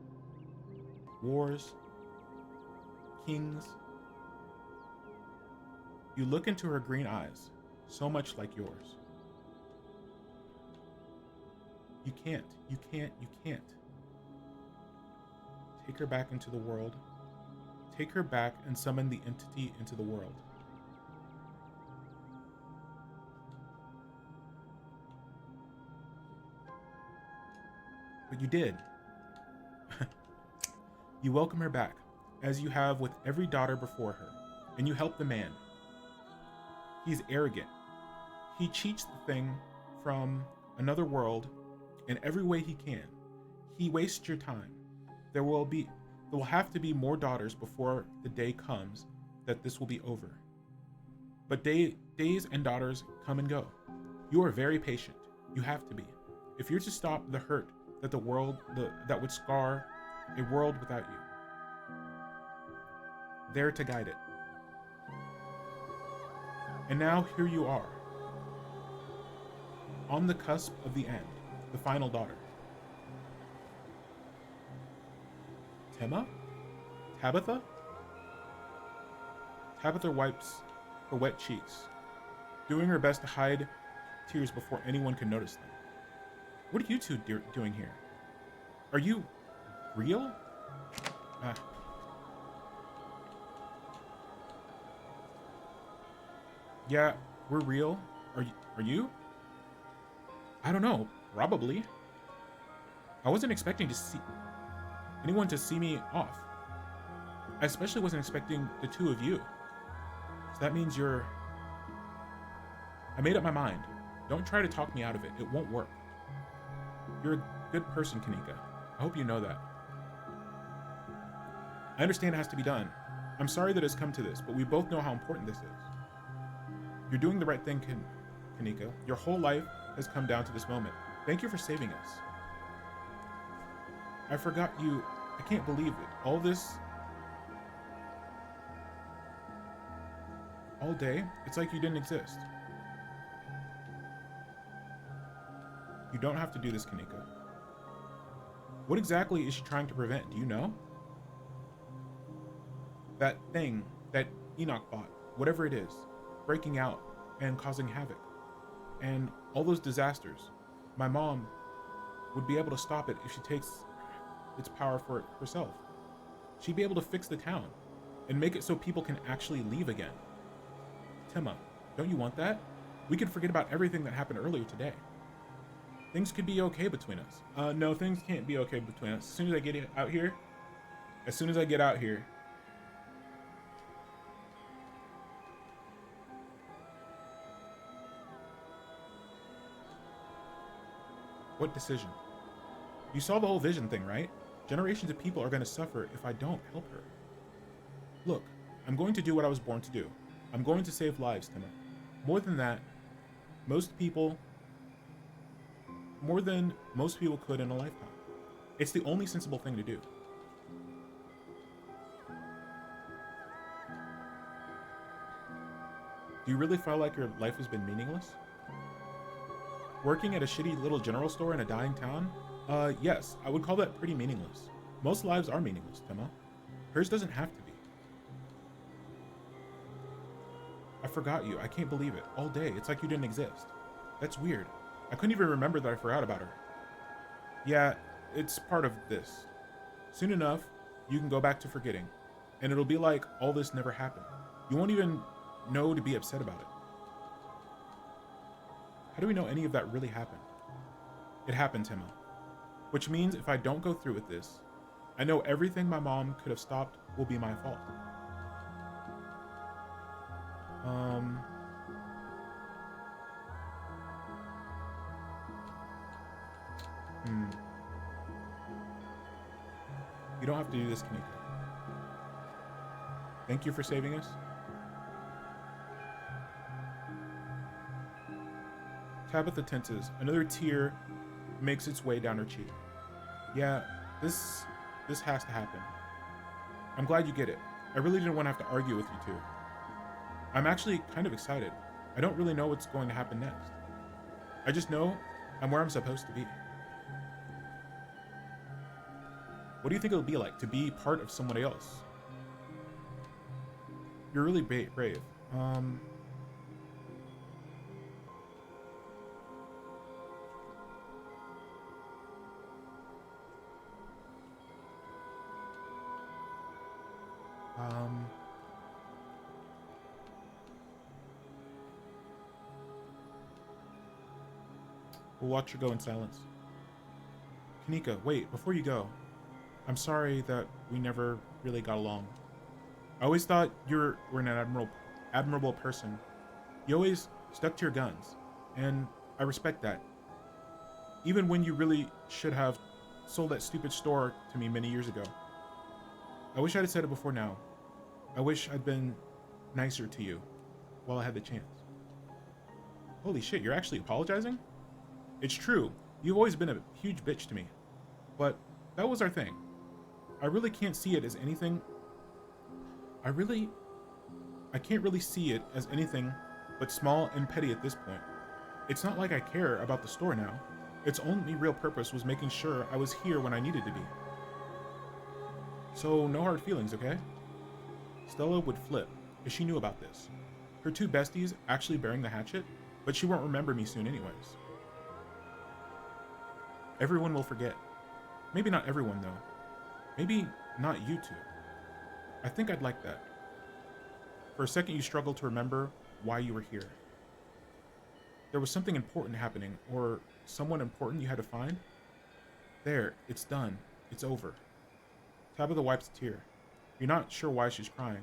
wars, kings. You look into her green eyes, so much like yours. You can't. Take her back into the world. Take her back and summon the entity into the world. But you did. You welcome her back, as you have with every daughter before her, and you help the man. He's arrogant. He cheats the thing from another world in every way he can. He wastes your time. There will have to be more daughters before the day comes that this will be over. But days and daughters come and go. You are very patient. You have to be. If you're to stop the hurt that that would scar a world without you. There to guide it. And now here you are. On the cusp of the end, the final daughter. Tema? Tabitha? Tabitha wipes her wet cheeks, doing her best to hide tears before anyone can notice them. What are you two doing here? Are you real? Yeah, we're real. Are you? I don't know. Probably. I wasn't expecting anyone to see me off. I especially wasn't expecting the two of you. So that means I made up my mind. Don't try to talk me out of it. It won't work. You're a good person, Kanika. I hope you know that. I understand it has to be done. I'm sorry that it's come to this, but we both know how important this is. You're doing the right thing, Kanika. Your whole life has come down to this moment. Thank you for saving us. I forgot you. I can't believe it. All day, it's like you didn't exist. You don't have to do this, Kanika. What exactly is she trying to prevent? Do you know? That thing that Enoch bought, whatever it is, breaking out and causing havoc. And all those disasters. My mom would be able to stop it if she takes its power for it herself. She'd be able to fix the town and make it so people can actually leave again. Tema, don't you want that? We can forget about everything that happened earlier today. Things could be okay between us. No, things can't be okay between us. As soon as I get out here. What decision? You saw the whole vision thing, right? Generations of people are going to suffer if I don't help her. Look, I'm going to do what I was born to do. I'm going to save lives, Tema. More than most people could in a lifetime. It's the only sensible thing to do. Do you really feel like your life has been meaningless? Working at a shitty little general store in a dying town? Yes, I would call that pretty meaningless. Most lives are meaningless, Tema. Hers doesn't have to be. I forgot you. I can't believe it. All day, it's like you didn't exist. That's weird. I couldn't even remember that I forgot about her. Yeah, it's part of this. Soon enough, you can go back to forgetting, and it'll be like all this never happened. You won't even know to be upset about it. How do we know any of that really happened? It happened, Timma. Which means if I don't go through with this, I know everything my mom could have stopped will be my fault. You don't have to do this, Kaneko. Thank you for saving us. Tabitha tenses. Another tear makes its way down her cheek. Yeah, this has to happen. I'm glad you get it. I really didn't want to have to argue with you two. I'm actually kind of excited. I don't really know what's going to happen next. I just know I'm where I'm supposed to be. What do you think it'll be like to be part of somebody else? You're really brave. We'll watch her go in silence. Kanika, wait, before you go, I'm sorry that we never really got along. I always thought you were an admirable person. You always stuck to your guns, and I respect that. Even when you really should have sold that stupid store to me many years ago. I wish I'd have said it before now. I wish I'd been nicer to you while I had the chance. Holy shit, you're actually apologizing? It's true, you've always been a huge bitch to me. But that was our thing. I really can't see it as anything. I can't really see it as anything but small and petty at this point. It's not like I care about the store now. Its only real purpose was making sure I was here when I needed to be. So no hard feelings, okay? Stella would flip if she knew about this. Her two besties actually bearing the hatchet, but she won't remember me soon anyways. Everyone will forget. Maybe not everyone though. Maybe not you two. I think I'd like that. For a second you struggled to remember why you were here. There was something important happening, or someone important you had to find? There, it's done. It's over. Tabitha wipes a tear. You're not sure why she's crying.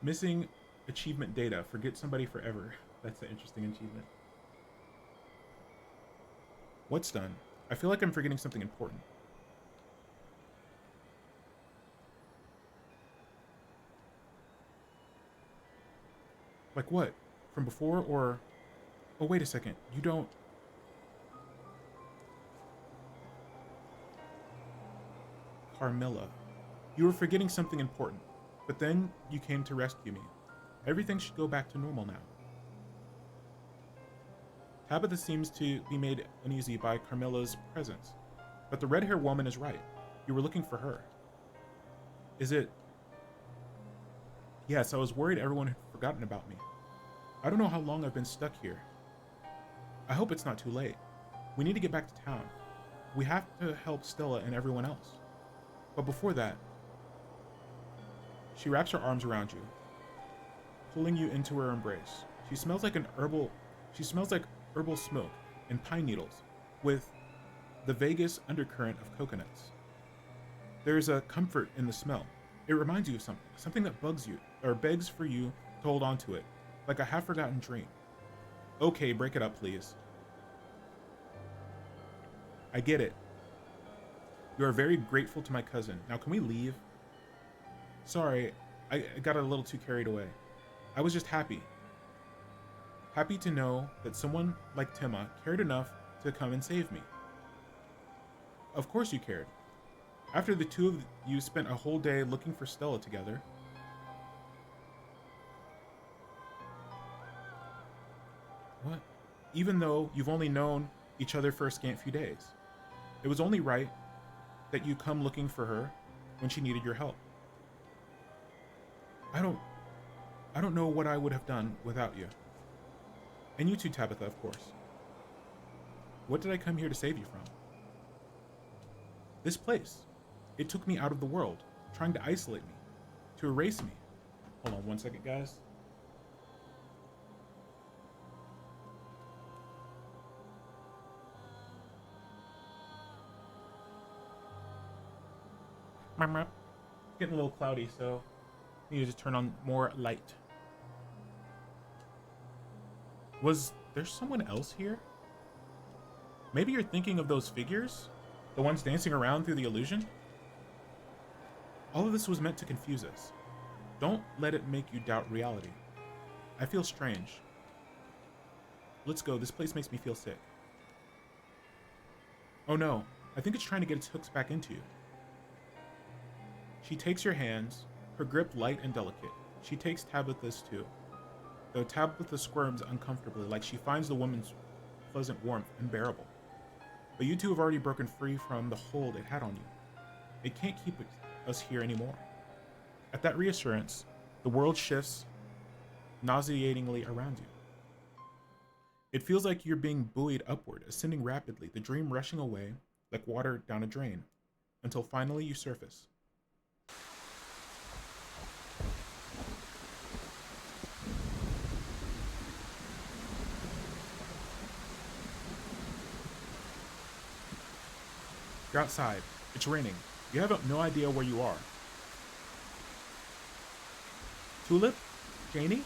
Missing achievement data. Forget somebody forever. That's an interesting achievement. What's done? I feel like I'm forgetting something important. Like what? From before, or... Oh, wait a second. You don't... Carmilla. You were forgetting something important, but then you came to rescue me. Everything should go back to normal now. Tabitha seems to be made uneasy by Carmilla's presence, but the red-haired woman is right. You were looking for her. Is it... Yes, I was worried everyone had forgotten about me. I don't know how long I've been stuck here. I hope it's not too late. We need to get back to town. We have to help Stella and everyone else. But before that... She wraps her arms around you, pulling you into her embrace. She smells like herbal smoke and pine needles, with the vaguest undercurrent of coconuts. There's a comfort in the smell. It reminds you of something that bugs you, or begs for you to hold on to it, like a half-forgotten dream. Okay, break it up, please. I get it. You are very grateful to my cousin. Now can we leave? Sorry, I got a little too carried away. I was just happy. Happy to know that someone like Timma cared enough to come and save me. Of course you cared. After the two of you spent a whole day looking for Stella together. What? Even though you've only known each other for a scant few days. It was only right that you come looking for her when she needed your help. I don't know what I would have done without you. And you too, Tabitha, of course. What did I come here to save you from? This place. It took me out of the world, trying to isolate me, to erase me. Hold on 1 second, guys. It's getting a little cloudy, so I need to just turn on more light. Was there someone else here? Maybe you're thinking of those figures? The ones dancing around through the illusion? All of this was meant to confuse us. Don't let it make you doubt reality. I feel strange. Let's go. This place makes me feel sick. Oh no. I think it's trying to get its hooks back into you. She takes your hands, her grip light and delicate. She takes Tabitha's too, though Tabitha squirms uncomfortably, like she finds the woman's pleasant warmth unbearable. But you two have already broken free from the hold it had on you. It can't keep us here anymore. At that reassurance, the world shifts nauseatingly around you. It feels like you're being buoyed upward, ascending rapidly, the dream rushing away like water down a drain, until finally you surface. You're outside. It's raining. You have no idea where you are. Tulip? Janie?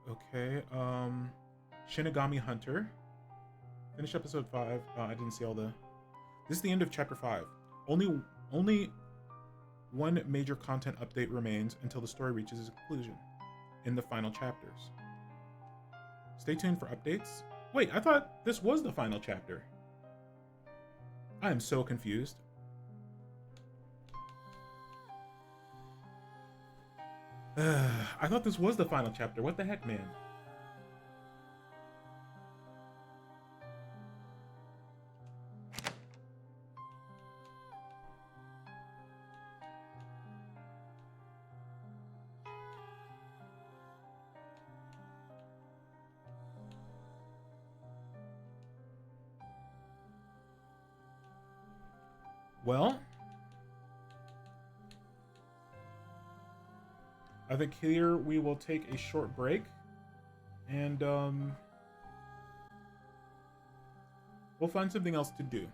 Okay, Shinigami Hunter. Finish episode 5. I didn't see all the... This is the end of chapter 5. Only one major content update remains until the story reaches its conclusion in the final chapters. Stay tuned for updates. Wait, I thought this was the final chapter. I am so confused. I thought this was the final chapter. What the heck, man? Well, I think here we will take a short break, and we'll find something else to do.